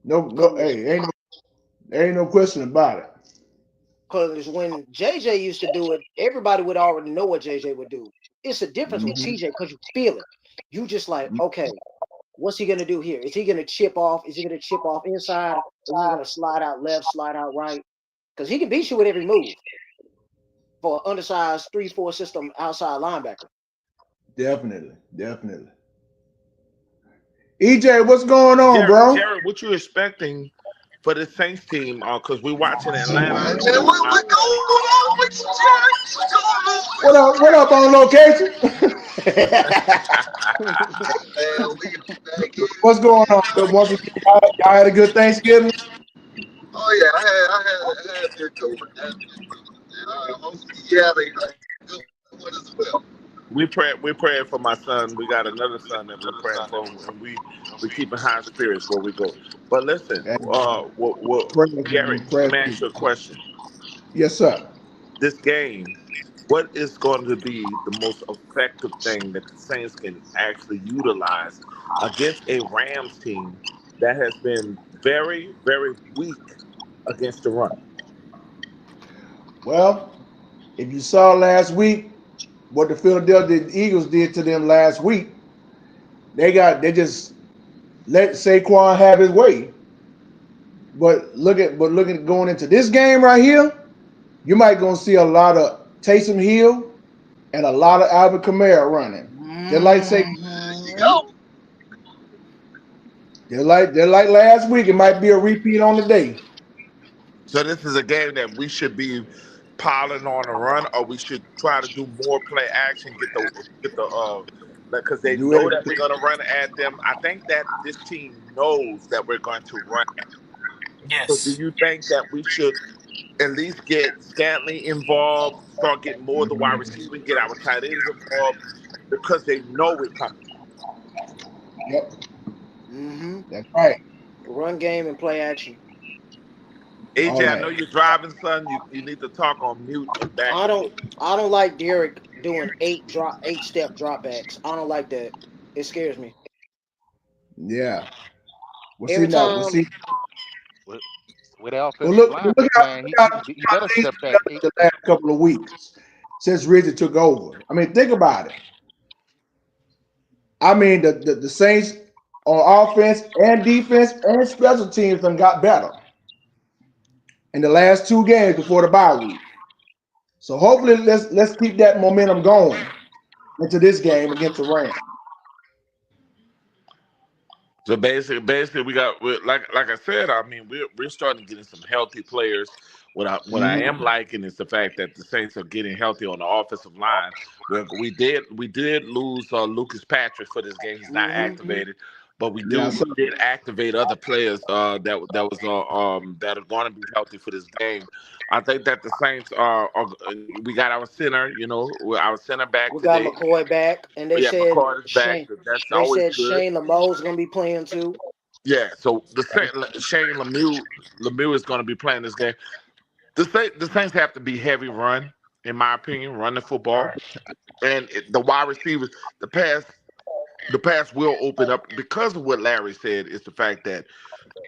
No. Cause, Hey, ain't no question about it. Cause when JJ used to do it, everybody would already know what JJ would do. It's a difference with Mm-hmm. TJ because you feel it. You just like, okay, what's he gonna do here? Is he gonna chip off? Is he gonna chip off inside? Or is he gonna slide out left, slide out right? Because he can beat you with every move for an undersized 3-4 system outside linebacker. Definitely. EJ, what's going on, bro? Jared, what you expecting for the Saints team, because we're watching Atlanta Man, and we're what going on with you, Jerry? What's going on What with up? What up on location? you? Man, we back in What's going on? Once again, y'all had a good Thanksgiving. Oh yeah, I had a good one. Hopefully you have a good one as well. we're praying for my son. We got another son that we're praying for, and we keeping high spirits where we go. But listen, Hey, Gary, let prayers me for ask you. you a question. Yes, sir. This game, what is going to be the most effective thing that the Saints can actually utilize against a Rams team that has been very, very weak against the run? Well, if you saw last week what the Philadelphia Eagles did to them last week, they just let Saquon have his way. But looking going into this game right here, you might gonna see a lot of Taysom Hill and a lot of Alvin Kamara running. Just like say, There you Mhm. go. just like last week, it might be a repeat on the day. So this is a game that we should be piling on a run, or we should try to do more play action, get the because they Do know that we're everything. going to run at them. I think that this team knows that we're going to run at them. So do Yes. you think that we should at least get Stanley involved, start getting more of the wide Mhm. receiving, get our tight ends involved because they know we're coming. Yep, Mhm. that's right. Run game and play action. All AJ, I know that. you're driving, son. You need to talk on mute and back I and don't forth. I don't like Derek doing 8 step dropbacks. I don't like that. It scares me. Yeah. We'll see Every now. We'll time see. With with the Well, offensive look, line look be how, playing, he better things step have back eight. developed the last couple of weeks since Ridley took over. I mean, think about it. I mean, the Saints on offense and defense and special teams done got better in the last two games before the bye week. So hopefully, let's keep that momentum going into this game against the Rams. So basically, like I said. I mean, we're starting to get some healthy players. What I Hmm. am liking is the fact that the Saints are getting healthy on the offensive line. We did lose Lucas Patrick for this game. He's not mhm. activated, but Yeah, we did activate other players that are going to be healthy for this game. I think that the Saints we got our center. Our center back We got today. McCoy back, and they Yeah, said McCord is back. Shane. That's They always said good. Shane Lamoe's gonna be playing too. Yeah, so Shane Lemieux is going to be playing this game. The Saints have to be heavy run, in my opinion, run the football, and the wide receivers, the pass, the pass will open up because of what Larry said. Is the fact that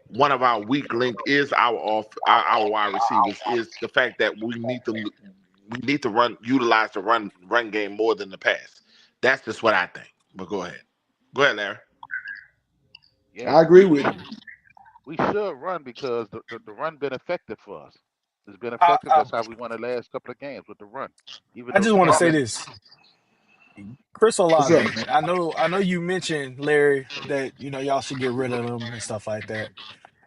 one of our weak link is our wide receivers is the fact that we need to utilize the run game more than the pass. That's just what I think. But go ahead, Larry. Yeah, I agree with you. we should run because the run been effective for us. It's been I, effective. I, That's how we won the last couple of games with the run. Even I though just the want to say defense, this. Chris What's up? Olave, man. I know you mentioned Larry that y'all should get rid of him and stuff like that.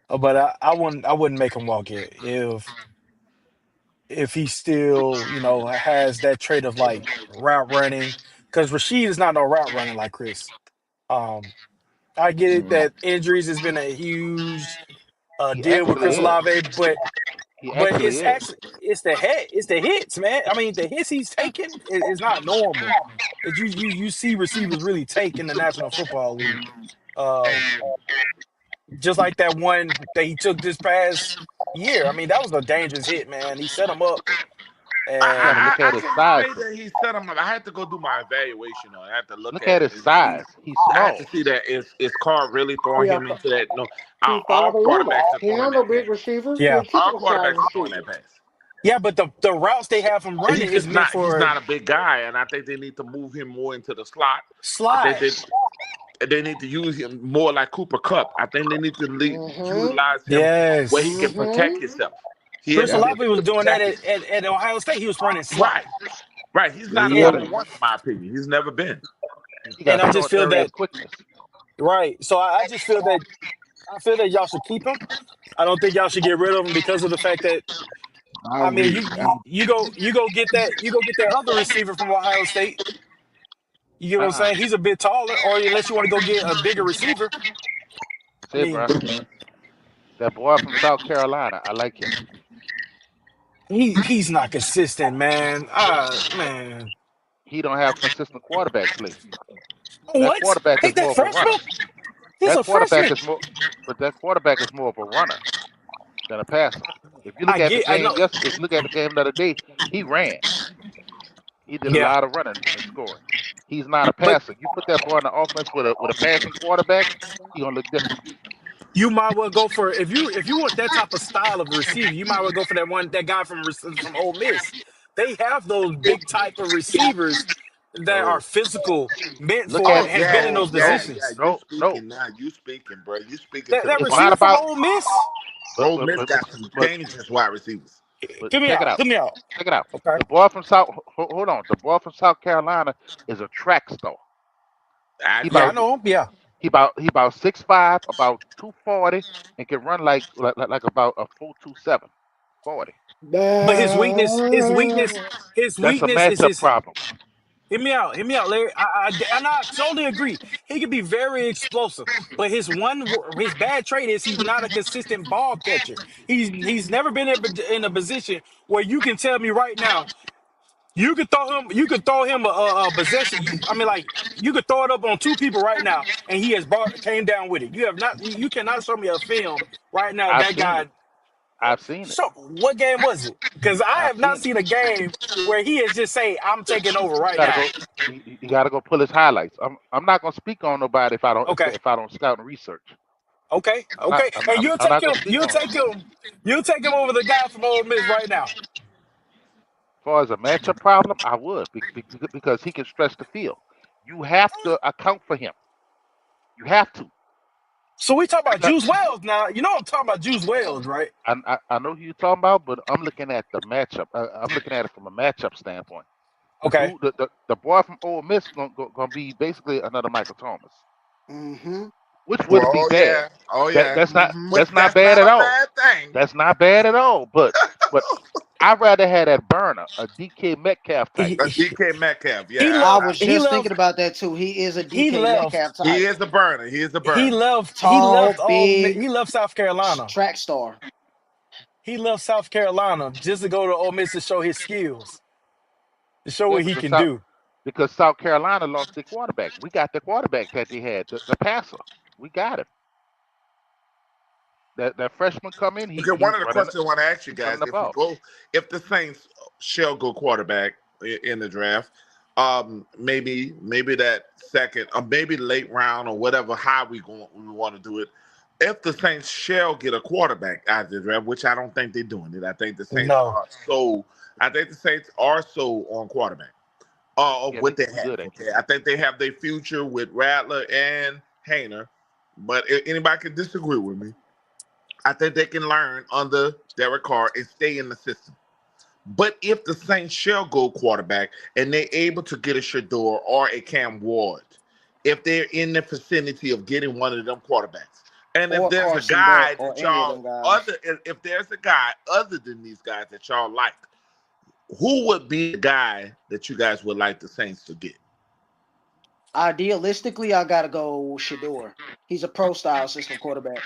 But I wouldn't make him walk it if he still has that trait of like route running, because Rashid is not no route running like Chris. Um, I get it Mhm. that injuries has been a huge he deal with actually Chris is. Olave, He but actually it's is. actually it's the hits, man. I mean, the hits he's taking is not normal. That you see receivers really take in the National Football League. Um, just like that one that he took this past year. I mean, that was a dangerous hit, man. He set him up, You got to and look I at his can't size say though. that he set him up. I had to go do my evaluation on it. I had to look Look at at it his and see. size. He's I had to small. see that is Carr really throwing He a, him into that? No, he all Father Little. quarterbacks are He throwing not no that big pass. receiver. He yeah, a All chicken size quarterbacks are throwing receiver. that pass. yeah. But the routes they have him running He's is just meant not. He's for not a big guy, and I think they need to move him more into the slot. I think slide. they need to use him more like Cooper Cup. I think they need to Mhm. utilize him where he can Yes, protect Mhm. himself. He has Chris to Yeah. be Olave able to was doing that protect at, himself. at, at Ohio State. He was running slot, Right, right. He's Yeah, not a he number and was. one in my opinion. He's never been. He and got I just short feel area that quickness. right. So I just feel that I feel that y'all should keep him. I don't think y'all should get rid of him because of the fact that I I mean agree. you go get that other receiver from Ohio State. You get what I'm Uh-uh. saying? He's a bit taller, or unless you want to go get a bigger receiver. I Say, bro, mean, that boy from South Carolina, I like him. he's not consistent, man. Man. He don't have consistent quarterback play. That What? quarterback Ain't is that more of a freshman? runner. He's That a quarterback freshman. is more, but that quarterback is more of a runner than a passer. If you look I at the get I game, know. yes, if you look at the game the other day, he ran. He did a Yeah. lot of running and scoring. He's not a But passer. You put that boy in the offense with a passing quarterback, he gonna look different. you might well go for if you want that type of style of receiver, you might well go for that guy from Ole Miss. They have those big type of receivers that are No, physical, meant look for at Oh and has been yeah, in no, those no, yeah. positions. You no, no. speaking now? You speaking, bro? You speaking That to the that It's point. not receiver from about. Ole Miss. But Ole but Miss but got some but dangerous wide receivers. but Hear me check it out. out. Hear me out. Check it out. Okay. The boy from South. Hold on. The boy from South Carolina is a track star. I He Yeah, tell I about you, know him. Yeah. he about 6'5", about 240, and can run like about a 4.27, 40. But his That's a weakness is matchup his. problem. Hear me out, Larry. And I totally agree. He can be very explosive, but his bad trait is he's not a consistent ball catcher. He's never been in a position where you can tell me right now you could throw him a possession. I mean, like you could throw it up on two people right now, and he has came down with it. You have not. You cannot show me a film right now I've that seen guy. it. I've seen it. So what game was it? Because I I've have not seen it. seen a game where he is just saying, "I'm taking over You right gotta now." go. You gotta go pull his highlights. I'm not gonna speak on nobody if I don't Okay. if I don't scout and research. Okay, I'm not okay, I'm, and I'm, you'll I'm take not gonna him. speak You'll on him. take him. You'll take him over the guy from Ole Miss right now. As far as a matchup problem, I would because he can stretch the field. You have to account for him. You have to. So we talk You about got. Juice Wells now. You know I'm talking about Juice Wells, right? I know who you're talking about, but I'm looking at the matchup. I'm looking at it from a matchup standpoint. The Okay, dude, the boy from Ole Miss gonna be basically another Michael Thomas, Mm-hmm. which wouldn't be oh bad. yeah, oh That yeah. that's not Which that's not that's bad not at a all. bad thing. That's not bad at all. But I'd rather have that burner, a DK Metcalf type. he A DK Metcalf, he yeah, I left. was He just left. thinking about that too. He is a He DK left. Metcalf he type. is a burner. He is a He burner. left. He left. Tall, big, He left South Carolina. track star. He left South Carolina just to go to Ole Miss to show his skills, to show Yeah, what he can do. because South Carolina lost their quarterback. We got the quarterback that they had, the passer. We got him. That freshman come in, Okay, one he's of the running questions I want to ask you he's running guys: the ball. if the Saints shall go quarterback in the draft, maybe that second or maybe late round or whatever, how we want to do it. If the Saints shall get a quarterback out of the draft, which I don't think they're doing it, I think the Saints No, are so. I think the Saints are so on quarterback of Yeah, what they we have. good at Okay, QB. I think they have their future with Rattler and Hayner, but anybody can disagree with me. I think they can learn under Derek Carr and stay in the system. But if the Saints shall go quarterback and they're able to get a Shador or a Cam Ward, if they're in the vicinity of getting one of them quarterbacks, and if Or there's a Carson Beck guy or that any of y'all them guys. other if there's a guy other than these guys that y'all like, who would be the guy that you guys would like the Saints to get? Idealistically, I gotta go Shador. He's a pro style system quarterback.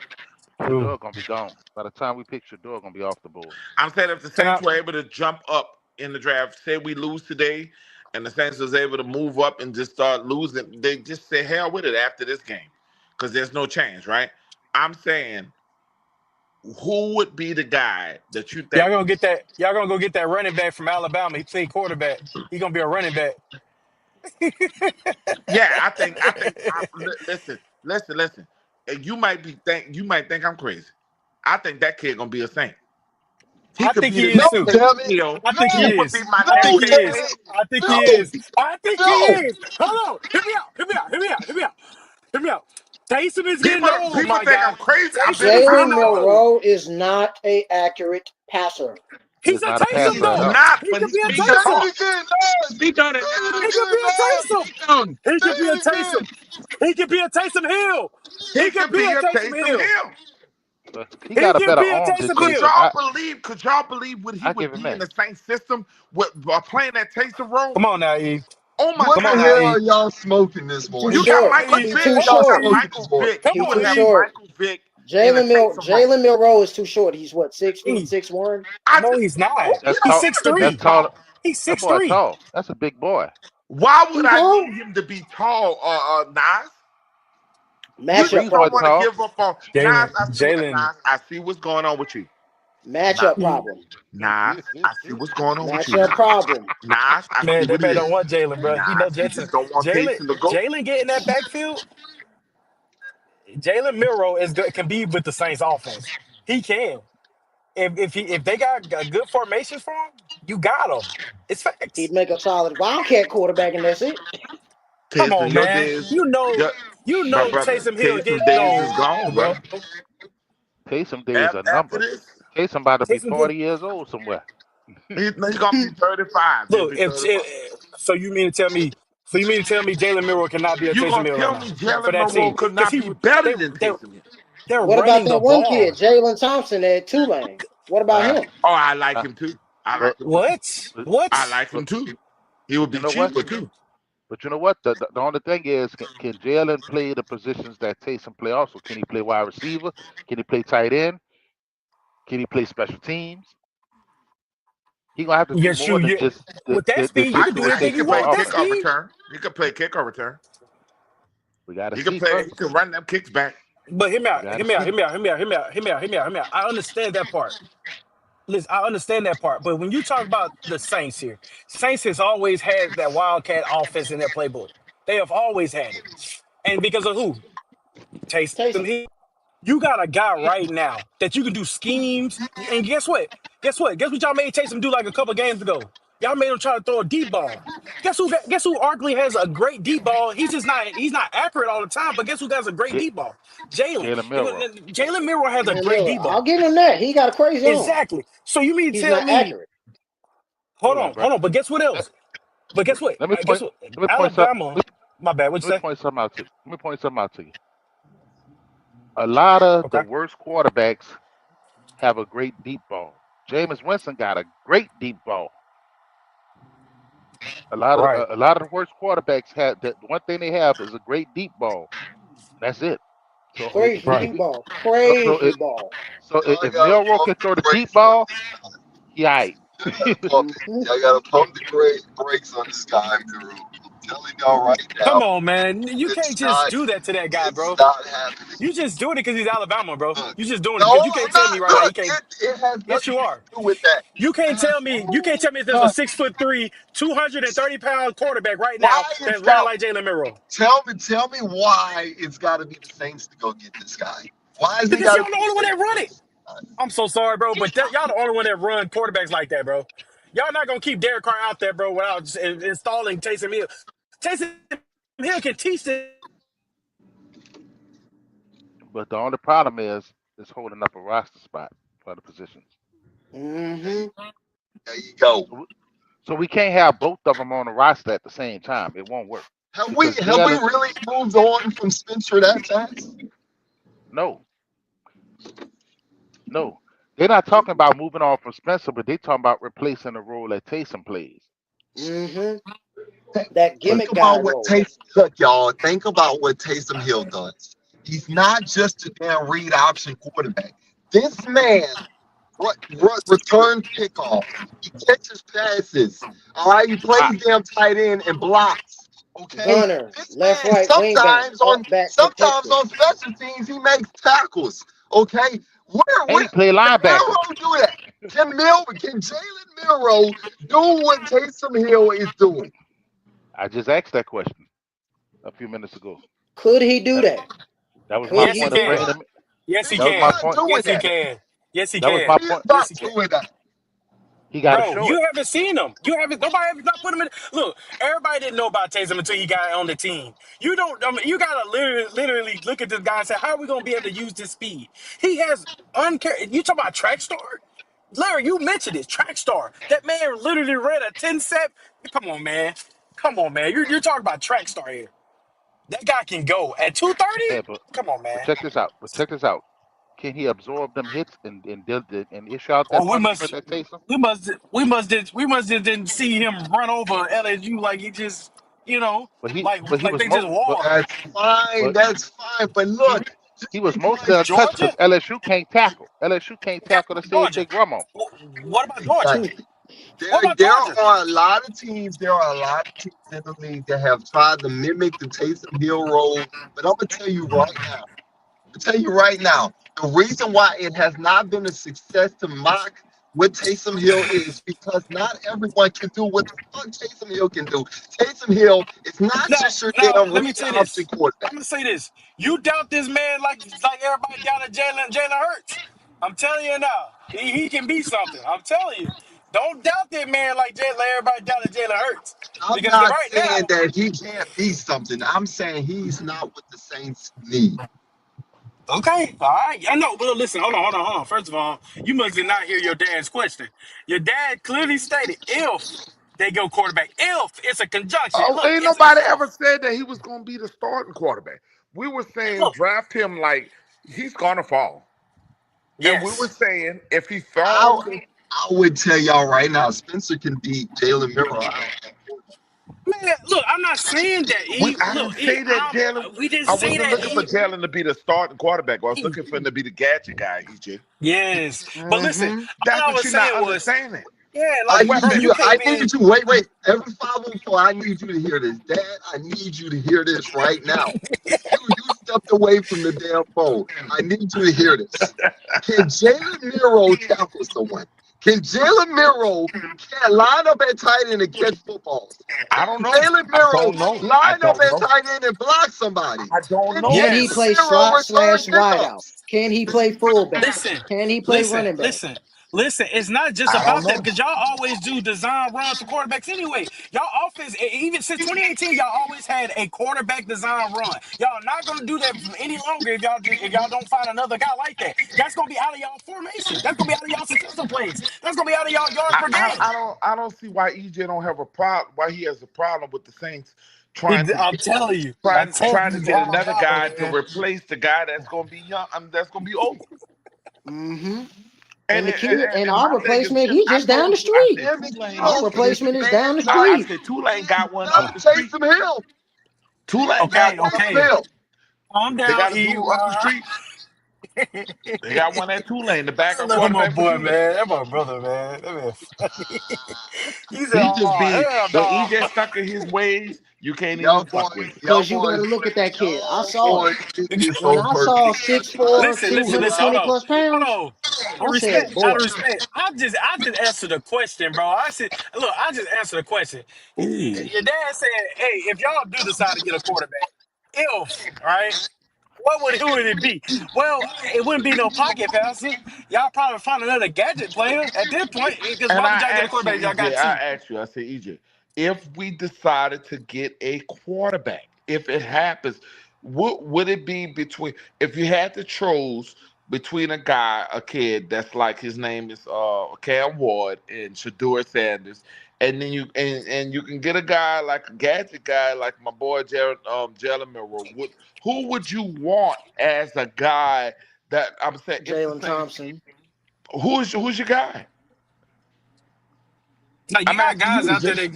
ooh, Shador gonna be gone by the time we pick Shador. Gonna be off the board. I'm saying if the can Saints I? were able to jump up in the draft, say we lose today, and the Saints was able to move up and just start losing, they just say hell with it after this game because there's no change, right? I'm saying who would be the guy that you Y'all think? gonna get that? Y'all gonna go get that running back from Alabama? He played quarterback. He gonna be a running back. Yeah, listen. You might think I'm crazy. I think that kid gonna be a Saint. He I could think be the he is No, next too. damn it. Hill. I think He he No. would be is. my I next think No, he damn Hill. is. it. I think he No. is. I think he No. is. Hold on. Hear me out. Hear me out. Hear me out. Hear me out. Hear me out. Taysom is getting old, People my think guy. I'm crazy. I've been Taysom is around Jalen getting long. old. Milroe is not a accurate passer. He's is a not a pass Taysom set He's up. though. not, He but could he's be a being Say Taysom. taught. it again, Nas. Speak on it. Say it He could be again, a Nas. Taysom. Speak on it. He Say could be a it Taysom. again. He could be a Taysom Hill. He He could could be be a a Taysom Taysom Hill. Hill. He He got a could better be a arm than Taysom Could Taysom. Hill. y'all believe? Could y'all believe what he I would give him be in that. the same system with playing that Taysom role? Come on now, E. Oh my What Come the on now, God! hell are E. y'all smoking this Too You morning? got short. Michael E. He Vick. too What Come y'all You on, got short. E. smoking this Michael morning? Vick. Come He You would too on, have E. short. Michael Vick in a Taysom role. Jalen Milroe is too short. He's what, 6 feet, E. 6'1"? I No, just, he's not. who, That's you He's tall. don't six need to be That's three. tall. tall. He's That six boy three. tall. That's a big boy. Why would He I tall. need him to be tall, Nas? You Matchup Breeze just don't wasn't want to problem. tall. give up on Nas. Jalen. I see what Jalen. Nas. I see what's going on with you, Nas. Matchup E. problem. Nas, I see what's going on with you, Matchup Nas. problem. Nas, I see Man, that what it man don't is. want Jalen, bro. He know Nas, you Jason. just don't want Jalen. Taysom to go. Jalen getting that backfield. Jalen Milroe is good. Can be with the Saints offense. He can. If they got good formations for him, you got him. It's He'd facts. make a solid Wildcat quarterback, and that's it. Come Taysom, on, your man. days, You your, my know brother, Taysom Hill Taysom get days is no, gone, bro. brother. Taysom days are After numbered. this, Taysom about to be Taysom get 40 years old somewhere. he's gonna be 35. He'll look. be If 35. so, you mean to tell me? So you mean to tell me Jalen Milroe cannot be a You Taysom gonna Hill right tell me now for Jalen that Monroe team? could Because not be better than they Taysom Hill? they're What about running that the one kid, ball. Jalen Thompson at Tulane? What about Uh, him? Oh, I like uh, him too. I but, like him too. What? but, I What? like him but, too. He would but you be know what? cheaper too. But you know what? The only thing is, can Jalen play the positions that Taysom play also? Can he play wide receiver? Can he play tight end? Can he play special teams? He gonna have to do Yes, you. more than You just with that speed, you I, can do do what I he anything you can Taysom want play with that offer. kickoff speed. return. He can play kickoff return. We got to He can see play. He first. can run them kicks back. But hear me We out. got Hear to me out. see. Hear me out. Hear me out. Hear me out. Hear me out. Hear me out. Hear me out. I understand that part. Listen, I understand that part. But when you talk about the Saints here, Saints has always had that Wildcat offense in their playbook. They have always had it, and because of who? Taysom Taysom. Hill. You got a guy right now that you can do schemes. And guess what? Guess what? Guess what y'all made Taysom do like a couple games ago? Y'all made him try to throw a deep ball. Guess who arguably has a great deep ball? He's not accurate all the time, but guess who has a great J- deep ball? Jalen. Jalen Milrow. Jalen Miro has a Jalen great Miller. deep I'll ball. give him that. He got a crazy arm. Exactly. So you mean to He's tell not me, accurate. Hold on, bro. hold on, but guess what Let, else? But guess what? let me Guess point. what? Let me point some. Alabama, my bad, what'd Let you me say? point something out to. Let me point something out to you. A lot of the Okay. worst quarterbacks have a great deep ball. Jameis Winston got a great deep ball. Right. A lot of the worst quarterbacks have that. One thing they have is a great deep ball. That's it. So Crazy Right. deep ball. so so Crazy it, ball. so Y'all if gotta Milrow pump can the throw the deep brakes on ball, this guy. he aight. Mhm. Y'all gotta pump the brakes on this guy, Miro. I'm telling y'all right Come now, on, man. You can't it's just not do that to that guy, it's bro. not happening. You just doing it because he's Alabama, bro. Look, You just doing it no, because you I'm can't tell me not. right now. You Look, can't. it has Yes, nothing you to are. do with that. You It can't has tell me. You can't tell me if there's a no. 6'3", 230-pound quarterback right Why now it's that's running got like Jalen Milrow. tell me why it's got to be the Saints to go get this guy. Why is it Because got y'all to be the the only one Saints that to run go it. get this guy? I'm so sorry, bro, but y'all the only one that run quarterbacks like that, bro. Y'all not gonna keep Derek Carr out there, bro, without installing Taysom Hill. Taysom Hill can teach this But the only problem is holding up a roster spot for the positions. Mhm. There you go. So so we can't have both of them on the roster at the same time. It won't work because Have we Jalen. really moved on from Spencer that fast? No, no, they're not talking about moving on from Spencer, but they're talking about replacing the role that Taysom plays. Mhm. Think That But gimmick guy about what role. Taysom. Look, y'all. Think about what Taysom Hill does. He's not just a damn read option quarterback. This man returns kickoffs. He catches passes. All right, he I, plays damn tight end and blocks. Okay, Gunner. this Left, man right, wing back. Up, back, sometimes contested. on special teams he makes tackles. Okay, and he where play can linebacker. Milrow do that? Can Jalen Milrow do what Taysom Hill is doing? I just asked that question a few minutes ago. Could he do That that? that was my Could Yes, he he point of do can. bringing that? him. Yes, he He's That was my can. not point. doing Yes, he that. can. Yes, he That was can. my He's point. Yes, not he can. doing that. He got to Bro, show it. you haven't seen him. You haven't. Nobody ever not put him in. Look, everybody didn't know about Taysom until he got on the team. You don't. I mean, you gotta literally look at this guy and say, "How are we gonna be able to use this speed?" He has uncar. You talk about track star. Larry, you mentioned it. Track star. That man literally ran a 10 step. Come on, man. Come on, man. You're talking about track star here. That guy can go at 230. Yeah, Come on, but man. check this out. But check this out. Can he absorb them hits and issue out that Oh, punishment that Taysom? we must just didn't see him run over LSU like he just, But he like but he was they just mo but walled him. That's fine. but That's fine. But he look, just he was think mostly twice. untouched Georgia, because LSU can't tackle. LSU can't tackle to save Georgia. Big Ramo. What about Georgia? Exactly. What about There Georgia? are a lot of teams. There are a lot of teams in the league that have tried to mimic the Taysom Hill role. But I'm gonna tell you right now. Tell you right now, the reason why it has not been a success to mock what Taysom Hill is because not everyone can do what the fuck Taysom Hill can do. Taysom Hill is not Now, just your now, damn let read me say option this. I'm quarterback. gonna say this. You doubt this man like everybody doubted Jalen Hurts. I'm telling you now, he can be something. I'm telling you. Don't doubt that man like everybody doubted Jalen Hurts. I'm Because not right saying now, that he can't be something. I'm saying he's not what the Saints need. okay, all right. I know, but listen, hold on. First of all, you must did not hear your dad's question. Your dad clearly stated if they go quarterback, if it's a conjunction. Oh, Look, ain't it's an nobody ever if. said that he was going to be the starting quarterback. We were saying Look, draft him like he's going to fall. And we were yes. saying if he I falls, I would tell y'all right now, Spencer can beat Jalen Miller out at quarterback. Man, look, I'm not saying that. I didn't say that Jalen. We didn't I say wasn't that. looking for Jalen to be the starting quarterback. I was looking for him to be the gadget guy, EJ. Yes, but listen, Hmm. all That's I what was you're not saying was, understanding. yeah, A like, bro, weapon. you can't I be. need you, wait. Every 504, I need you to hear this. Dad, I need you to hear this right now. You stepped away from the damn phone. I need you to hear this. Can Jalen Miro tackle someone? Can Jalen Miro can line up at tight end and catch footballs? I Can don't know. Jalen I Miro don't know. I line up don't at know. tight end and block somebody? I don't Can know. Can he Jalen play Yes, Miro slot return slash wideout? pickoffs? Can he play fullback? listen, Can he play listen, running back? listen, listen. It's not just I don't about that know. because y'all always do design runs for quarterbacks anyway. Y'all offense, even since 2018, y'all always had a quarterback design run. Y'all not gonna do that any longer if y'all don't find another guy like that. That's gonna be out of y'all formation. That's gonna be out of y'all successful plays. That's gonna be out of y'all yards per game. I don't see why EJ don't have a problem. Why he has a problem with the Saints trying to I'm get telling you, I'm telling trying to you, get y'all, another guy to man. replace the guy that's going to be young. That's going to be old. Hmm. And the kid and And our my thing is replacement, this. he I just down the told you. I street. said Jimmy Tulane. Our G, replacement is man, down the look, I street. said Tulane got one not up the street. Taysom Hill. He Tulane ain't got got one up the Taysom Okay, Hill. street. calm They down, got a E. dude up the street. They got one at Tulane, the I backup love my quarterback for boy, Tulane. man. That's my brother, man. That man funny. He said, He just "Oh be hell the no." EJ stuck in his ways. You can't even Y'all fuck with boys, him. y'all Because you got boys, to look at that kid. I y'all saw it. boys think it's When so I perfect. saw six I four, Listen, two see listen, hundred listen. y'all. twenty plus Hold pounds, on. I said, Out of boy, respect. I just answered the question, bro. I said, look, I just answered the question. Ooh. Your dad said, "Hey, if y'all do decide to get a quarterback, if right, who would it be? Well, it wouldn't be no pocket passer. Y'all probably find another gadget player at this point. Because And why would I y'all get a asked you, quarterback if y'all EJ, got two? I said, EJ, if we decided to get a quarterback, if it happens, what would it be between, if you had to choose between a kid that's like his name is Cam Ward and Shador Sanders, and then and you can get a guy like a gadget guy like my boy Jalen Miller, who would you want as a guy that I'm saying if the Jalen Saints, Thompson. who's your guy? Like you I'm got asking you, guys out there EJ. that,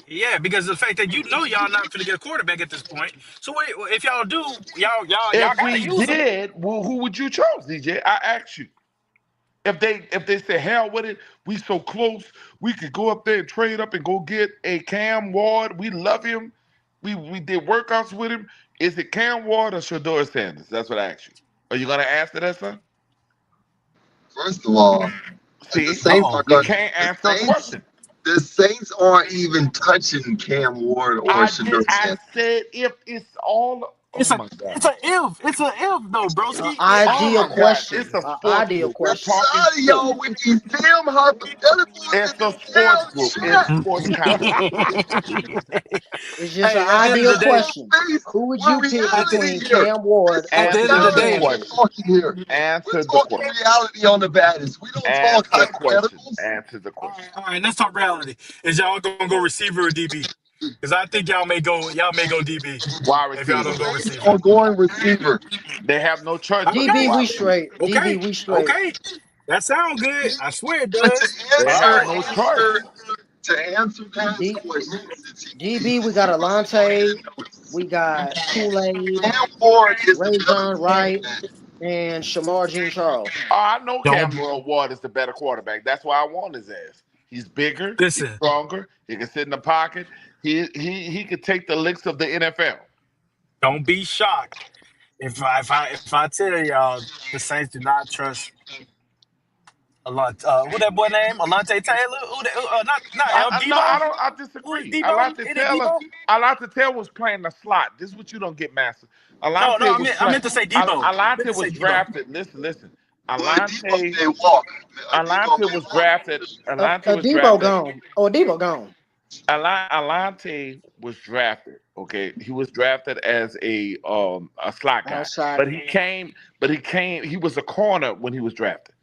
yeah, because of the fact that y'all not finna get a quarterback at this point. So if y'all do, y'all If gotta we use them. did, well, who would you choose, DJ? I asked you. If they say hell with it, we so close, we could go up there and trade up and go get a Cam Ward. We love him. We did workouts with him. Is it Cam Ward or Shador Sanders? That's what I asked you. Are you gonna answer that, son? First of all, the See, Uh Saints oh. are you going. can't The answer a Saints, question. the Saints aren't even touching Cam Ward or I Shador did. I Sanders. said if it's all. Oh my God. It's a if though, broski. Oh Ideal my God. question. It's a sports Ideal group. We're I'm question. talking tired of sports. y'all with these damn hypotheticals It's and a this sports damn group. It's shit. sports comment. It's just an Hey, at the end of ideal the day, question. Face Who would we're you pick at the between reality here. Cam Ward This at is the and end of the Answer the Deion day, reality Sanders? question. we're talking here. We're Answer the talking question. reality on the baddest. We don't talk Answer the question. hypotheticals. Answer the question. all right, let's talk reality. Is y'all gonna go receiver or DB? Because I think y'all may go DB Wide if y'all receiver. don't go Saints receiver. are going receiver. They have no choice but to go DB, Okay, we wide receiver. straight. DB, okay, we straight. okay. That sounds good. I swear it But to does. They But I have answer don't. no answer choice. to answer that D, question, since he DB, keeps we got saying he's going Alante, to we got Kool-Aid, Cam Ward is the better Rajon Wright, quarterback. and Shamar Jean Charles. Oh, I know Don't Cameron Ward is the better quarterback. That's why I want his ass. He's bigger. He's listen. stronger. He can sit in the pocket. He could take the licks of the NFL. Don't be shocked if I tell y'all the Saints do not trust who that boy name? Alante Taylor? Who that, not El No, I Debo? don't. I Who is disagree. Debo? Is it Debo? A lot to tell was playing the slot. This is what you don't get, master. No, Alante was I playing. meant to say Debo. I meant Alante to say was Debo. drafted. Listen. But Debo Alante may walk. Debo Alante may was walk. drafted. Alante was Debo drafted. gone. Oh, Debo gone. Alante was drafted. Okay, he was drafted as a slot guy, Outside. but he was a corner when he was drafted.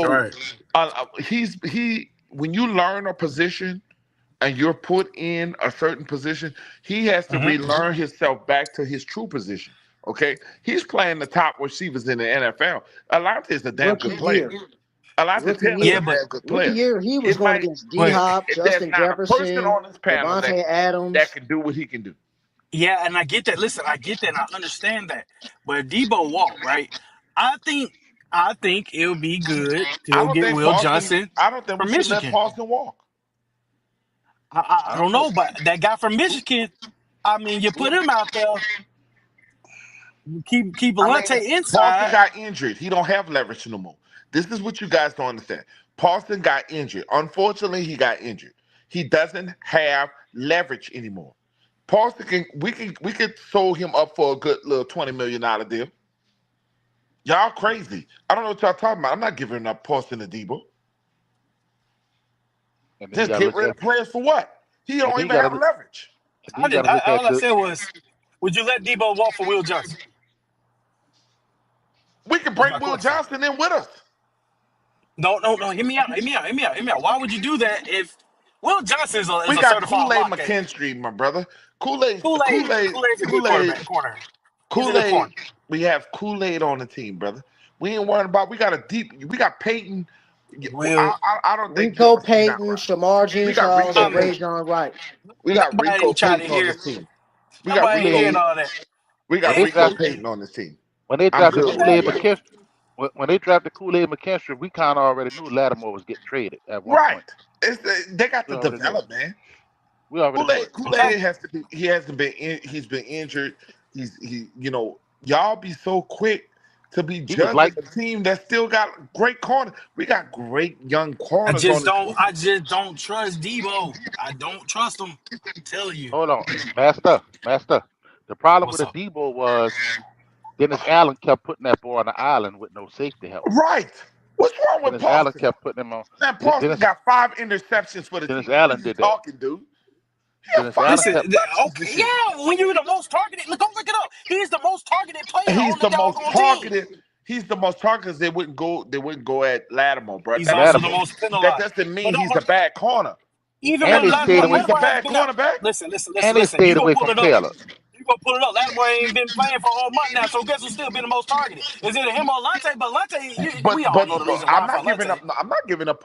All So right. he when you learn a position and you're put in a certain position, he has to Mm-hmm. relearn himself back to his true position. Okay, he's playing the top receivers in the NFL. Alante is a damn Rookie good player. year. Alante Rookie Taylor is Yeah, a year. but damn good Rookie player. year, he was It going might against D but Hop, there's Justin not a person Jefferson, on this panel Devontae that Adams. can do what he can do. yeah, and I get that. Listen, I get that. And I understand that. But if Debo walk right, I think I think it'll be good to I go don't get think Will Paulson. Johnson I don't think we from should let Michigan. Paulson walk. I I don't don't think. know, but that guy from Michigan, I mean, you put him out there, you keep I mean, Alante Paulson inside. got injured. He don't have leverage no more. This is what you guys don't understand. Paulson got injured. Unfortunately, he got injured. He doesn't have leverage anymore. Paulson can we could sold him up for a good little $20 million deal. Y'all crazy. I don't know what y'all talking about. I'm not giving up Paulson to Debo. And then you Just got to get look rid at, of players for what? He and don't then you even got have to, leverage. and then you got to look at All I the. said was, would you let Debo walk for Will Johnson? We can That's my bring Will question. Johnson in with us. No, no, no. Hear me out. Hear me out. Hear me out. Hear me out. Why would you do that if Will Johnson is We a got certified Kool-Aid lockhead? McKinstry, my brother. Kool-Aid, Kool-Aid, Kool-Aid's a good Kool-Aid, quarterback corner. He's a good Kool-Aid. corner. We have Kool-Aid on the team, brother. We ain't worrying about. We got a deep. We got Peyton. Will I don't think Rico Johnson not Payton, right. Shamar We Jean got Charles, Rico and um Payton. Rajon Wright. We got Rico nobody trying to Payton on hear this team. We got nobody Rico. hearing Kool-Aid all that. We when got they Hey, Rico drafted Payton on this team. when they I'm drafted good with Kool-Aid Rico. hey, McKinstry. When they drafted Kool-Aid McKinstry, we kind of already knew Lattimore was getting traded at one Right. point. They got We to already knew it. develop, man. We already knew it. okay. Kool-Aid has to be. He hasn't been. He's been injured. Y'all be so quick to be He was judging like, a team that still got great corners. We got great young corners on this team. I just don't trust Debo. I don't trust him. I'm telling you. hold on, master. The problem with What's the up? Debo was Dennis Allen kept putting that boy on the island with no safety help. Right. What's wrong with Dennis Allen Paulson? kept putting him on. Man, Paulson Dennis got 5 interceptions for the Dennis team. What are Allen you did that. talking, dude? He had Dennis five Allen Listen, kept. interceptions okay, this year. yeah, when you're the most targeted, look, go look it up. He's the most targeted player He's on the the most doggone team. targeted. He's the most targeted because they wouldn't go. They wouldn't go at Lattimore, bro. He's That also doesn't the Lattimore, mean most penalized. that doesn't mean But he's a bad corner. even and when they stayed away He's from a Lattimore has bad been out, cornerback. listen. You stayed go away pull from it up. Taylor. You go pull it up. Lattimore ain't been playing for a whole month now. So guess who's still been the most targeted? Is it him or Lante? But Lante, we all know the reason I'm why for not giving up. Lante. I'm not giving up.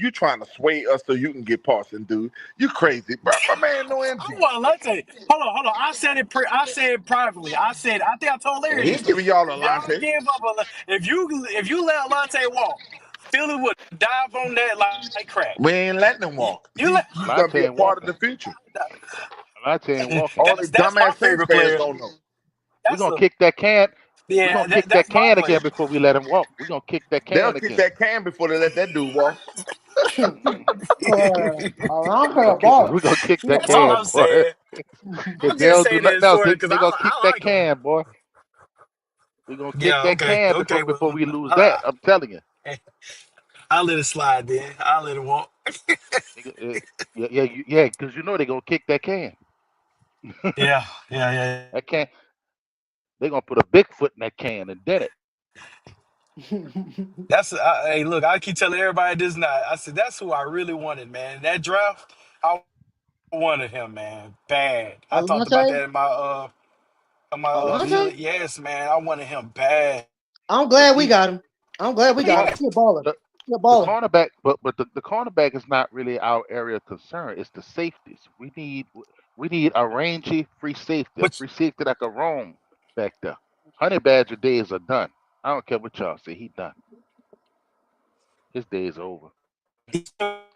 You trying to sway us so you can get Paulson, dude? You crazy, bro? My man, no I MG. want Lante. Hold on. I said it privately. I think I told Larry He ain't this. giving y'all a If y'all Lante. give up if you let Lante walk, Philly would dive on that like crap. We ain't letting him walk. You let He's gonna Lante be a ain't part of walking. the future. Lante ain't walking. Only that's my dumbass Saints favorite fans player. don't know. We're That's gonna the kick that can. We're yeah. gonna kick That's that my can again player. before we let him walk. We're gonna kick that They'll can kick again. that can before they let that dude walk. Around We're her gonna kick. ball. We're gonna kick He a that That's all can, I'm baller. boy. saying. If I'm they just don't do saying that nothing as else, for because they gonna kick I that like him. can, boy. We're gonna kick Yeah, that okay, can okay. before Well, we lose that. I'm telling you. I'll let it slide then. I'll let it walk. Yeah, yeah, yeah. Because you know they gonna kick that can. Yeah, yeah, yeah. That can. They gonna put a big foot in that can and then it. Hey, look, I keep telling everybody this now. I said that's who I really wanted, man. That draft, I wanted him, man, bad. I talked about that Alante? in my villain. Alante? Yes, man, I wanted him bad. I'm But glad we see, got him. I'm glad the we got corner, him. He a baller. the He a the baller. cornerback, but the cornerback is not really our area of concern. It's the safeties. We need a rangy Which free safety that can roam back there. Honey Badger days are done. I don't care what y'all say. He done. His days are over.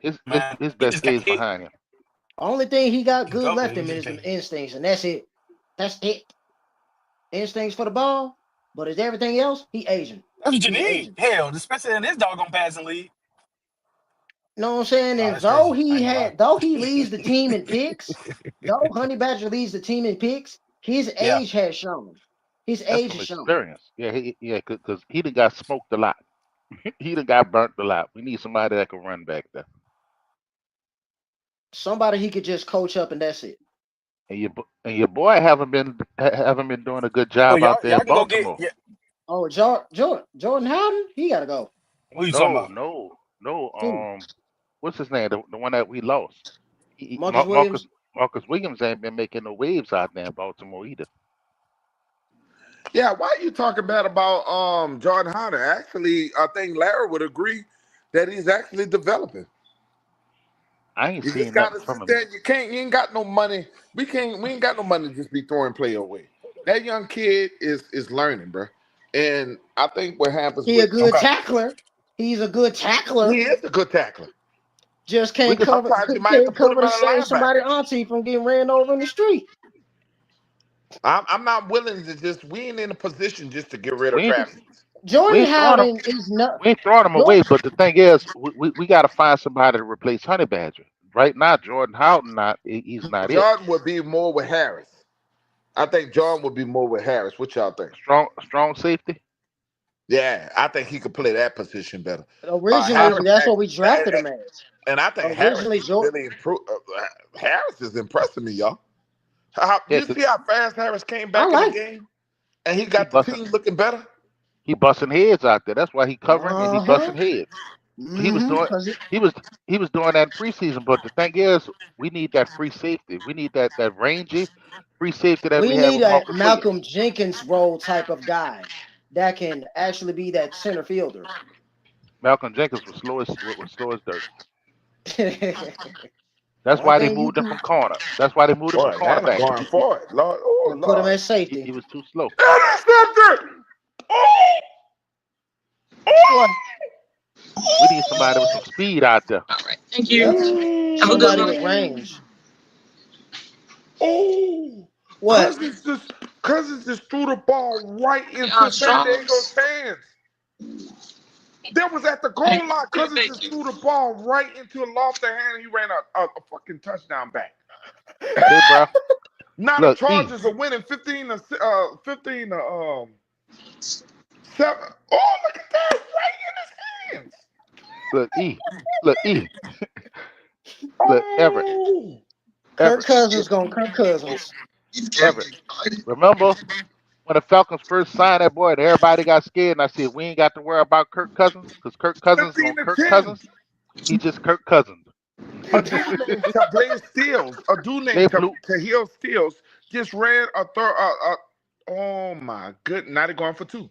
His man, his he his just got best hit days behind him. Only thing he got good go. left He him just is got them hit. instincts, and that's it. That's it. Instincts for the ball, but is everything else? He Asian. That's what you He's need. Asian. Hell, especially in this doggone passing league. You know what I'm saying? Oh, And that's crazy. I ain't gonna lie. though he leads the team in picks, though Honey Badger leads the team in picks, his Yeah, age has shown. His That's age from has shown. experience. Yeah, because he done got smoked a lot. He done got burnt a lot. We need somebody that can run back there. Somebody he could just coach up, and that's it. And your boy haven't been doing a good oh job y'all out there y'all in can go get Baltimore. yeah. Oh, Jordan Howden, he gotta go. What you talking No, about? no, no. Who? What's his name? The one that we lost. Marcus Marcus Williams. Marcus Williams ain't been making no waves out there in Baltimore either. Yeah, why are you talking bad about Jordan Hunter? Actually, I think Larry would agree that he's actually developing. I ain't You just seen nothing gotta from sit him. there. You ain't got no money. We ain't got no money to just be throwing play away. That young kid is learning, bro. And I think what happens He a with good Okay. tackler. He's a good he tackler. is a good tackler. Just We can't could cover. Sometimes you might have to Can't put cover him to at a save somebody linebacker. auntie from getting ran over in the street. I'm not willing to just. We ain't in a position just to get rid of we ain't Travis. we Jordan ain't throwing him Howden is not. we ain't throwing him Jordan, away. But the thing is, we got to find somebody to replace Honey Badger. Right now, Jordan Houghton he's not it. Jordan would be more with Harris. I think Jordan would be more with Harris. What y'all think? Strong safety. Yeah, I think he could play that position better. originally, Harris, that's what we drafted him as. and I think Harris Originally, is really improved. Harris is impressing me, y'all. Yeah, You 'cause see how fast Harris came I back in the like. game, and he he got the busting team looking better. he busting heads out there. That's why he covering and he Uh huh. busting heads. He was doing Because he was he was doing that in preseason. But the thing is, we need that free safety. We need that rangy free safety that we we have need with a Marcus Williams. Malcolm Jenkins role type of guy that can actually be that center fielder. Malcolm Jenkins was slow as dirt. That's One why they thing you moved him can from corner. That's why they moved him Boy, from Atlanta cornerback. going for it, Lord. Oh and put him Lord, at He safety. was too slow. intercepted. Oh, What? We need somebody with some speed out there. All right. Thank you. Yep. Have a good Somebody with one. oh, range. oh! What? Cousins just threw the ball right Yeah, into San Diego's straws. hands. That was at the Thank goal line. you. Cousins Thank just you. threw the ball right into a lofted hand, and he ran a fucking touchdown back. Okay, bro. Now the Look, E. Chargers are winning 15 to 7. Oh, look at that! Right in his hands. Look, E. Look, E. Look, Everett. Oh, Kirk Everett. Cousins going Kirk Oh, Cousins. He's getting Everett. excited. Remember when the Falcons first signed that boy and everybody got scared and I said we ain't got to worry about Kirk Cousins because Kirk Cousins gonna 15 to Kirk 10. Cousins. He just Kirk Cousins. A dude named Blaze Steels, a dude They named blew. Tahil Steels just ran a third. Oh my goodness! Now they're going for two.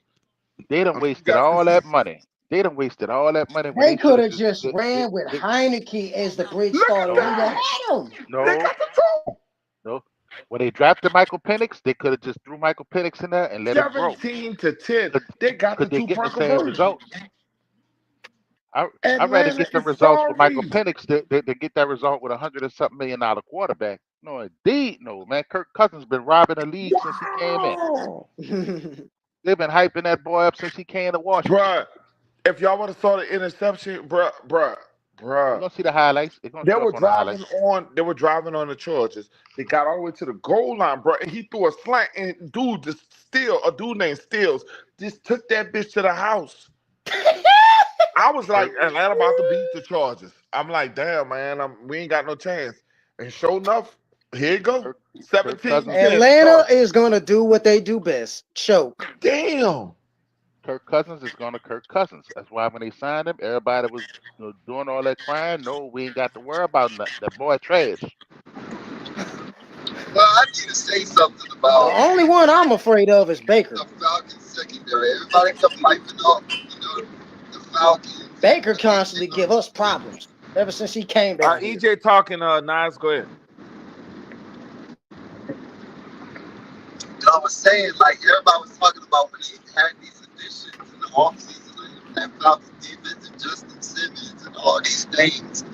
They done You wasted guys can all see. that money. They done wasted all that money when They they should could have have just. just ran with Heineke as the bridge Look at starter. No, We'd have that! had him. They no, got the two. no. When they drafted Michael Penix, they could have just threw Michael Penix in there and let him grow. 17 to 10. Could They got the could they two get the point same conversion. results? I'd rather Atlanta get the is results with Michael sorry. Penix than get that result with $100 something million quarterback. No, indeed, no, man. Kirk Cousins been robbing the league since he came in. Wow. They've been hyping that boy up since he came to Washington. Bruh, if y'all would have saw the interception, bruh. You're bruh. gonna see the highlights. It's gonna They show were up on the driving highlights. on. They were driving on the Chargers. They got all the way to the goal line, bro. And he threw a slant, and dude, a dude named Stills, just took that bitch to the house. I was like, Kirk, Atlanta about to beat the Chargers. I'm like, damn, man, we ain't got no chance. And sure enough, here you go, Kirk, Kirk Cousins, 17-10 Atlanta Chargers. is gonna do what they do best: choke. Damn. Kirk Cousins is gonna Kirk Cousins. That's why when they signed him, everybody was doing all that crying. No, we ain't got to worry about nothing. That boy trash. Well, I need to say something The about only one I'm afraid of is Baker. the Falcons secondary. Everybody kept piping up, the Falcons. Baker constantly give us problems ever since he came down here. EJ talking, Nas, go ahead. I was saying, like, everybody was talking about when they had these additions in the offseason, like that Falcons defense and Justin Simmons and all these things.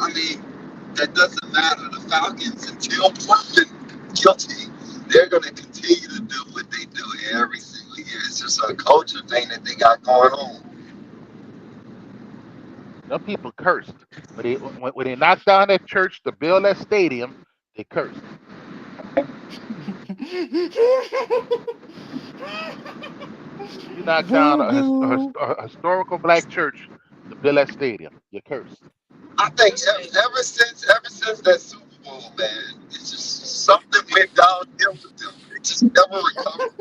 I mean, that doesn't matter. The Falcons, until proven guilty, they're going to continue to do what they do every single year. It's just a culture thing that they got going on. Them people cursed. When they knocked down that church to build that stadium, they cursed. You knocked down Voodoo. a historical black church to build that stadium. You're cursed. I think ever since that Super Bowl, man, it's just something went downhill with them. They just never recovered.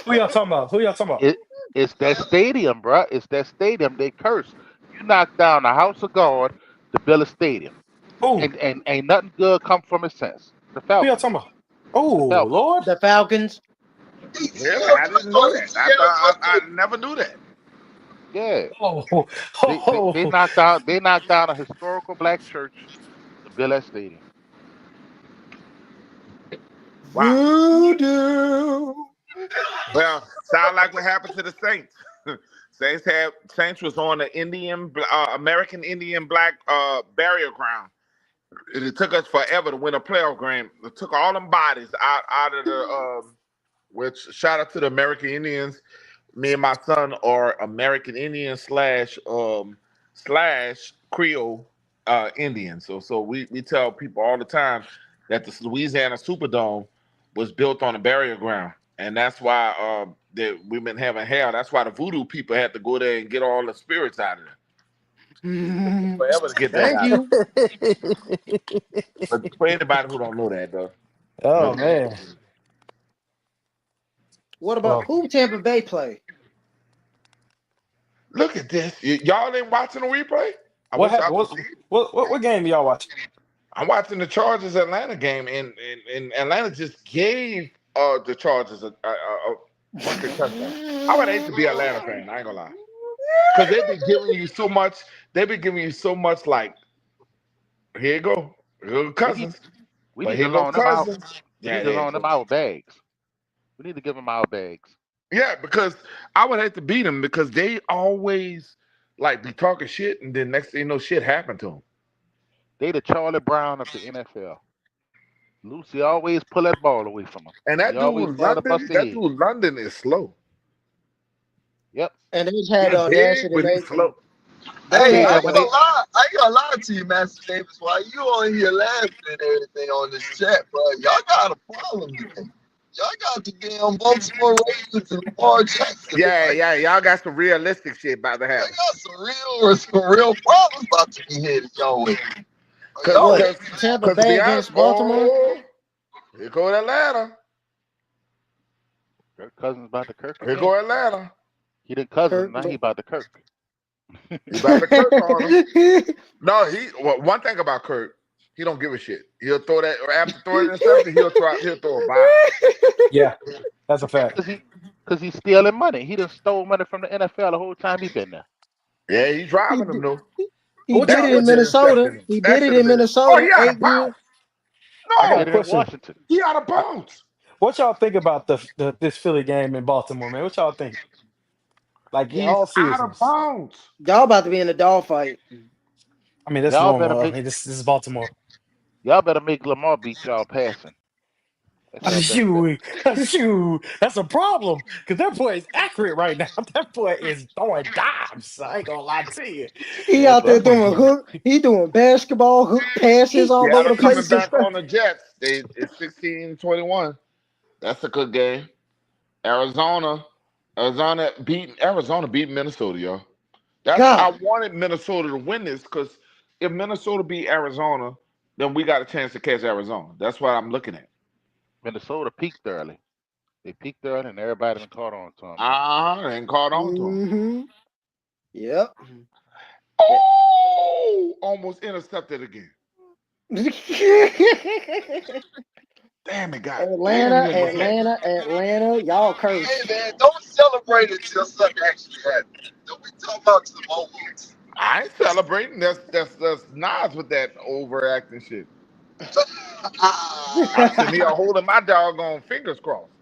Who y'all talking about? Who y'all talking about? It it's that stadium, bruh. It's that stadium. They cursed. You knocked down a house of God to build a stadium, Who? and ain't nothing good come from it since. The Who y'all Falcons. talking about? Oh The Falcons. Lord. The Falcons. Really? I didn't know that. I never knew that. Yeah. Oh, oh, They oh. knocked down a historical black church to build that stadium. Wow. Voodoo. Well, sound like what happened to the Saints. Saints was on the American Indian Black burial ground. It took us forever to win a playoff game. It took all them bodies out of the which shout out to the American Indians. Me and my son are American Indian slash Creole Indian. So we tell people all the time that the Louisiana Superdome was built on a burial ground, and that's why that we've been having hell. That's why the voodoo people had to go there and get all the spirits out of there. Forever to get that Thank out. you. But for anybody who don't know that though, Oh no. man. What about Well, who Tampa Bay play? Look at this. Y'all ain't watching the replay? I what wish happened? I could see it. What game y'all watch? I'm watching the Chargers Atlanta game, and Atlanta just gave the Chargers a fucking touchdown. I would hate to be an Atlanta fan. I ain't gonna lie, because they've been giving you so much. They've been giving you so much. Like here you go, here go We need Cousins, we but need to here go loan them out. Cousins. We Yeah, need to there you loan them go. our bags. We need to give them our bags. Yeah, because I would hate to beat them because they always like be talking shit, and then next thing you know, shit happened to them. They the Charlie Brown of the NFL. Lucy always pull that ball away from him. And He always trying to bust That their head. dude London is slow. Yep. And they just had He's the big, audacity. but he's slow. They Hey, I had ain't And when the gonna they lie. I ain't gonna lie to you, Master Davis. Why you on here laughing and everything on this chat, bro? Y'all got a problem today. Y'all got the damn Baltimore Ravens and Lamar Jackson. Yeah, Like, yeah, y'all got some realistic shit about to y'all happen. got some real problems about to be headed y'all way. Cause, Y'all what? cause, ain't Tampa cause to Bay be honest, against Baltimore? here go Atlanta. Kirk Cousins about to Kirk Here again. go Atlanta. He did Cousins, Kirk. now he about to Kirk. He about to Kirk on him. No, one thing about Kirk, he don't give a shit. He'll throw that after throwing an interception, he'll throw a bomb. Yeah, that's a fact. Cause he's stealing money. He done stole money from the NFL the whole time he been there. Yeah, he's he, driving them did, though. he What did That's it y'all? in what the Minnesota. interception is. He That did it should have in been. Oh, Minnesota he out of 8 years. bounds. I He got No, a did it in question. Washington. he out of I, bounds. what y'all think about this Philly game in Baltimore, man? What y'all think? Like in He's all out of seriousness. bounds. Y'all about to be in a dog fight. I mean, that's Y'all better normal. I make mean, this is Baltimore. y'all better make Lamar beat y'all passing. Let's I said, have that. shoot, that's a problem because that boy is accurate right now. That boy is throwing dimes. I ain't gonna lie to you. He Yeah, out there That but boy doing getting hook. He doing basketball hook passes he all over Seattle the coming place and back stuff. on the Jets. It's 16-21. That's a good game. Arizona, Arizona beat Minnesota, yo. I God, wanted Minnesota to win this because if Minnesota beat Arizona, then we got a chance to catch Arizona. That's what I'm looking at. Minnesota peaked early. They peaked early, and everybody done caught on to them now. And caught on to him. mm-hmm. Yep. Oh, almost intercepted again. Damn it, God. Damn, Atlanta, he almost had it. Atlanta, Atlanta. Y'all Hey cursed. man, don't celebrate until something actually happens. Don't be talking about some moments. I ain't celebrating. That's Nas with that overacting shit. I'm sitting here holding my doggone fingers crossed.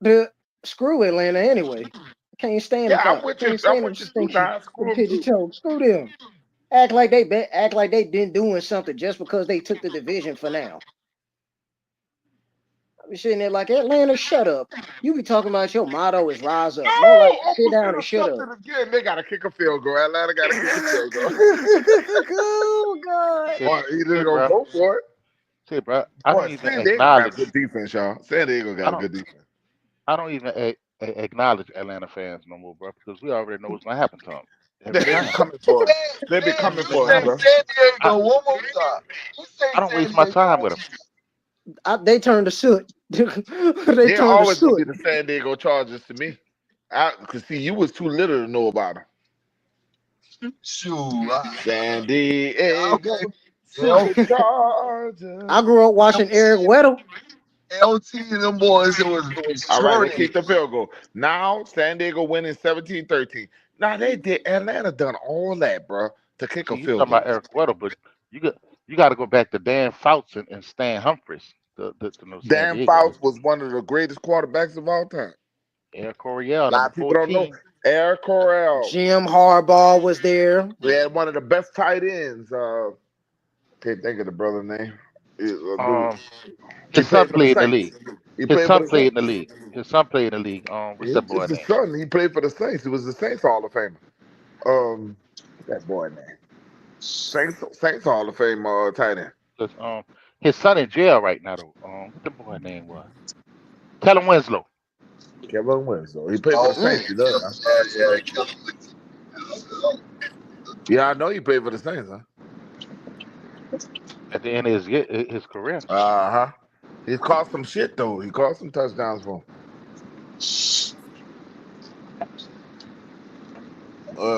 The screw Atlanta anyway. Can't stand Yeah, them. I'm with you. Can't I'm stand them with you too, stinky Nas. them Screw him pigeon too. toes. Screw them. Act like they been doing something just because they took the division for now. I'm sitting there like Atlanta, shut up. You be talking about your motto is rise up. More like Oh, sit almost down and shut up. intercepted again. They got to kick a field goal. Atlanta got to kick a field goal. Oh God. Say, Or either say, gonna bro, go for it. say, bro. I don't Boy, even San Diego got acknowledge. good defense, y'all. San Diego I got a don't. good defense. I don't even acknowledge Atlanta fans no more, bro, because we already know what's gonna happen to them every They be time. coming for us. They be Man, coming you Every for us, say time. bro. San I, Diego one more time. You say I don't San waste my time with Diego. them. They turned to soot. They They're turned to always gonna be soot. the San Diego Chargers to me. Cause see, you was too little to know about them. Shoot. San Yeah, okay. Diego Yeah, I Superchargers. grew up watching LT, Eric Weddle. LT and them boys, it was All right, they turning. kicked the field goal. Now San Diego winning 17-13. Now they did Atlanta done all that, bro, to kick See, a you field talking about goal. Eric Weddle, but you got you got to go back to Dan Fouts and Stan Humphries, the no San Dan Diego. Fouts was one of the greatest quarterbacks of all time. Eric Coryell, A lot number of people don't know 14. Eric Corral. Jim Harbaugh was there. We had one of the best tight ends. Can't think of the brother name. Dude, Um, he his son played for the played in the Saints. league. He His played for son the played in the Saints. league. His son played in the league. What's that boy It's his name? son. He played for the Saints. It was the Saints Hall of Famer. What's that boy name? Saints Hall of Fame tight end. 'Cause, his son in jail right now though. What the boy name was? Kellen Winslow. Kevin Winslow. He played for the Oh, Mm. Saints. He does, huh? yeah, Kellen. Yeah, I know he played for the Saints, huh? At the end of his career. Uh-huh. He's caught some shit though. He caught some touchdowns for him.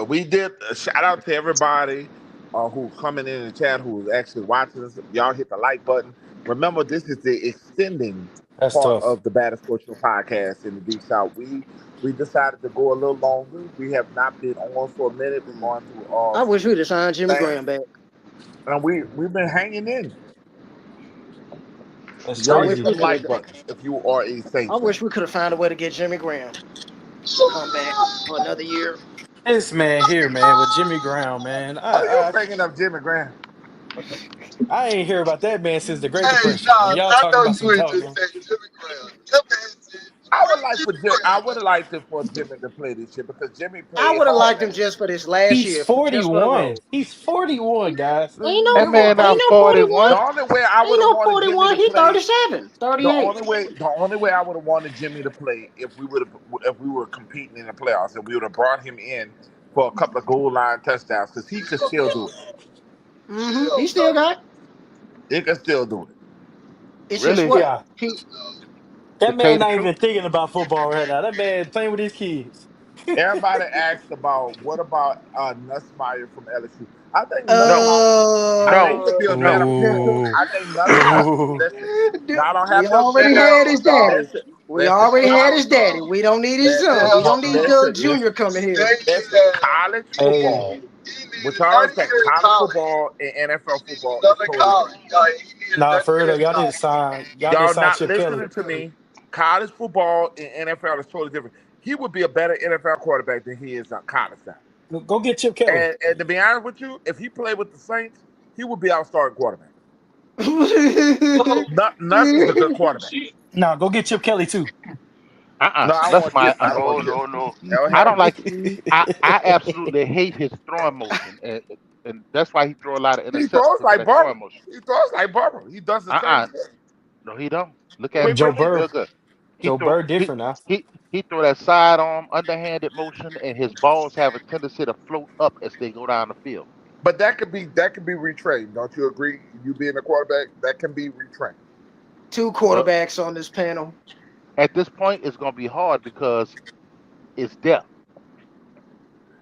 We did a shout out to everybody who's coming in the chat, who's actually watching us. Y'all hit the like button. Remember, this is the extending that's part tough. of the Batter Sports Show podcast in the Deep South. We decided to go a little longer. We have not been on for a minute. We're going through I some wish we'd have signed Jimmy things, Graham back. and we've been hanging in. That's I Y'all wish hit crazy. the we could like have. button if you are a I Saints fan. wish we could have found a way to get Jimmy Graham to come back for another year. This man here, man, with Jimmy Graham, man. Are you thinking of Jimmy Graham? I ain't hear about that man since the Great Hey, Depression. And nah, y'all I talking know about you some ain't just talking. said Jimmy Graham. That man said, I would bring like for Jimmy Graham I would have back. liked it for Jimmy to play this year because Jimmy I played would have hard liked him last just year. for this last He's year, just for the road. 41. He's 41, guys. Ain't That no, man ain't now no 41. 41. The only way I Ain't would have no wanted Jimmy 41. to He play, 37, 38. the only way I would have wanted Jimmy to play if we were competing in the playoffs and we would have brought him in for a couple of goal line touchdowns because he could still do it. Mm-hmm. He Hell still no. got. He could still do it. It's just Really? what Yeah. he. To That tell you man the not truth, even thinking about football right now. That man playing with his kids. Everybody asked about what about Nussmeyer from LSU. I think no, I think no, he'll be a better no. player. Ooh. I think Nussmeyer. Ooh. Listen, y'all don't We have to already figure. had his Hell daddy. no. Listen, We listen. already had Hell his daddy. no. We don't need his Listen, son. We Hell don't need no. Doug listen, Jr. listen, coming here. They listen. need that. College Hey, football, He which needed I another understand, year in college college. football and NFL He needed football is another totally college. different. He needed nah, another for real year though, in college. y'all didn't Y'all sign not Chip Kelly. listening to me. College football and NFL is totally different. He would be a better NFL quarterback than he is on college now. Go get Chip Kelly. And to be honest with you, if he played with the Saints, he would be our starting quarterback. Nuss is a good quarterback. Nah, go get Chip Kelly too. No, I That's want my Chip. I don't under. want No, Chip. no, no. Hell, I have don't him. like. I absolutely hate his throwing motion, and that's why he throw a lot of He interceptions throws because of like that throwing Burrow. motion. He throws like Burrow. He does the same Uh-uh. shit. No, he don't. Look at Wait, him. Joe wait, He's wait. Burr. real good. He Joe throw Burr different now. he throw that sidearm underhanded motion, and his balls have a tendency to float up as they go down the field. But that could be retrained. Don't you agree? You being a quarterback, that can be retrained. Two Well, quarterbacks on this panel. at this point, it's gonna be hard because it's depth.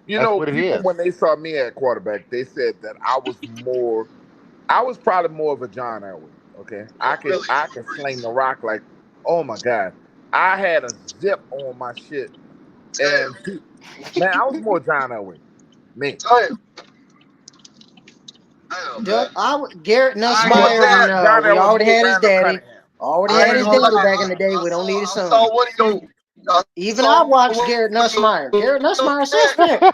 You That's know, what it people is. when they saw me at quarterback, they said that I was probably more of a John Elway. Okay, Oh, really? I could sling the rock like, oh my god, I had a zip on my shit, and Damn, man, I was more John Elway. Me. damn, damn, man. Garrett I ain't Well, gonna Nussmeyer, lie. John we Elway already more had his Randall daddy. Cunningham. Already I had ain't his gonna daddy lie. back in the day. We don't need his I saw son. one of your. I Even I saw watched one Garrett of your Nussmeyer. Garrett Nussmeyer suspect.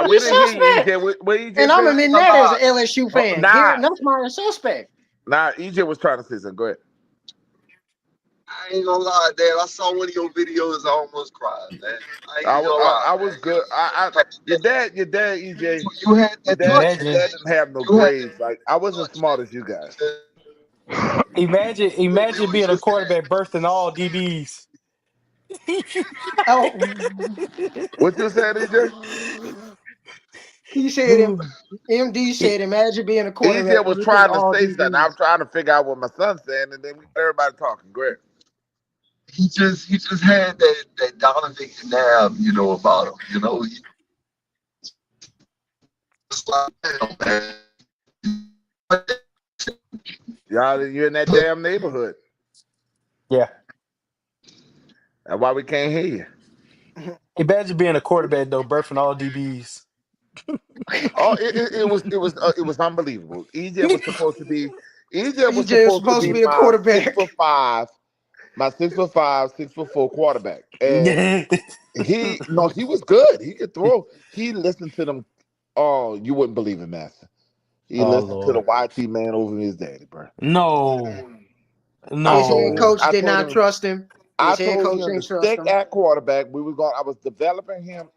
We He's didn't hear you, suspect. EJ. What EJ And I'm said? I ain't admitting gonna that as lie. an LSU Oh, fan. nah, Garrett Nussmeyer suspect. nah. EJ was trying to say something. Go ahead. I ain't gonna lie, Dad. I saw one of your videos. I almost cried, man. I ain't I even was, gonna lie, I man. was good. Your dad, EJ. You had that touch, Your Imagine, dad man. didn't have no You had grades. Like I wasn't touch, smart as you guys. man. It imagine was being a just that. quarterback birthing all DBs. Oh, What you said, EJ? he said him. MD said, imagine being a quarterback EJ was birthing trying to all say something. DBs. I'm trying to figure out what my son's saying, and then we got everybody talking. Great. He just had that Donovan McNabb, about him. Just like that, man. Y'all, you in that damn neighborhood. Yeah. That's why we can't hear you. Imagine being a quarterback though, birthing all DBs. Oh, it was unbelievable. EJ was EJ was supposed to supposed to be be a my six quarterback. foot five, 6'4" quarterback, and Yeah. he was good. He could throw. He listened to them. Oh, you wouldn't believe it, Master. He Oh listened to the Lord. YT man over his daddy, bro. No. His head No. coach did not trust him. I His head told coach him to didn't trust stick him. at quarterback. I was developing him,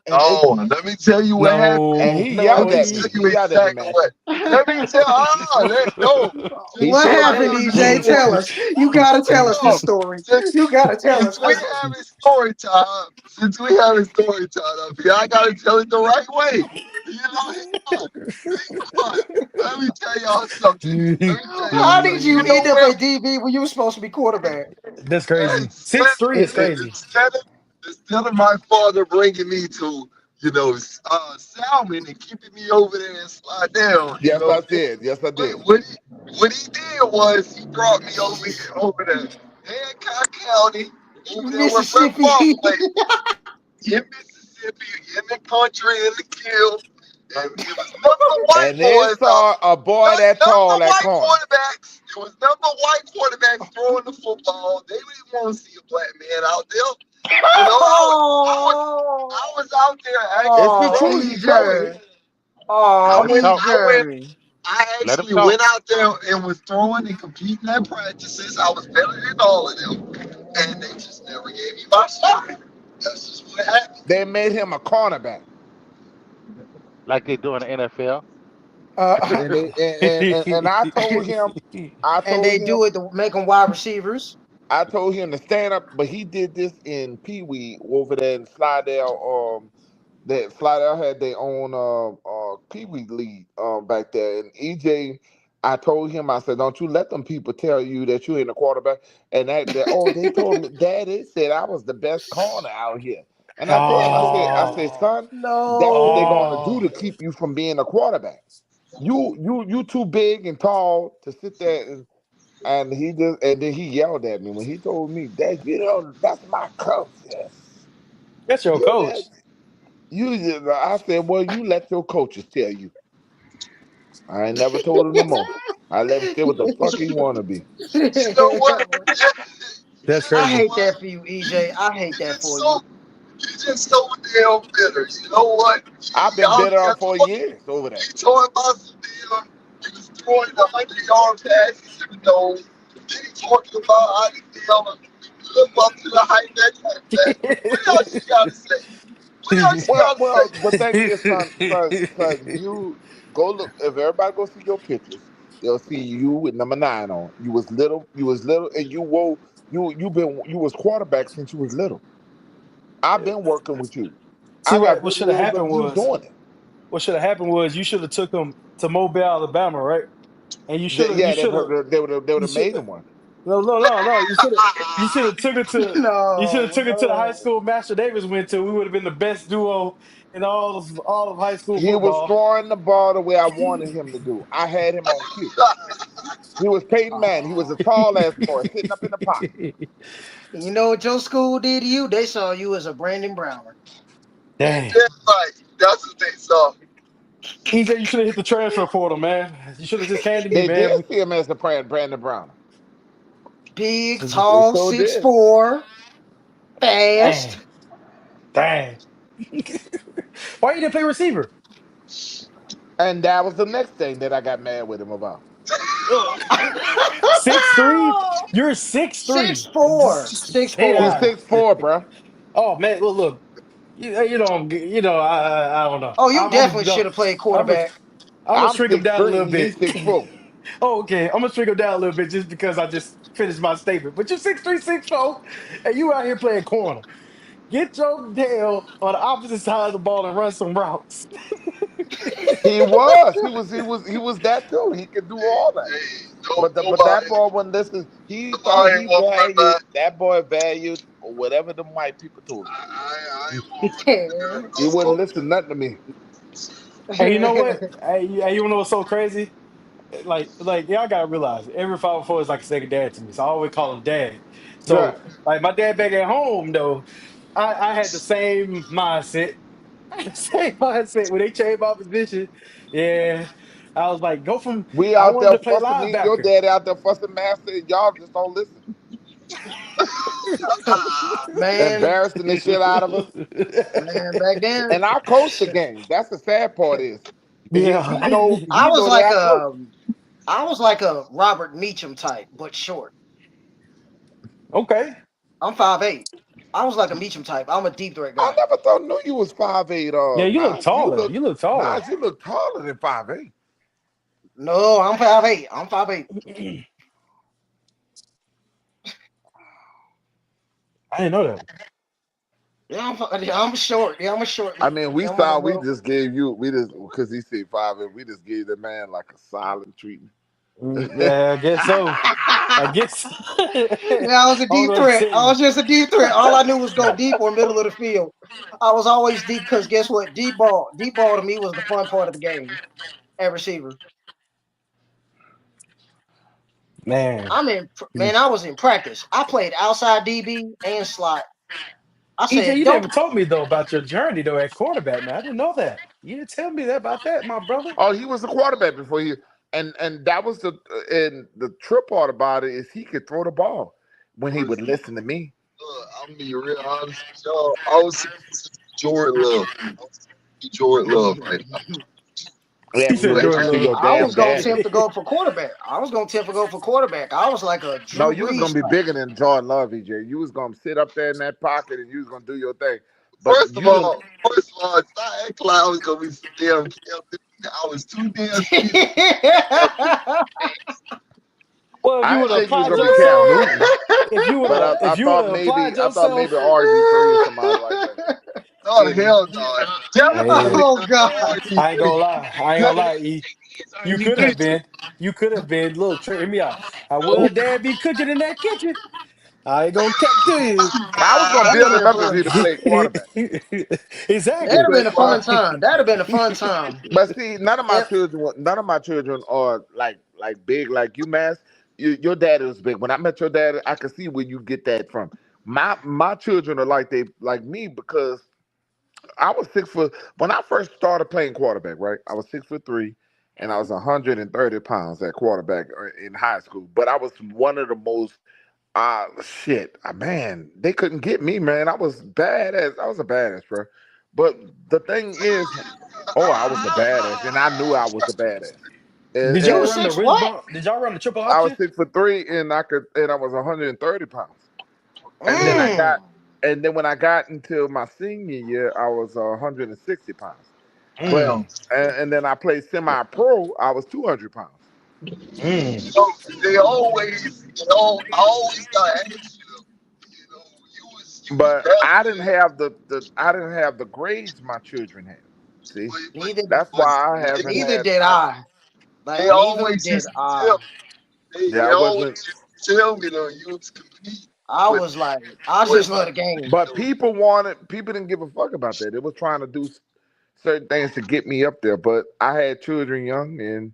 and they Oh, let me tell you what happened. and No. he Let yelled me at tell me. you He yelled at me, exactly Master. what. Let me tell. No. He What Since told we me. happened, having DJ? Tell us. You gotta tell us no, this story. since You gotta tell us since we this one. having story time, up here, I gotta tell it the right way. Hang on, hang on. Let me tell y'all something. Let me tell y'all How something. did you You know end up where at DB when you were supposed to be quarterback? That's crazy. instead 6'3" is crazy. instead of instead of my father bringing me to Salmon and keeping me over there and slide down, Yes, I did. Yes, I what, did. what he what he did was he brought me over there, Hancock County, over there where Brett Favre Mississippi. played in Mississippi, in the country, in the kill. And it was number white And they boys out. saw a boy that Number tall at white corner. quarterbacks. It was number white quarterbacks throwing the football. They didn't want to see a black man out there. Oh, I was out there It's actually the oh, truth. running. He's telling you. EJ. Oh, Let him talk. I went. EJ. I Let him actually talk. went out there and was throwing and competing at practices. I was better than all of them, and they just never gave me my shot. That's just what happened. They made him a cornerback, Like they do in the NFL. Uh, and I and told they him, do it to make them wide receivers. to stand up, but he did this in Pee Wee over there in Slidell. That Slidell had their own Pee Wee league back there, and EJ. I told him, I said, "Don't you let them people tell you that you ain't a quarterback." And they told me, Daddy said I was the best corner out here. And I told him, Oh. son, that's what they're No. gonna do Oh. to keep you from being a quarterback. You too big and tall to sit there and then he yelled at me when he told me that that's my coach. Yes. That's your You let coach. I said, well, you let your coaches tell you. I ain't never told him no more. I let him say what the fuck he wanna be. You know what? That's I You know crazy. hate that what? for you, You, EJ. I hate you that just for you. so you just so damn bitter. You know what? I've You been out better there up for years over that. you talking about some damn. You was throwing the 100-yard passes in the nose. Then he talking about how to live up to the hype that. What else you got to say? What else you got to Well, say? the thing is, son, cause you go look. If everybody go see your pictures, they'll see you with number 9 on. You was little, and you was quarterback since you was little. I've been working with you. See I got what should have videos of happened you was doing it. you should have took him to Mobile, Alabama, right? And you Yeah, should have they would you have should made him one. no. You should have took it to No, the high no. school Master Davis went to. We would have been the best duo in all of high school He was football. throwing the ball the way I wanted him to do. I had him on cue. He was Peyton Manning. He was a Oh. tall ass boy sitting up in the pocket. You know what your school did to you? They saw you as a Brandon Browner. Dang. That's right. That's what they saw. EJ, you should have hit the transfer portal, man. You should have just came to me, They did man. see him as the Brandon Brown. Big, They tall, sure six did. four, fast. Dang. Dang. Why you didn't play receiver? And that was the next thing that I got mad with him about. Ugh. 6'3"? You're 6'3". Six four, Just six stay He's four. down. 6'4", bro. Oh man, well look, I don't know. Oh, you I'm definitely I'm should no, have played I'm gonna quarterback. I'm gonna I'm shrink him six down a three. little He's bit. 6'4". Oh, okay, I'm gonna shrink him down a little bit just because I just finished my statement. But you're 6'3", 6'4", and you out here playing corner. Get your tail on the opposite side of the ball and run some routes. He was. He was that too. He could do all that. Hey, But that boy wasn't listening. He thought nobody he want to run valued back. that boy valued whatever the white people told him. I ain't want to run back. He wouldn't listen nothing to me. Hey, you know what? Hey, you know what's so crazy? Like y'all gotta realize every 504 is like a second dad to me. So I always call him dad. Right. So like my dad back at home though, I had the same mindset. I had the same mindset when they changed my position. Yeah. I was like, We I out wanted there to play fussing me, your linebacker. daddy out there fussing master, and y'all just don't listen. man, Embarrassing the shit out of us. man, back then And I coached the game. That's the sad part is Yeah. I he was know that like I coached. a Robert Meacham type, but short. Okay. I'm 5'8". I was like a Meacham type. I'm a deep threat I guy. never thought knew you was 5'8", Yeah, you look Nas. taller. You look taller. Nas, you look taller than 5'8". No, I'm 5'8". I'm 5'8". I didn't know that. Yeah, I'm short. Yeah, I'm a short. I mean, we Yeah, I'm like a saw we little. just gave you we just because he said 5'8", we just gave the man like a silent treatment. Yeah, I guess so. I guess Yeah, I was a Hold deep on, threat. tell I you. was just a deep threat. All I knew was go deep or middle of the field. I was always deep because guess what? Deep ball to me was the fun part of the game at receiver. Man. I was in practice. I played outside DB and slot. I EJ, said, you don't. never told me though about your journey though at quarterback, man. I didn't know that. You didn't tell me that about that, my brother. Oh, he was a quarterback before he and that was the trip part about it is he could throw the ball when he would Listen, listen to me. I'm gonna be real honest with y'all. I was Jordan Love. I was Jordan Love right now. Yeah, He but you said But listen Jordan to Love. your I was damn gonna daddy. attempt to go for quarterback. I was gonna attempt to go for quarterback. I was like a No, Drew you was Brees gonna be type. bigger than Jordan Love, EJ. You was gonna sit up there in that pocket and you was gonna do your thing. But first of you didn't. all, stop acting like I was gonna be some damn Cam. I was too damn skinny. Well, if you I would didn't have think you was applied gonna be Cam yourself, Newton. But if you would have applied I thought maybe yourself, RG3 or somebody like that. No, See me? hell no. Definitely hey, Oh not God. I ain't gonna RG3. lie. I ain't gonna lie, Definitely E. You could have RG3. been. You could have been. Look, hear me out. I No. would dad be cooking in that kitchen. I ain't gonna cap to you. I was gonna That'd have build him been up if he'd fun. have played quarterback. That'd Exactly. have Say been a what? fun time. That'd have been a fun time. But see, Yep. none of my children are like big like you, Mass. Your daddy was big. When I met your daddy, I could see where you get that from. My children are like me because I was 6 foot when I first started playing quarterback. Right, I was 6'3", and I was 130 pounds at quarterback in high school. But I was one of the most man, they couldn't get me, man. I was badass. I was a badass, bro. But the thing is, oh, I was a badass, and I knew I was a badass. Did And y'all You run the six wrist what? bump? Did y'all run the triple I was option? 6'3", and I was 130 pounds. And then I got, Mm. and then when I got into my senior year, I was 160 pounds. But Mm, and then I played semi-pro. I was 200 pounds. mm, So they always, I always gotta ask you, you was But I didn't battling, have the grades my children have. See, but Neither that's but why I they, haven't neither had. did I. they Like neither always did used to I. tell Yeah, they I always wasn't. used to tell me though you was compete I with was like, I with just love the game. But people didn't give a fuck about that. They was trying to do certain things to get me up there. But I had children young, and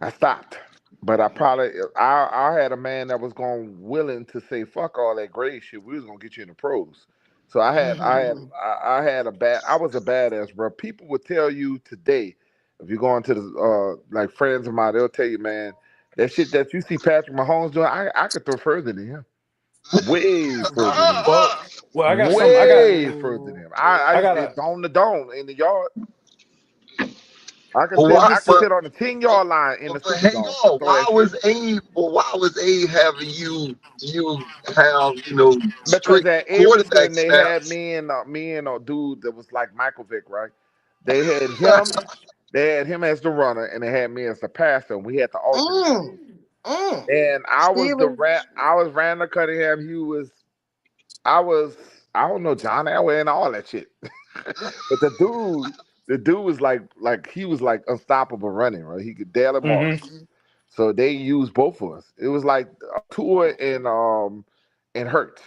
I stopped. But I had a man that was going willing to say fuck all that grade shit. We was gonna get you in the pros. So I had a bad. I was a badass, bro. People would tell you today, if you go into the like friends of mine, they'll tell you, man, that shit that you see Patrick Mahomes doing, I could throw further than him, way further than him. well, well, I got some. Way further than him. I got It's a. dome to dome in the yard. but Well, why I this could is but sit on the 10-yard line in the but Superdome hang and on, throw that shit. why was Abe having you have Because strict at quarterback Averson they had snaps? me and a dude that was like Michael Vick, right? They had him as the runner, and they had me as the passer, and we had to alternate. mm, mm. And Steelers. I was Randall Cunningham. I was I don't know John Elway and all that shit. But the dude was like he was like unstoppable running, right? He could Dale hmm Morris. So they used both of us. It was like Tua and Hurts.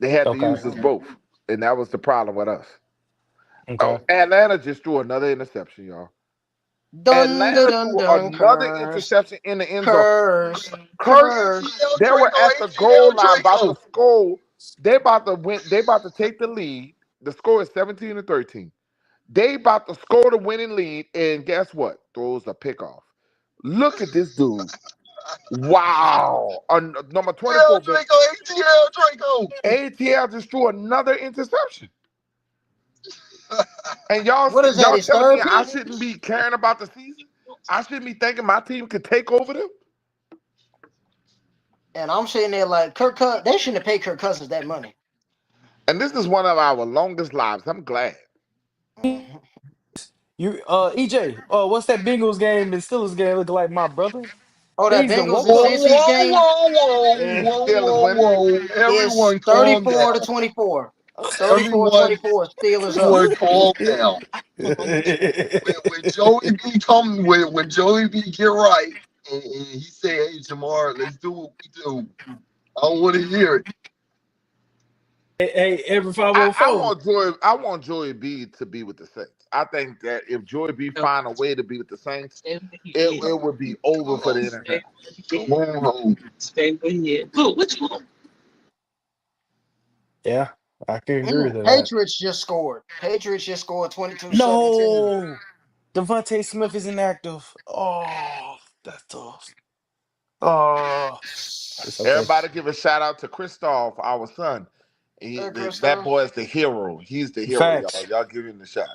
They had to okay, use us both, and that was the problem with us. Oh, okay. Atlanta just threw another interception, y'all. Dun dun Atlanta dun threw dun. another Cursed. interception in the end zone. Cursed. Curse. Cursed. ATL They were Draco, at the goal ATL line about to Draco. score. They about to win. They about to take the lead. The score is 17-13. They about to score the winning lead, and guess what? Throws a pick off. Look at this dude. Wow. Number ATL 24 been Draco, ATL Draco. ATL just threw another interception. And What is that? y'all His telling me third I pick? shouldn't be caring about the season? I shouldn't be thinking my team could take over them? And I'm sitting there like they shouldn't have paid Kirk Cousins that money. And this is one of our longest lives. I'm glad. Mhm. You EJ, what's that Bengals game and Steelers game looking like, my brother? Oh, that Things done Bengals woke and Whoa, up. Cincy's whoa, game whoa, whoa, Mm, whoa, Steelers whoa, winning. whoa. is Everyone calm 34 to down. 24. Everyone, 34-24. Steelers up. everyone calm down. When Joey B come when Joey B get right and he say, hey Jamar, let's do what we do. I don't want to hear it. Hey, every I 504. want Joey B to be with the Saints. I think that if Joey B find a way to be with the Saints, it would be over Come for the on. NFL. Come on home. Yeah, I can agree to that. Patriots just scored. Patriots just scored 22-17. No, Devontae Smith is inactive. Oh, that's tough. Oh, it's okay. Everybody give a shout out to Christoph, our son. Hey, That Christoph. boy is the hero. He's the hero, y'all. Facts. Y'all give him the shot.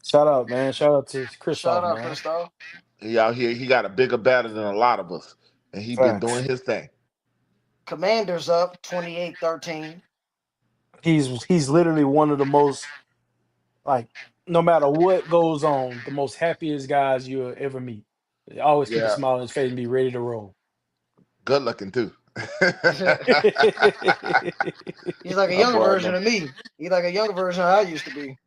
Shout out, man. Shout out to Shout Christoph, out, man. Christoph. He out here. He got a bigger battle than a lot of us, and he been doing Facts. his thing. Commanders up 28-13. He's literally one of the most, like, no matter what goes on, the most happiest guys you'll ever meet. They always keep a Yeah, smile on his face and be ready to roll. good looking too. He's like a That younger boy, version no. of me. He's like a younger version of how I used to be.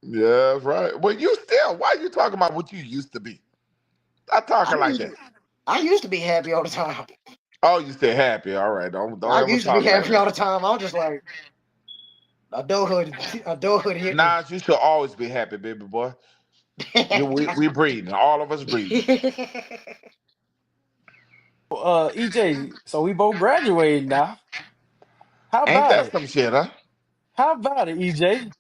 Yeah, that's right. Well, you still. Why you talking about what you used to be? Not I talking like used that. to, I used to be happy all the time. Oh, you stay happy. All right. Don't I ever used to be talk like happy all that. the time. I'm just like adulthood. Adulthood hit me. Nas, you should always be happy, baby boy. We breeding. All of us breeding. EJ, so we both graduated now. How Ain't about that it? some shit, huh? How about it, EJ?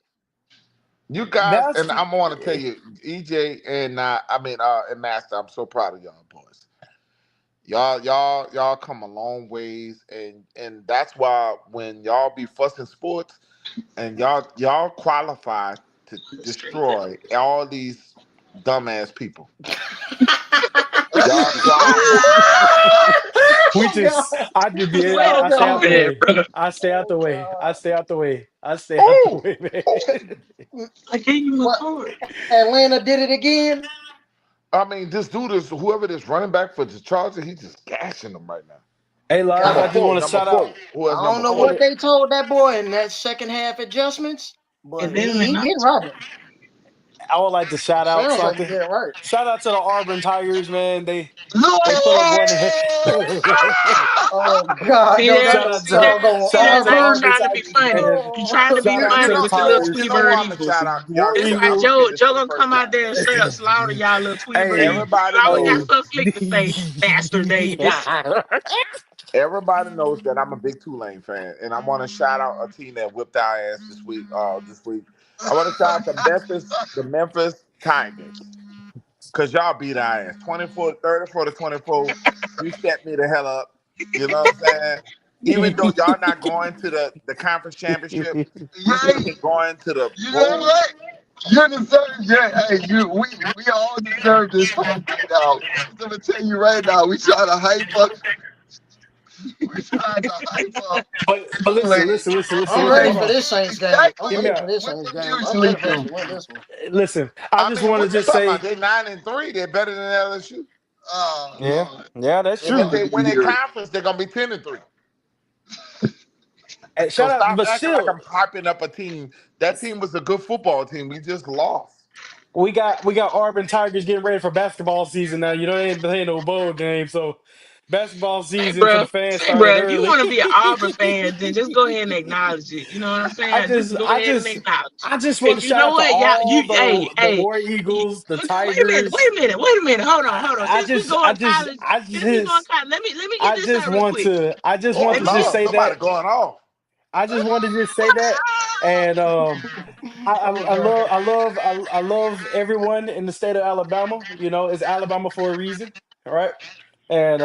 You guys, That's and I'm want to tell you, EJ and Master, I'm so proud of y'all boys. Y'all come a long ways, and that's why when y'all be fussing sports and y'all qualify to destroy all these dumbass people. Y'all quiet. We just, I just be, Wait a I stay out the minute, way. bro. I stay out the Oh way. I God. stay out the way. I stay out the Oh, way, man. I gave you a What? card. Atlanta did it again. I mean, this dude is whoever this running back for the Chargers. He's just gashing them right now. Hey, live. Number I just God. four, want to number shout out. four. Who I has don't number know I four? want what to. they told that boy in that second half adjustments, And but they don't he not. did right. I would like to shout out Sounds like he something. did right. Shout out to the Auburn Tigers, man. They put up one. Yeah! Oh God, See don't that? got Shout no out See to that? doggone See that? Now you Auburn. Auburn trying to be Tigers, funny. man. You trying to be Shout You out know, to funny the with your you little know, you Tweety know who Bird I'm Tigers. gonna shout Eagles. out. Y'all War can That's say why I'm gonna Eagles. say Joe this for the gonna first come out time. there and straight up slaughter y'all little Tweety Bird Hey, Eagles. You always got hey. something slick to say, Bastard Davis. Everybody knows that I'm a big Tulane fan, and I want to shout out a team that whipped our ass this week. This week, I want to shout out the Memphis Tigers, cause y'all beat our ass 24, 34 to 24. You set me the hell up. You know what I'm saying? Even though y'all not going to the conference championship, you Yeah, should have been going to the you know bowl. what? You deserve, yeah, hey, we all deserve this trophy now. I'm gonna tell you right now, we try to hype up, we trying to hype up but listen, Tulane. listen, listen, listen, I'm listen. ready Hold Tulane, for on. this Saints game. I'm Give me exactly ready a for this what Saints they game. I'm usually ready for us do. to win this one. listen. I I just mean, want to what you just talking about? say, They 9-3. They're better than LSU. Oh yeah, Lord, yeah, that's And if true. Lord, they you win a hear it. conference, they're gonna be 10-3. Hey, So shout out, stop but acting like still, I'm hyping up a team. That team was a good football team. We just lost. we got Auburn Tigers getting ready for basketball season now. You know they ain't playing no bowl game, so basketball season for the fans Say, started bro, if you early. want to be an Auburn fan, then just go ahead and acknowledge it. You know what I'm I saying? just, Just go I ahead and just, acknowledge it. I just want Cause to you shout know out to what, y'all, all you, hey, the hey, War Eagles, the okay, wait a minute, Tigers. wait a minute, hold on. I Since we just, going I just, college, I since we going just, college, let me get I this just out real want quick. to, I just want Oh Let to me just get. no, say somebody that. going off. I just wanted to just say that, and Oh God. I love everyone in the state of Alabama. You know, it's Alabama for a reason, all right? And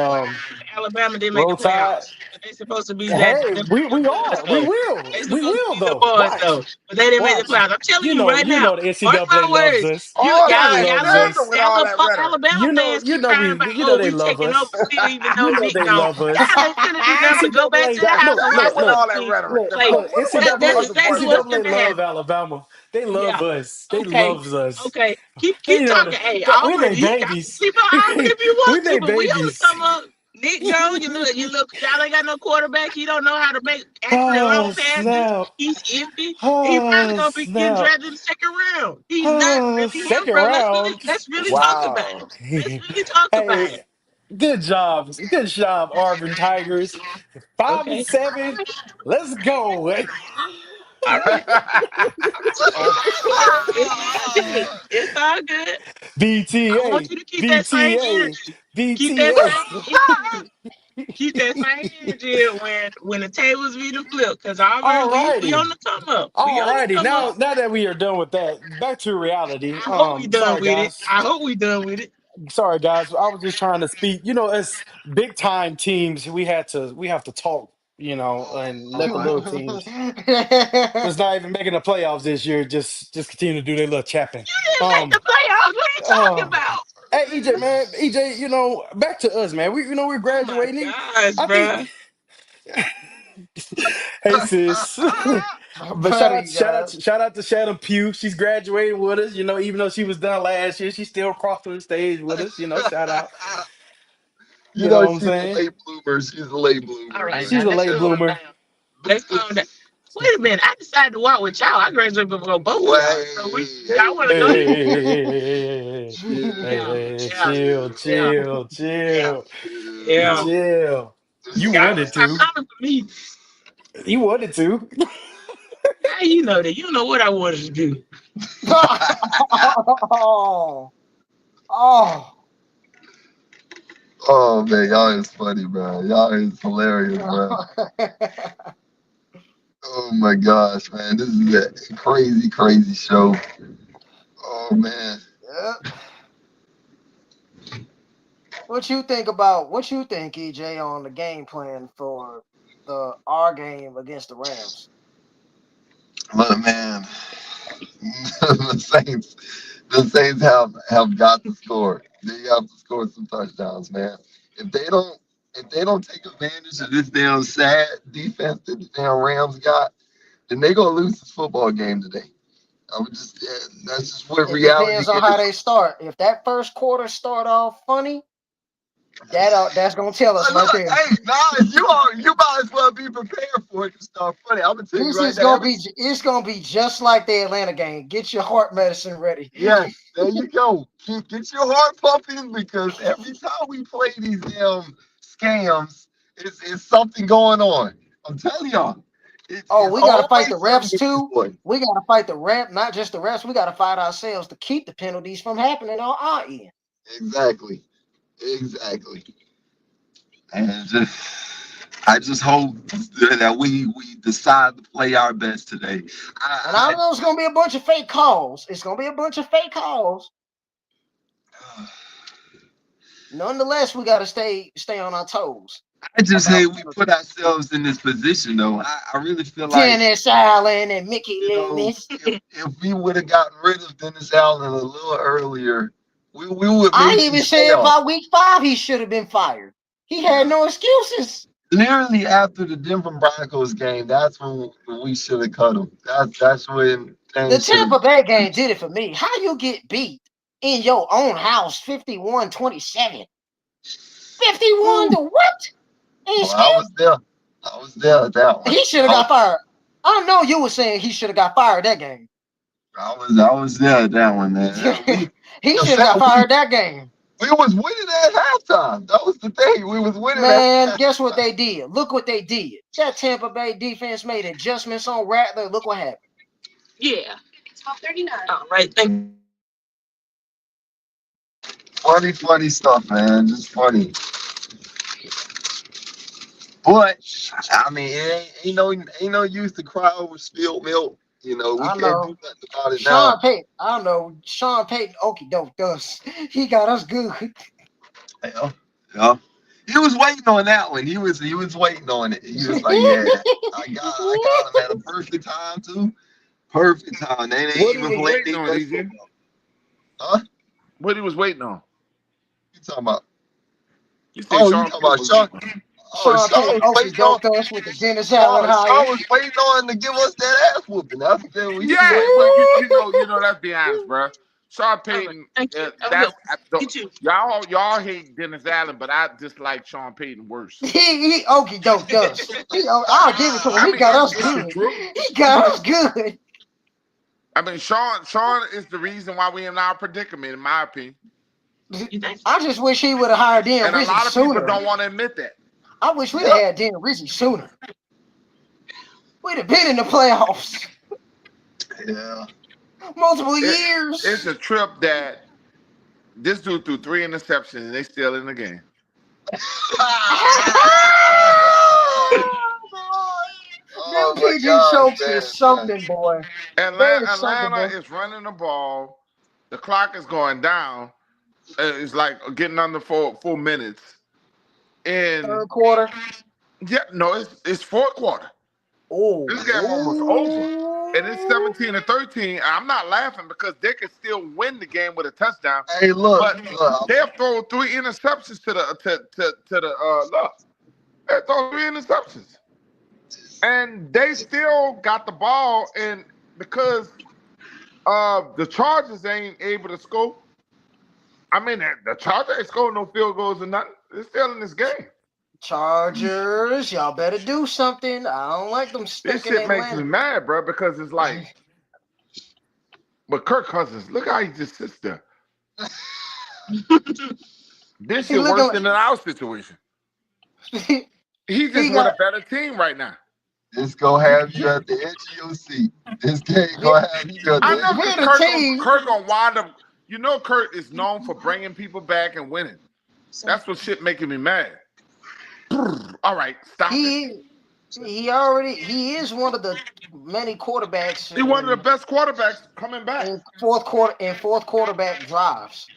Why Alabama didn't make the Roll Tide. playoffs? But they supposed to be that Hey, them, we them we boys are, though. They we supposed to will be the though. boys Watch, though. But they didn't make the watch. playoffs. I'm telling you right You now. know the Mark my NCAA loves words. us. You All They that y'all loves little deserved us. with all that rhetoric. Alabama fans keep crying about, You know oh, they we love taking over, us. still even though You know Nick they gone. love us. Y'all ain't finna do nothing but go back to NCAA, the That house and watch stop look, with the other all look, that team rhetoric. look, The play. look. what was the That's most exactly important what's thing? NCAA gonna love happen. Alabama. They love Yeah. us. They Okay. loves us. Okay. Keep You know, talking. Hey, Auburn, they y'all can babies. sleep on Auburn if you We want to, they but we on the babies. come up. Nick Jones, you look, y'all ain't got no quarterback. He don't know how to make accurate long Oh passes. snap! He's iffy. He probably Oh gonna be getting snap! drafted in the second round. He's not Oh, really him, second bro. round. Let's really talk about it. Wow. Let's really talk about Hey, it. good job, Auburn Tigers. Five and Okay. All seven. right. Let's go. All right. Oh, It's all good. It's all good. I want BTA, you to keep that same BTA, energy. Keep that BTA. same energy. Keep that same energy when the tables be the flip. Cause Auburn, All we on righty. the come up. We All on the righty. come up. Now that we are done with that, back to reality. I hope we done Sorry with it. guys. I hope we done with it. Sorry guys. I was just trying to speak. You know, as big time teams, we have to talk, you know, and let the little teams that's not even making the playoffs this year just continue to do their little chapping. You didn't make Um the playoffs. What are you talking uh about? Hey EJ, man, EJ, you know, back to us, man. We're Oh my graduating. gosh, I think. bro. Hey sis, I'm but proud of you guys. shout out to Shannon Pugh. She's graduating with us. You know, even though she was done last year, she's still crossing the stage with us. You know, shout out. You You know know what I'm she's a saying? late bloomer. She's a late All bloomer, right, man. now She's a let's late calm bloomer. down. Let's calm down. Wait a minute. I decided to walk with y'all. I graduated before both of y'all. So y'all Wait, want to Hey, go hey, ahead? hey, hey, hey, hey, hey, hey, Yeah, hey, hey, yeah, chill, yeah, chill, yeah, chill, yeah. chill. You Y'all wanted better stop to. coming for me. You wanted to. How you know that? You know what I wanted to do. Oh, oh. oh man, y'all is funny, bro. Y'all is hilarious, bro. Oh my gosh, man, this is a crazy, crazy show. Oh man, Yep. What you think, EJ, on the game plan for our game against the Rams? but man, the Saints, The Saints have got to score. They have to score some touchdowns, man. If they don't if they don't take advantage of this damn sad defense that the damn Rams got, then they gonna lose this football game today. I'm just that's just what It reality depends on how is. they start. If that first quarter start off funny, that's gonna tell us right Look, there. hey, guys, you might as well be prepared for it to start funny. I'm gonna tell you This right is now. gonna be it's gonna be just like the Atlanta game. Get your heart medicine ready. Yes, there you go. Get your heart pumping because every time we play these damn scams, it's something going on. I'm telling y'all, Oh, it's we gotta fight the always something refs with this too. boy. We gotta fight the ref, not just the refs. We gotta fight ourselves to keep the penalties from happening on our end. Exactly, exactly. And I just hope that we decide to play our best today. And I I, know it's gonna be a bunch of fake calls. It's gonna be a bunch of fake calls. I Nonetheless, we gotta stay on our toes I just about hate we put penalties. ourselves in this position though. I really feel like Dennis Allen and Mickey you know Loomis. if we would have gotten rid of Dennis Allen a little earlier, we would I maybe even said excel. by week 5 he should have been fired. He had Yeah. no excuses. Literally after the Denver Broncos game, that's when we should have cut him. That's when The things should have Tampa Bay game did it for me. How you get beat in your own house 51-27? 51 changed. to what? And Well, I still was there. I was there at that one. he should have got fired. I know you were saying he should have got fired that game. I was there at that one, man. He In should have fact, got fired that game. we was winning at halftime. That was the thing. We was winning at Man, guess what halftime. they did? Look what they did. That Tampa Bay defense made adjustments on Rattler. Look what happened. Yeah. 12:39. All right. Thank Funny stuff, man. Just funny. But I mean, ain't no use to cry over spilled milk. We I can't do know. nothing about it now. Sean Payton. I know. Sean Payton. Okie doke does. He got us good. Yeah, yeah. He was waiting on that one. He was waiting on it. He was like, yeah, I got him at a perfect time too. Perfect time. They ain't What he even was playing waiting their on, best EJ? football. Huh? What he was waiting on? You talking about? You said Oh, you Sean talking Payton about was Sean? waiting on. Oh, Sean Sean Payton. was Okie waiting on. doke us with the Dennis Allen Sean hire. was waiting on to give us that ass whooping. That's what we was Yeah, waiting well, on. let's be honest, bro. Sean All right. Payton, Thank you. Have a good that's one. the, You too. y'all hate Dennis Allen, but I just like Sean Payton worse. He okie doke does. I'll give it to him. I He mean, got us it's the good. truth. He got us good. I mean, Sean is the reason why we in our predicament, in my opinion. You think? I just wish he would have hired Dan And a Rizzi lot of people sooner. don't want to admit that. I wish we'd have Yep. had Dan Rizzi sooner. We'd have been in the playoffs Yeah. multiple It's years. a trip that this dude threw 3 interceptions and they still in the game. Them Oh my PG gosh, Chokes man. is something, boy. They is something, Atlanta boy. is running the ball. The clock is going down. It's like getting under 4 minutes. And Third quarter. yeah, no, it's fourth quarter. Oh, This game almost over. And it's 17-13. I'm not laughing because they could still win the game with a touchdown. Hey, look, But look. they'll throw 3 interceptions to the look. They'll throw 3 interceptions. And they still got the ball, and because the Chargers ain't able to score. I mean, the Chargers ain't scoring no field goals or nothing. They're still in this game. Chargers, y'all better do something. I don't like them This stuck in shit makes me Atlanta. mad, bro, because it's like, but Kirk Cousins, look how he just sits there. This He shit worse looking than in our situation. like He's just he with a got better team right now. This gonna have you at the edge of your seat. This game gonna have you at the I edge know of because we're the Kirk gonna, team. Kirk gonna wind up. You know, Kirk is known for bringing people back and winning. That's what shit making me mad. All right, stop it. He is one of the many quarterbacks He's one of the best quarterbacks coming back. in fourth quarterback drives.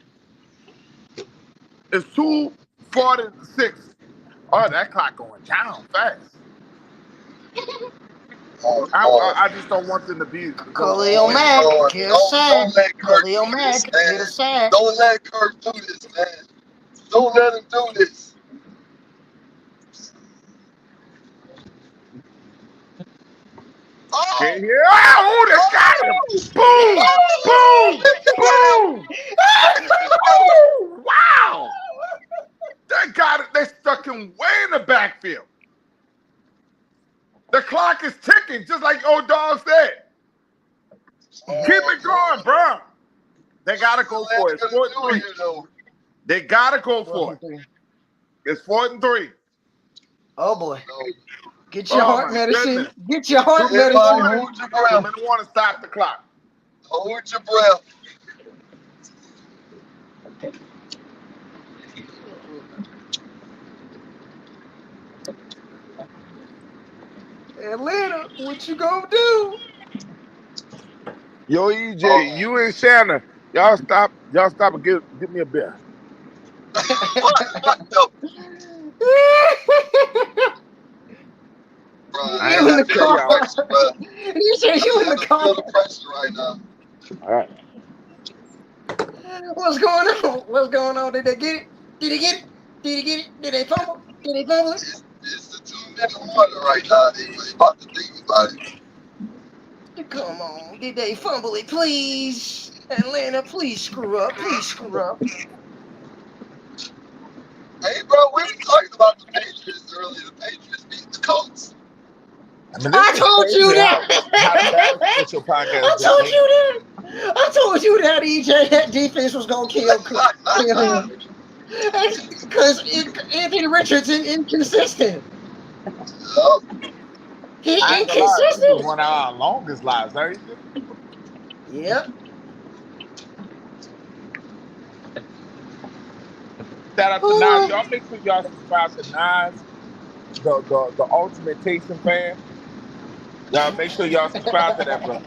It's 2:46. Oh, that clock going down fast. Oh I Lord. just don't want them to go Khalil all in. Mack Lord, get a sack. don't let Kirk Khalil do this, Mack get a man. sack. Don't let Kirk do this, man. Don't let him do this. Yeah, Oh, yeah. Oh, they got him. Boom, boom, boom. Oh, wow. They got it. They stuck him way in the backfield. The clock is ticking, just like old dog said. Keep oh it going, Lord. bro. They gotta What's the go for it. left It's gonna 4 and do 3. here, though? They gotta go Fourth for and it. 3. It's 4 and 3. Oh boy. No. Get your Oh heart my medicine. goodness. Get your 2 heart minutes Everybody medicine. warning. hold your 2 breath. minute warning. Stop the clock. Hold your breath. Atlanta, what you gonna do? Yo, EJ, Oh, you and Shanna, y'all stop. Y'all stop and give me a beer. what the, bro? I ain't You in gotta the I tell feel the car. y'all. pressure, bro. You said you in the I feel car. the pressure right now. All right. What's going on? What's going on? Did they get it? Did he get it? Did he get it? Did they fumble? Did they fumble it? It's the 2 minute warning right now. They ain't about to think about it. Come on. Did they fumble it, please? Atlanta, please screw up. Please screw up. Hey, bro, we were talking about the Patriots earlier. The Patriots beat the Colts. I mean, this I is told you crazy how the Bass that. Official Podcast I just told went. you that. I told you that, EJ. That defense was gonna kill him. Because Anthony Richardson inconsistent. Yup. He I ain't gonna lie, this is inconsistent. one of our longest lives, ain't it? Yep. Shout out to Nas. Y'all make sure y'all subscribe to Nas, the Ultimatation fan. Y'all make sure y'all subscribe to that brother.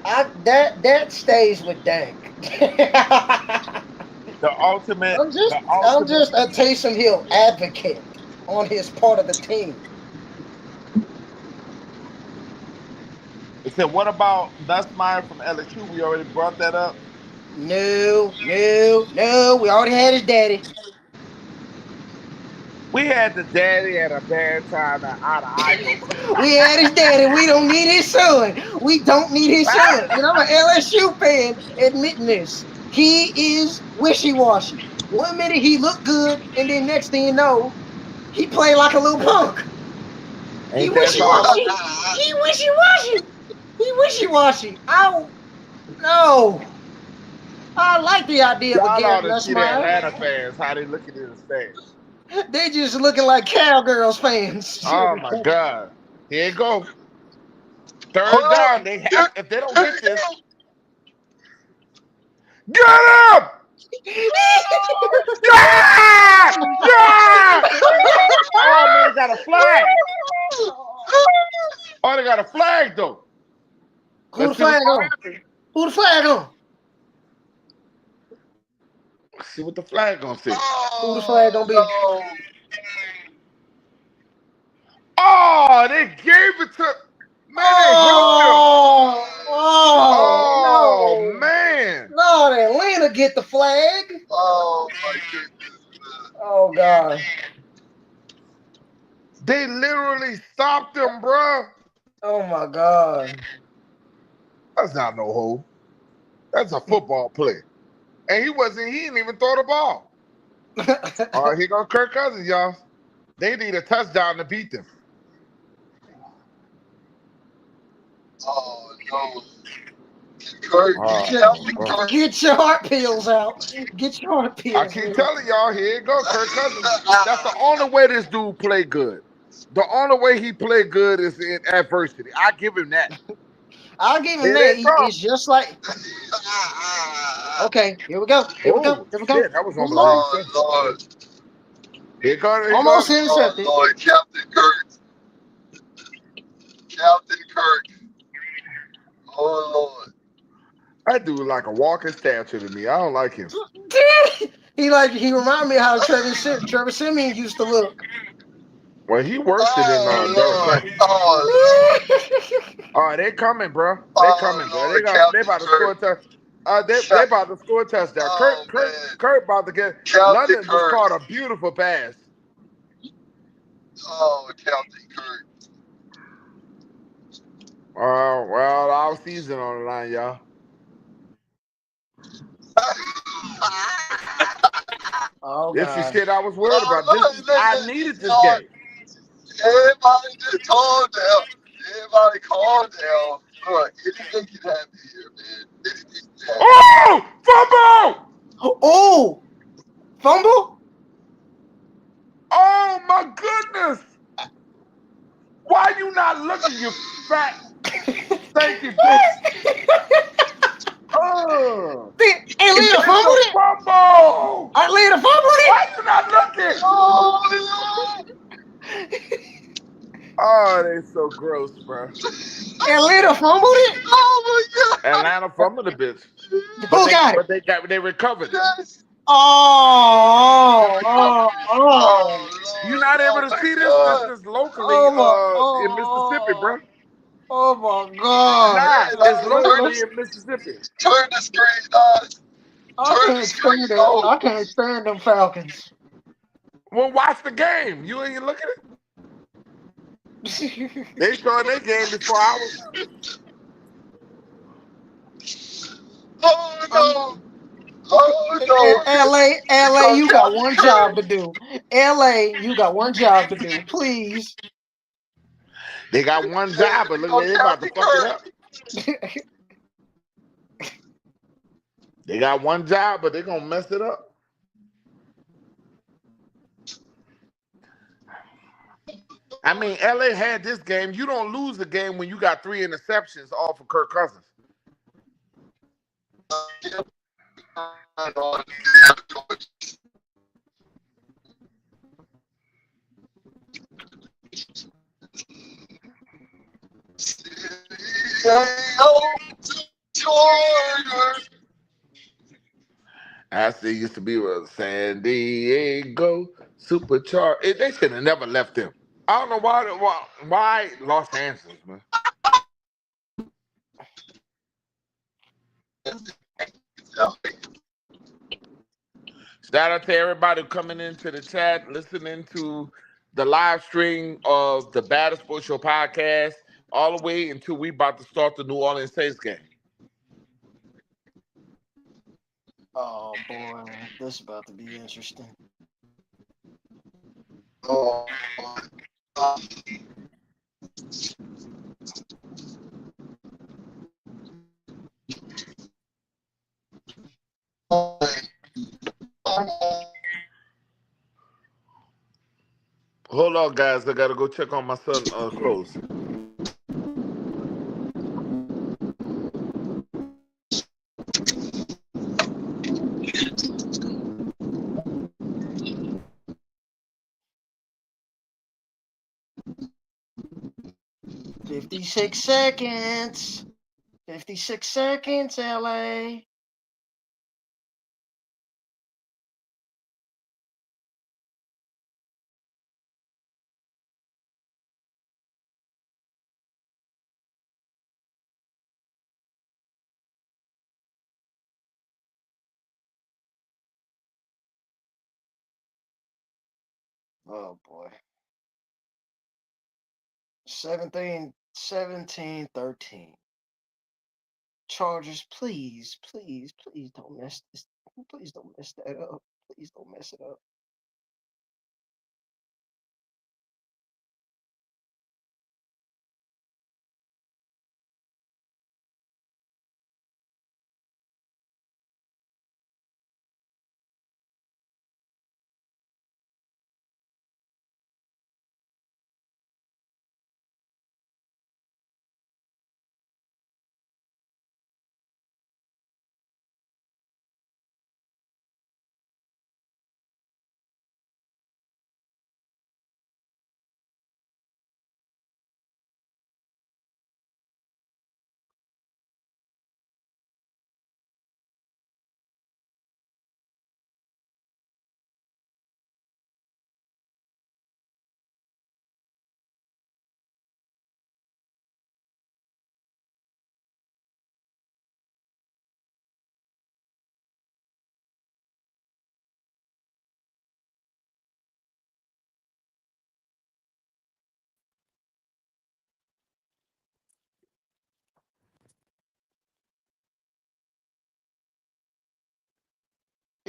That stays with Dank. The ultimate, the I'm ultimate. just a Taysom Hill advocate on his part of the team. It said, what about Nussmeyer from LSU? We already brought that up. No. We already had his daddy. We had the daddy at a bad time out of Iowa. We had his daddy. We don't need his son. We don't need his son. And I'm an LSU fan admitting this. He is wishy-washy. 1 minute he looked good, and then next thing you know, he played like a little punk. He Ain't that something? wishy-washy. He wishy-washy. He wishy-washy. I don't know. I like the idea of a Y'all ought Garrett to see the Nussmeier. Atlanta fans, how they looking in the stands. They just looking like cowgirls fans. Oh my God. Here you go. Third Oh, down. They here, have, if they don't here get you this, go. get him! Yeah! Yeah! Oh man, they got a flag. Oh, they got a flag though. Who the Let's see what's flag gonna on? happen. Who the flag on? Let's see what the flag gonna say. Who the flag Oh, gonna be? no. Oh, they gave it to man, they held him. Oh No. man. No, Atlanta get the flag. Oh, my goodness. Oh, God. They literally stopped him, bruh. Oh, my God. That's not no hole. That's a football play. And he didn't even throw the ball. All right, here goes Kirk Cousins, y'all. They need a touchdown to beat them. Oh, no. Kirk, Oh, Captain bro. Kirk. Get your heart pills out. Get your heart I pills keep ready. telling y'all, here you go, Kirk Cousins. That's the only way this dude play good. The only way he play good is in adversity. I give him that. I'll give him Here they that. come. It's just like, okay, here we go. Here we go. Oh Here we go. shit, that was almost an Ooh, Oh, interception. Lord. Here goes, here goes. almost Oh, intercepted. Lord. Captain Kirk. Captain Kirk. Oh, Lord. That dude like a walking statue to me. I don't like him. he remind me how Trevor Simeon used to look. Well, he worse than Derek Oh Carter. Lord, oh Lord, Oh, they coming, bro. They coming, oh bro. Lord, They Captain about to score a Kirk. touch. They about to score a touchdown. Oh man, Kurt about to get. Captain London just Kirk. caught a beautiful pass. Oh, Captain Kirk. Well, our season on the line, y'all. Oh This is gosh. shit I was worried Oh, about. I listen, needed this Lord, game. everybody just calm down. Everybody calm down. Look, anything can happen here, man. Anything can happen. Oh, fumble! Oh, fumble. Oh my goodness! Why you not looking, you fat, stanky bitch? Oh, Atlanta it's fumbled a it. fumble! Atlanta fumbled Why you not looking? Oh, Oh, they so gross, bro. it. Atlanta fumbled it. oh my Atlanta fumbled the bitch, but Who got it? they recovered it. God. Yes. Oh, oh, oh, Oh, You Lord. not able Oh, to my see this? This God. is locally oh my, in Mississippi, oh, bro. oh my God. Nah, Man, it's turn locally the, in Mississippi. turn the screen I turn the can't screen stand it. on. I can't stand them Falcons. Well, watch the game. You ain't looking at it. They started their game before ours. Oh, I'm no. Oh, no. LA, Because you got Captain one job Kirk. to do. LA, you got one job to do. Please. They got one Hey, job, but look, because they about to Captain fuck it Kirk. up. They got one job, but they're gonna mess it up. I mean, LA had this game. You don't lose the game when you got 3 interceptions off of Kirk Cousins. As they used to be with San Diego Supercharged. They should have never left them. I don't know why Los Angeles, man. Shout out to everybody coming into the chat, listening to the live stream of the Battle Sports Show podcast, all the way until we about to start the New Orleans Saints game. Oh boy, this is about to be interesting. Oh, Hold on, guys. I gotta go check on my son' clothes. $56. 56 seconds, LA. Oh boy. 17-13. Chargers, please, please, please don't mess this. Please don't mess that up. Please don't mess it up.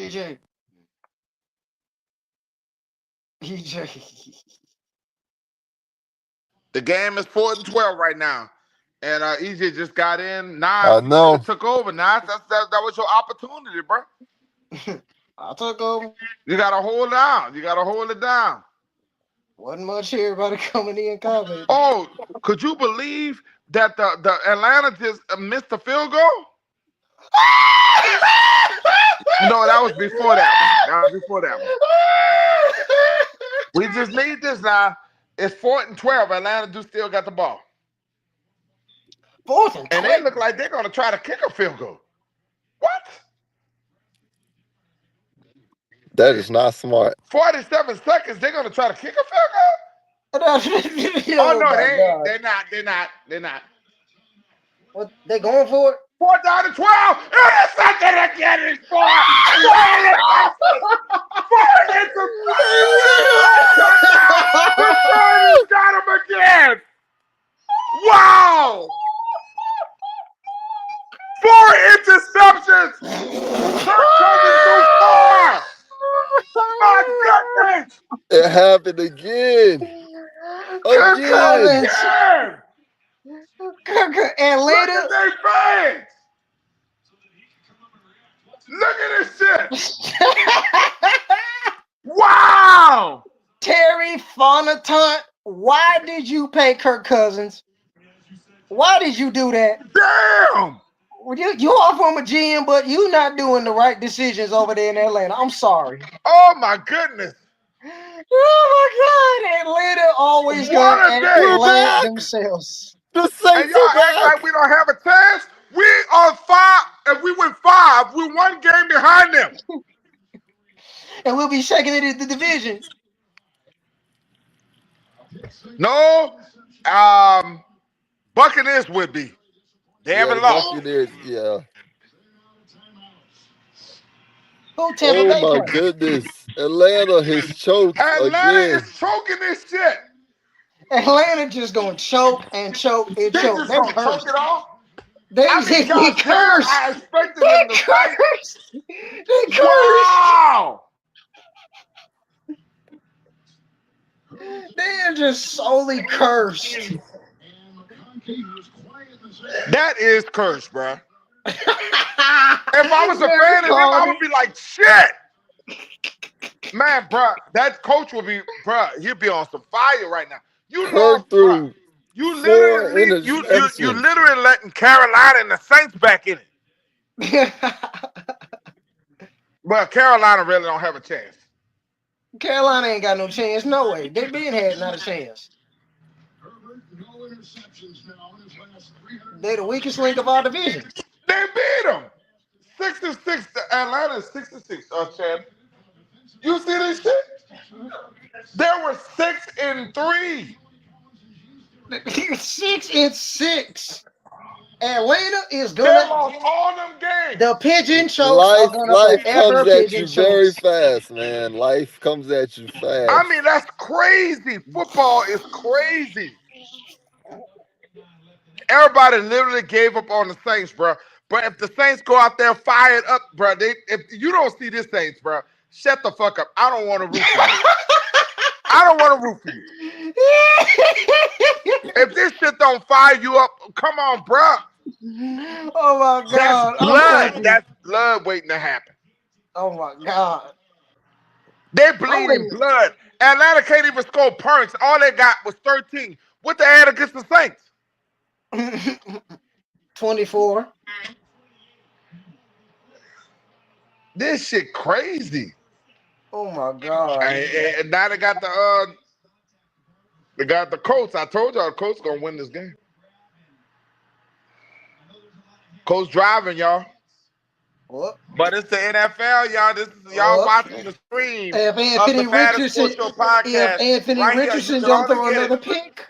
EJ. EJ. The game is 4-12 right now. And EJ just got in. Now I you should have know. took over. Now that was your opportunity, bro. I took over. You gotta hold it down. You gotta hold it down. Wasn't much here. Everybody coming in commenting. Oh, could you believe that the Atlanta just missed the field goal? No, that was before that one. That was before that one. We just need this now. It's 4-12. Atlanta do still got the ball. 4th and And they 12. look like they're gonna try to kick a field goal. What? That is not smart. 47 seconds, they're gonna try to kick a field goal? Oh Oh no, my they ain't. God. They're not. What they going for it? 4th down to 12. Intercepted again. It's four. Four interceptions. Touchdown. Got him again. Wow. 4 interceptions. Kirk Cousins threw 4. My goodness. It happened again. Kirk Again. Cousins. Again. And Look later. at their fans. Look at this shit. Wow. Terry Fonatant, why did you pay Kirk Cousins? Why did you do that? Damn. You offer him a GM, but you're not doing the right decisions over there in Atlanta. I'm sorry. Oh my goodness. Oh my God. Atlanta always What gonna a day. We're Atlanta back. themselves. The And Saints y'all are act like back. we don't have a chance. We are 5. If we win 5, we're 1 game behind them. And we'll be shaking it in the division. No, Buccaneers would be. They Yeah, haven't the lost. Buccaneers. Yeah. Who Tampa Oh Bay my playing? goodness. Atlanta has choked Atlanta is again. choking this shit. Atlanta just gonna choke and choke and They choke. just They're gonna choke cursed. it off. I mean, They goddamn, cursed. I expected They them to fight. cursed. They cursed. Wow. They are just solely cursed. That is cursed, bro. If I was a Larry fan of them, I called would it. be like, shit. Man, bro, that coach will be, bro, he'll be on some fire right now. You lost, Kirk bro. threw You 4 literally you interceptions. literally letting Carolina and the Saints back in it. But Carolina really don't have a chance. Carolina ain't got no chance. No way. They been had not a chance. They're the weakest link of our division. They beat them. 6-6. Atlanta is 6-6. Chad. You see this shit? There were 6-3. 6-6. Atlanta is They gonna. lost all them games. The pigeon chokes are Life gonna life forever comes at pigeon you very chokes. fast, man. Life comes at you I fast. mean, that's crazy. Football is crazy. Everybody literally gave up on the Saints, bro. But if the Saints go out there fired up, bro, if you don't see this Saints, bro, shut the fuck up. I don't want to root for you. I don't want to root for you. If this shit don't fire you up, come on, bro. Oh my That's God, I'm blood. with you. That's blood waiting to happen. Oh my God, They I'm bleeding blood. Atlanta can't even score points. All they got was 13. What they had against the Saints? with you. 24. This shit crazy. Oh my God. And now they got the Colts. I told y'all the Colts gonna win this game. Colts driving, y'all. What? But it's the NFL, y'all. This is y'all What? watching the stream If of the Anthony Fattest Richardson, Sports Show if podcast Anthony right here. You Richardson can don't only throw get it. another pick,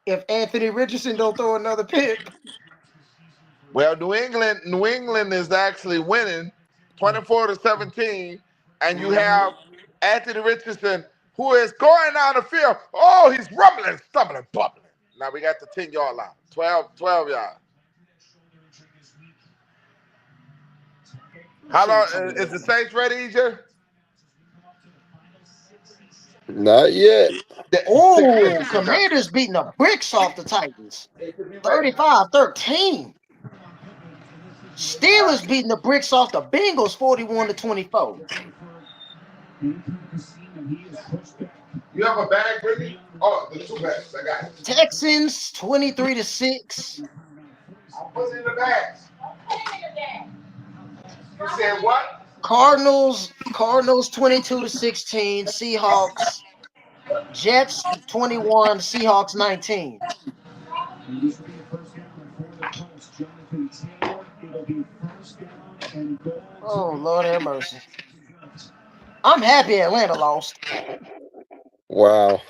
if Anthony Richardson don't throw another pick, Well, New England is actually winning 24-17, and you have Anthony Richardson who is going down the field. Oh, he's rumbling, stumbling, bubbling. Now we got the 10-yard line, 12 yards. How Should long have told is the me. Saints ready, EJ? Not yet. Six minutes. Oh, Okay. Commanders beating the bricks off the Titans. 35-13. Steelers beating the bricks off the Bengals 41-24. You have a bag, Brittany? Oh, the 2 bags. I got it. Texans 23-6. I'll put it in the bags. You said what? Cardinals 22-16. Seahawks. Jets 21. Seahawks 19. Oh, Lord have mercy. I'm happy Atlanta lost. Wow.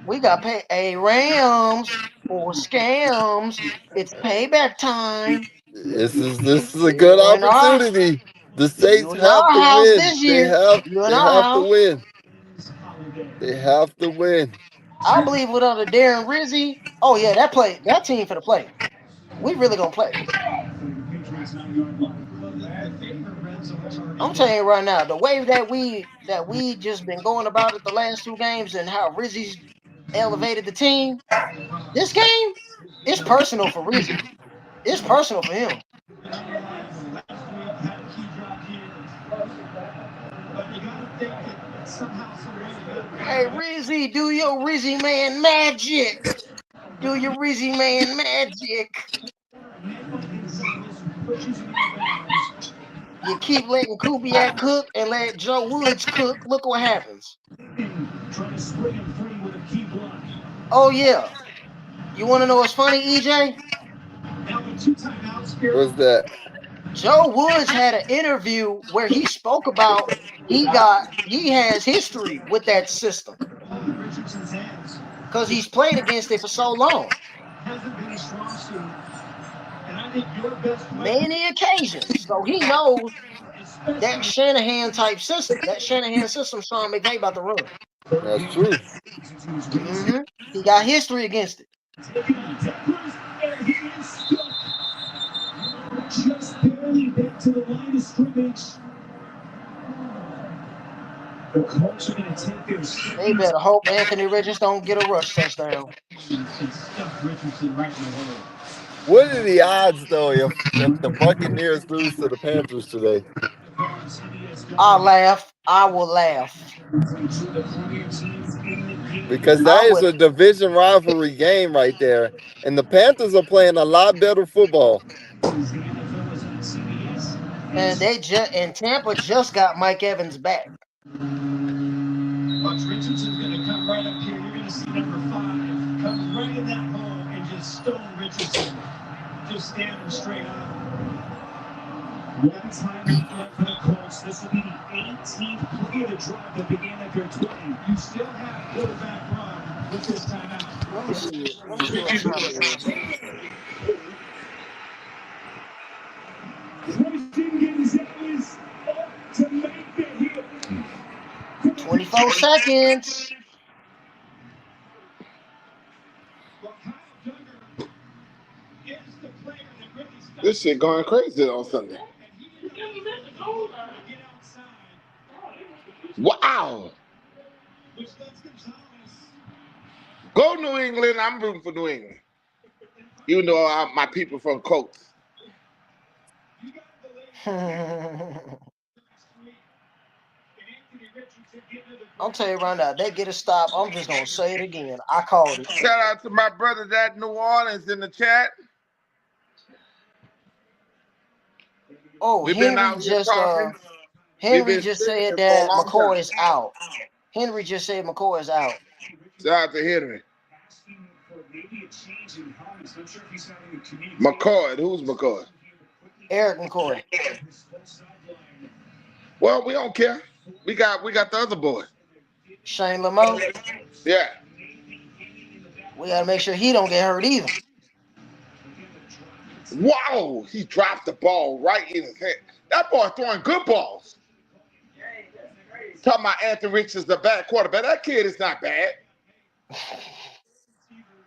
We got paid. A Rams or scams. It's payback time. This is a good You in our opportunity. The you Saints in have our to house win. this They year. have You in they our have to house. win. They have to win. I believe without a Darren Rizzi. Oh yeah, that team for the play. We really gonna play. I'm telling you right now, the way that we just been going about it the last 2 games and how Rizzi's elevated the team. This game, it's personal for Rizzi. It's personal for him. Hey Rizzi, do your Rizzi man magic. Do your Rizzi man magic. You keep letting Kubiak cook and let Joe Woods cook. Look what happens. Oh yeah. You want to know what's funny, EJ? What's that? Joe Woods had an interview where he spoke about he has history with that system because he's played against it for so long. Many occasions. So he knows that Shanahan type system. That Shanahan system Sean McVay about to run. That's true. Mm-hmm. He got history against it. They better hope Anthony Richards don't get a rush touchdown. What are the odds though if the Buccaneers lose to the Panthers today? I'll laugh. I will laugh. Because I that is would. a division rivalry game right there. And the Panthers are playing a lot better football. And Tampa just got Mike Evans back. Let me see it. Let me see what time it is. 24 seconds. This shit going crazy on Sunday. Wow. Go New England. I'm rooting for New England. Even though my people from Colts. I'll tell you right now, they get a stop. I'm just gonna say it again. I called it. Shout out to my brother that New Orleans in the chat. Oh, We've been Henry out here talking. We've been said streaming for a that long McCoy time. is out. Henry just said McCoy is out. Shout out to Henry. McCoy. Who's McCoy? Eric McCoy. Well, we don't care. We got the other boy. Shane Lamo. Yeah. We gotta make sure he don't get hurt either. Wow, he dropped the ball right in his head. That boy throwing good balls. Talking about Anthony Richards, the bad quarterback. That kid is not bad.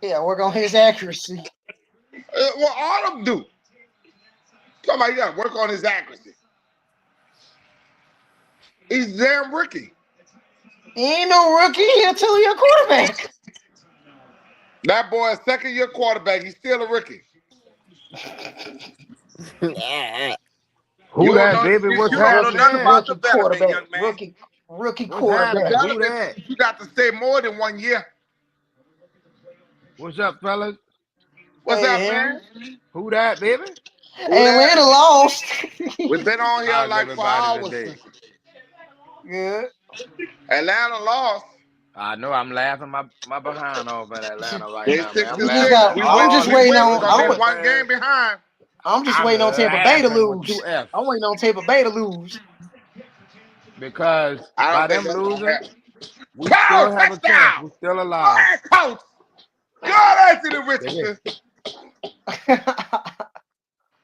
Yeah, work on his accuracy. Well, all of them do. Somebody got to work on his accuracy. He's damn rookie. He ain't no rookie. He'll tell you a quarterback. That boy is second-year quarterback. He's still a rookie. Who that, baby? You What's don't know nothing happening? about Rookie development, quarterback. young man. Rookie What's quarterback. happening? Who Development that? means you got to stay more than 1 year. What's up, fellas? What's Hey, up, Henry. man? Who that, baby? Who Atlanta that? lost. We've been on here How's like for everybody hours. today? Good. Atlanta lost. I know I'm laughing my behind off in Atlanta right They now, man. 6 I'm and We just 6. laughing got. at We I'm win. just all We these waiting win. We're on. gonna be Alabama one game fans. behind. I'm just I'm waiting on Tampa Bay to laughing with lose. two F's I'm waiting on Tampa Bay to lose. because I by don't think them that's gonna losing, happen. we still Coach, have a chance. touchdown! We're still Go alive. ahead, coach. Go ahead, Anthony Baby. Richardson.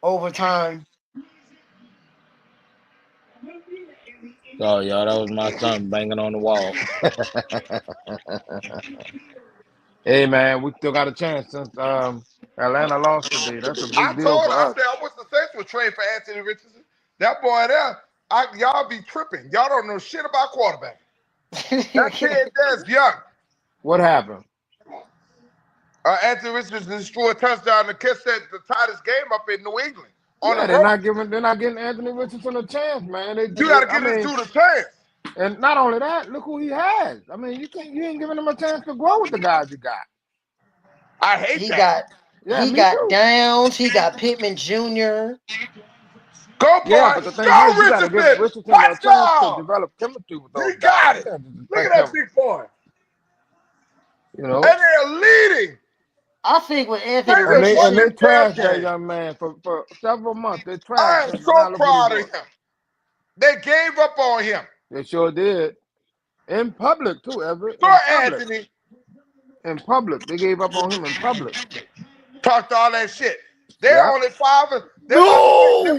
Overtime. Sorry, y'all. That was my son banging on the wall. Hey, man, we still got a chance since Atlanta lost today. That's a I big deal told her, for I us. said, I wish the Saints would trade for Anthony Richardson. That boy there, y'all be tripping. Y'all don't know shit about quarterback. That kid there's young. What happened? Anthony Richardson destroyed a touchdown to catch that the tightest game up in New England on Yeah, the they're road. not getting Anthony Richardson a chance, man. You got to give this dude a chance. And not only that, look who he has. I mean, you ain't giving him a chance to grow with the guys you got. I hate he that. Yeah, he me got too. Downs. He got Pittman Jr. Go, Yeah, boy. but the thing Go, is, you got to give Richardson. Richardson a chance to Touchdown. develop chemistry with those He guys. got You it. can't just Look at expect that him, big boy. you know. And they're leading. I think with Anthony They And just they won and Richardson, they this damn trashed that game. young man for several months. They I trashed am him, so but now look what he's proud of doing. him. They gave up on him. They sure did. In public too, Everett. Poor In public. Anthony In public. They gave up on him in public. talked all that shit. They're Yeah. only 5. They win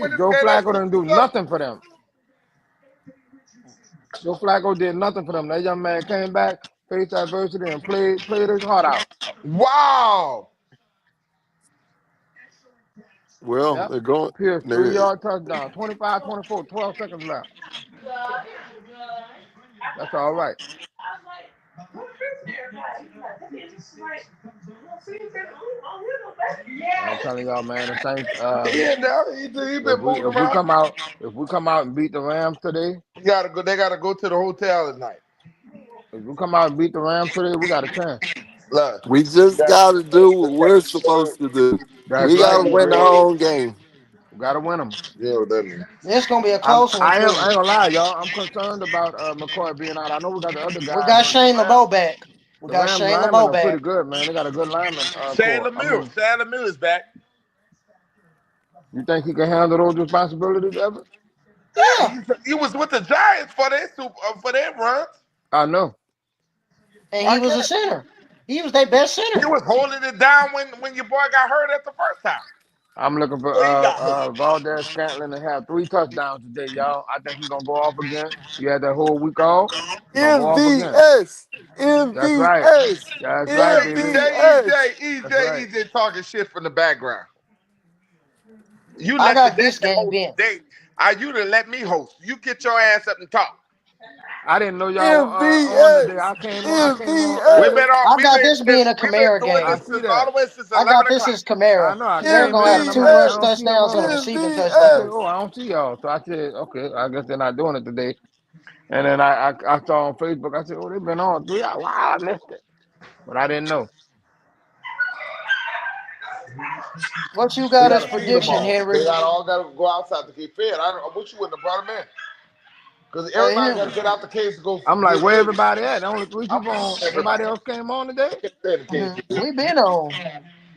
No! this Joe game at Flacco 6 didn't to do 7. nothing for them. Joe Flacco did nothing for them. That young man came back, faced adversity, and played his heart out. Wow. Well, Yep. they're going. Pierce, They're, 3-yard touchdown. 25-24, 12 seconds left. That's all right. I'm telling y'all, man, the Saints. He been moving If we around. come out and beat the Rams today, They gotta go to the hotel at night. if we come out and beat the Rams today, we got a chance. Look, we just got to do what we're supposed to do. That's We got right. to For win our real. own game. We got to win them. yeah, what that mean? it's gonna be a close one I ain't too. gonna lie, y'all. I'm concerned about McCoy being out. I know we got the other We guys, got but Shane LeBeau back. We The got Rams Shane linemen LeBeau are pretty back. good, man. They got a good lineman Sam core. I Lemieux. mean, Sam Lemieux is back. you think he can handle those responsibilities ever? Yeah, He was with the Giants for their runs. I know. and I he was a get it. center. He was their best He center. was holding it down when your boy got hurt at the first time. I'm looking for Oh, he got hurt. Valdez Scantling to have 3 touchdowns today, y'all. I think he's gonna go off again. He had that whole week off. He's gonna go off again. MVS, That's right. MVS, That's right, baby. MVS. That's right. EJ talking shit from the background. You I let the got day this game host bent. today. You didn't let me host. You get your ass up and talk. I didn't know y'all were on today. MVS, I came on We've MVS, been on. I got this being a We've been Kamara doing I game. this see since all that. the way since I got 11 this o'clock. as Kamara. I know. I Kamara came gonna in have and I'm 2 like, I rush don't MVS, see him touchdowns and a on. receiving I said, touchdown. MVS. oh, I don't see y'all. So I said, okay, I guess they're not doing it today. And then I saw on Facebook, I said, oh, they've been on 3 hours. Wow, I missed it. But I didn't know. What you They got got as to feed them prediction, all. They Henry? all got to go outside to get fed. I wish you wouldn't have brought them in because Hey, everybody got to Henry. get out the case to go I'm like, get where fed. everybody at? Only 3 I'm people on. Nobody everybody. else came on today? I can't stand the case. We been on.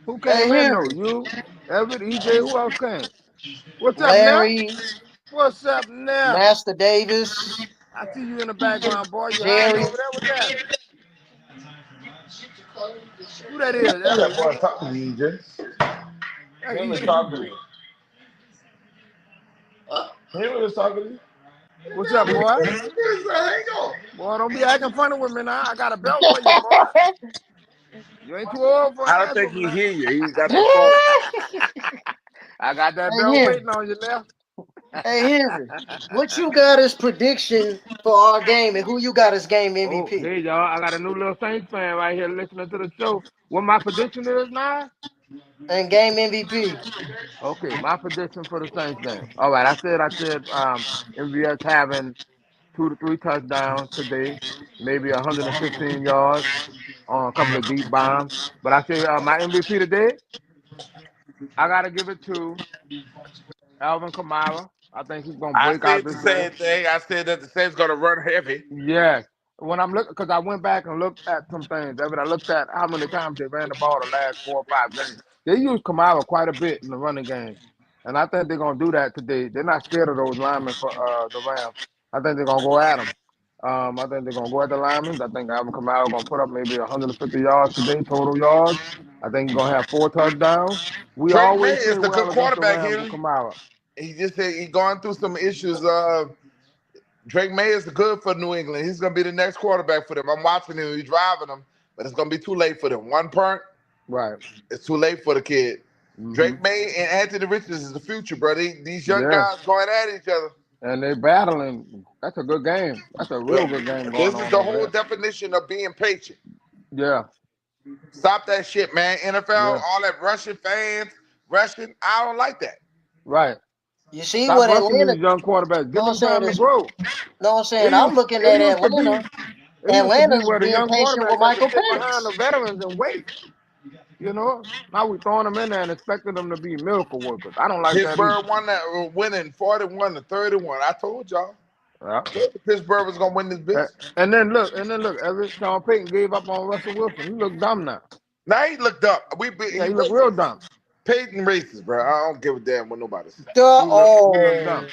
Who Hey, came in though? Henry. You, Everett, EJ, who else came? What's up, Nep? Larry, What's up, Nep? Master Davis, I see you in the background, boy. You hiding Jerry. over there? What's happening? Who that is, That Everett? boy talking to you, EJ. That's Him is EJ. talking to you. Him is talking to you. What's up, boy? Hang on. Boy, don't be acting funny with me now. I got a belt for you, boy. You ain't too old for an I don't ass think whooping he now. hear you. He got the phone. I got that Hey belt Henry. waiting on you now. Hey Henry. What you got as prediction for our game and who you got as game Oh, MVP hey y'all, I got a new little Saints fan right here listening to the show. What my prediction is now? and game MVP? Okay, my prediction for the Saints game. All right, I said MVS having 2 to 3 touchdowns today, maybe 115 yards on a couple of deep bombs. But I say my MVP today, I gotta give it to Alvin Kamara. I think he's gonna I break out said the this same game. thing. I said that the Saints going to run heavy. Yes. When I'm looking, because I went back and looked at some things. I looked at how many times they ran the ball the last 4 or 5 games. They used Kamara quite a bit in the running game, and I think they're gonna do that today. They're not scared of those linemen for the Rams. I think they're gonna go at them. I think they're gonna go at the linemen. I think Alvin Kamara gonna put up maybe 150 yards today, total yards. I think he's gonna have 4 touchdowns. We Drake May always play is a good well against the quarterback, Rams with Henry. Kamara. He just said he going through some issues. Drake May is good for New England. He's going to be the next quarterback for them. I'm watching him. He's driving them, but it's going to be too late for them. One punt, Right. it's too late for the kid. Mm-hmm. Drake May and Anthony Richards is the future, bro. These young Yeah. guys going at each other. And they battling. That's a good game. That's a real good game going This is on the over whole there. definition of being patient. Yeah, Stop that shit, man. NFL, yeah, all that Russian fans, Russian. I don't like that. right. You see Stop what rushing Atlanta? these young quarterbacks. No, Give I'm them saying time to is grow. no, I'm saying It I'm used, looking it at used to be, Atlanta. it used to be Atlanta's where the being young patient with quarterback got to Michael sit behind Penix. the veterans and wait. You know, now we throwing them in there and expecting them to be miracle workers. I don't like that either. Pittsburgh won that, winning 41-31. I told y'all. Yeah. Pittsburgh was gonna win this bitch. And then look, Everett Sean Payton gave up on Russell Wilson. He looked dumb now. Now he looked up. Yeah, He he looked real racist. dumb. Peyton racist, bro. I don't give a damn what nobody says. He looked dumb.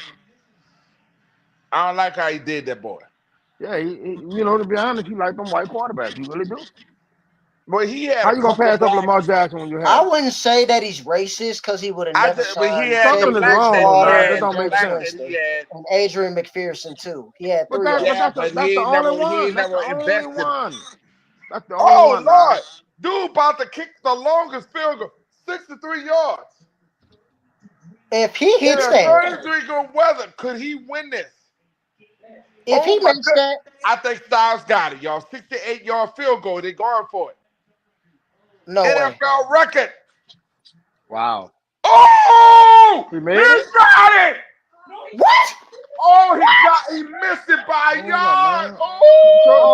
I don't like how he did that, boy. Yeah, to be honest, he like them white quarterbacks. He really do. But he had How a you gonna couple of pass up blacks. Lamar Jackson when you have I him? wouldn't say that he's racist because he would have never But he signed had the Something Teddy is blacks wrong that with he Bridgewater that. That had, and don't the make James blacks sense. that he Winston had. and Adrian McPherson too. He had But three of that, but them. Yeah, that's but that's the only he one. ain't That's the never only invested. one. That's the only Oh one, Lord, Doc. dude about to kick the longest field goal, 63 yards. If he In hits a that, 30-degree good weather, could he win this? if Oh he my makes God. that, I think Styles got it, y'all. 68-yard field goal. They going for it. no way. NFL record. Wow. Oh, He he made it? got it. What? Oh, he missed it by a Hold up, yard. man.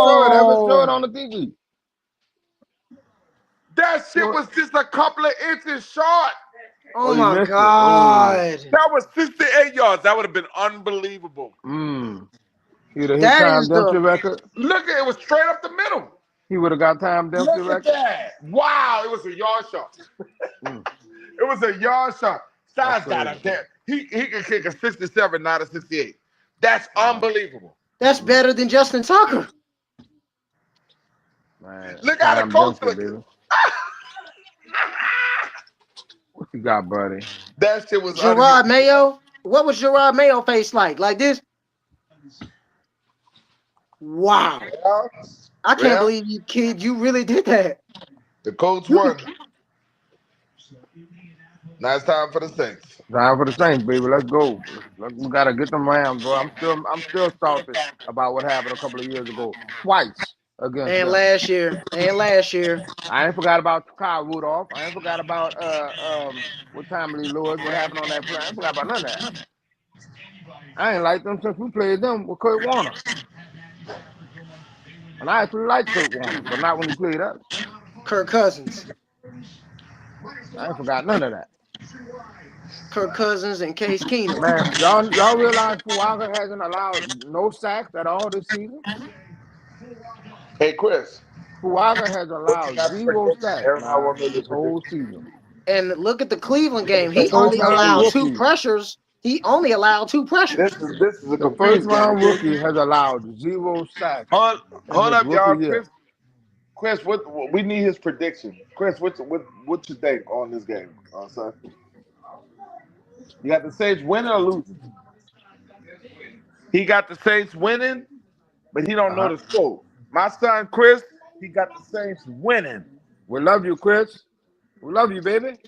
Show it, Everett. Show it Oh, on the TV. That shit Show it. was just a couple of inches short. oh Oh, he my missed it. Oh. God. That was 68 yards. That would have been unbelievable. He'd have hit That Time is Dempsey the record. Look, it was straight up the middle. He would have got Time Dempsey Look at record. that. Wow, it was a yard shot. Mm, It was a yard shot. that's Styles got crazy. up there. He can kick a 67, not a 68. That's Wow. unbelievable. that's better than Justin Tucker. Man, Look how the Time coach Dempsey, looking. baby. What you got, buddy? That shit was Gerard unbelievable. Mayo. What was Gerard Mayo face like? Like this? Wow. Well, I can't believe you, kid. You really did that. the coach You won. could, Now it's time for the Saints. Time for the Saints, baby. Let's go. We gotta get them Rams, bro. I'm still salty about what happened a couple of years ago. Twice against and them. last year. And last year. I ain't forgot about Kyle Rudolph. I ain't forgot about with Tommy Lee Lewis, what happened on that play. I ain't forgot about none of that. I ain't liked them since we played them with Kurt Warner. And I actually like Kurt Warner, but not when he played us. Kirk Cousins. I ain't forgot none of that. Kirk Cousins and Case Keenum. Man, y'all realize Fuaga hasn't allowed no sacks at all this season? Hey, Chris, Fuaga has what you allowed got for 0 prediction? sacks, Everybody man, want to know your this whole prediction. season. And look at the Cleveland game. The He first only round allowed two rookie. pressures. He only allowed two pressures. This is a The first confused game, round Chris. rookie has allowed 0 sacks in Hold his up, y'all. rookie year. Chris, what we need his prediction. Chris, what you think on this game, son? You got the Saints winning or losing? He got the Saints winning, but he don't know Uh-huh. the score. My son Chris, he got the Saints winning. We love you, Chris. We love you, baby.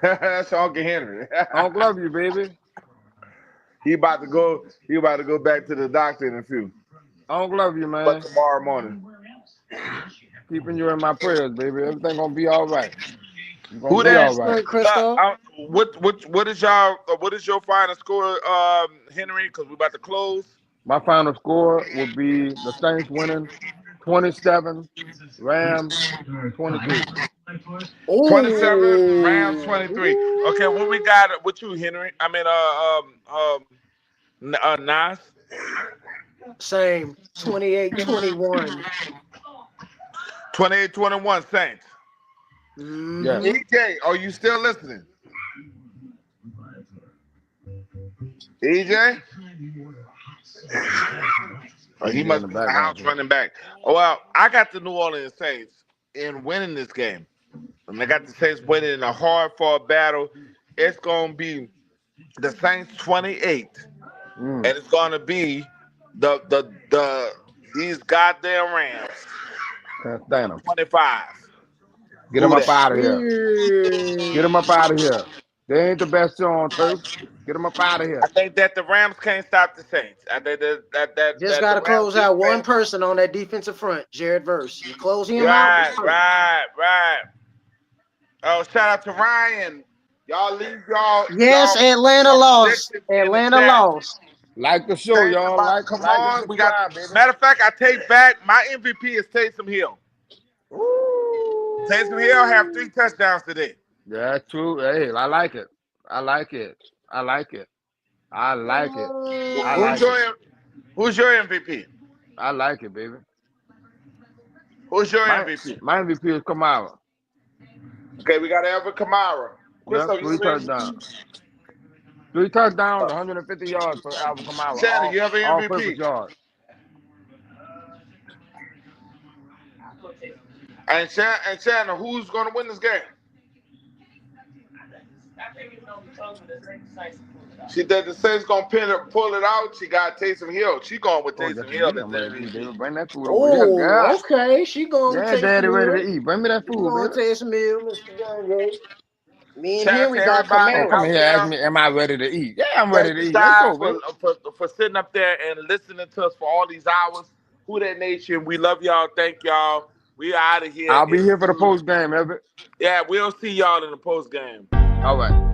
That's Uncle Henry. Uncle love you, baby. He about to go. He about to go back to the doctor in a few. Uncle love you, But man. tomorrow morning. Keeping you in my prayers, baby. Everything gonna be all right. You're gonna Who be that? all That's right. great, Christo. What is y'all? What is your final score, Henry? Because we about to close. My final score will be the Saints winning 27, Rams 23. 27, Rams 23. Okay, what we Ooh. got with you, Henry? I mean, Nas. Same. 28-21. 28-21 Saints. Yes. Mm-hmm. EJ, are you still listening? EJ? Oh, he EJ in must the be in the house background too. running back. Oh, well, I got the New Orleans Saints in winning this game. And I got the Saints winning in a hard-fought battle. It's going to be the Saints 28. Mm. And it's going to be the these goddamn Rams Can't stand them. 25. Get them Who up that? out of here. Get them up out of Shit. here. They ain't the best show on turf. Get them up out of I here. think that the Rams can't stop the Saints. I think Just that got the to Rams close out one defense. person on that defensive front, Jared Verse. You close him out, we Right, straight. right. Oh, shout out to Ryan. Y'all leave Yes, Atlanta y'all lost. predictions in the Atlanta chat. lost. Like the show, Saints y'all. about to Like come and on. We got, subscribe, baby. matter of fact, I take back my MVP is Taysom Hill. Taysom Hill have 3 Ooh. touchdowns today. Yeah, that's true. Hey, I like it. I like it. I like it. I like it. I Who's like it. your MVP? I like it, baby. Who's your My MVP? my MVP is Kamara. Okay, we got Alvin Kamara. Yep, Christo, you 3 have MVP? touchdowns. 3 touchdowns, 150 yards for Alvin Kamara. Shannon, you have an All purpose MVP? yards. And Shannon, who's going to win this game? She said the Saints gonna pull it out. She got Taysom Hill. She going with Oh, yes, Taysom Hill indeed. as I'm the ready to eat, baby. MVP. Bring that food over here, Oh, girl. okay. She going with Yeah, daddy Taysom ready Hill. to eat. Bring me that She food, going baby. with Taysom Hill, Mr. J. Me and Shout out to Henry got everybody Oh, come Kamara. in out here and ask there. me, am I ready to eat? Yeah, I'm ready Thank to you eat. Let's guys go, baby. for sitting up there and listening to us for all these hours. Who That Nation, we love y'all. Thank y'all. We out of here I'll be in here for the 2. post game, Everett. Yeah, we'll see y'all in the post game. All right.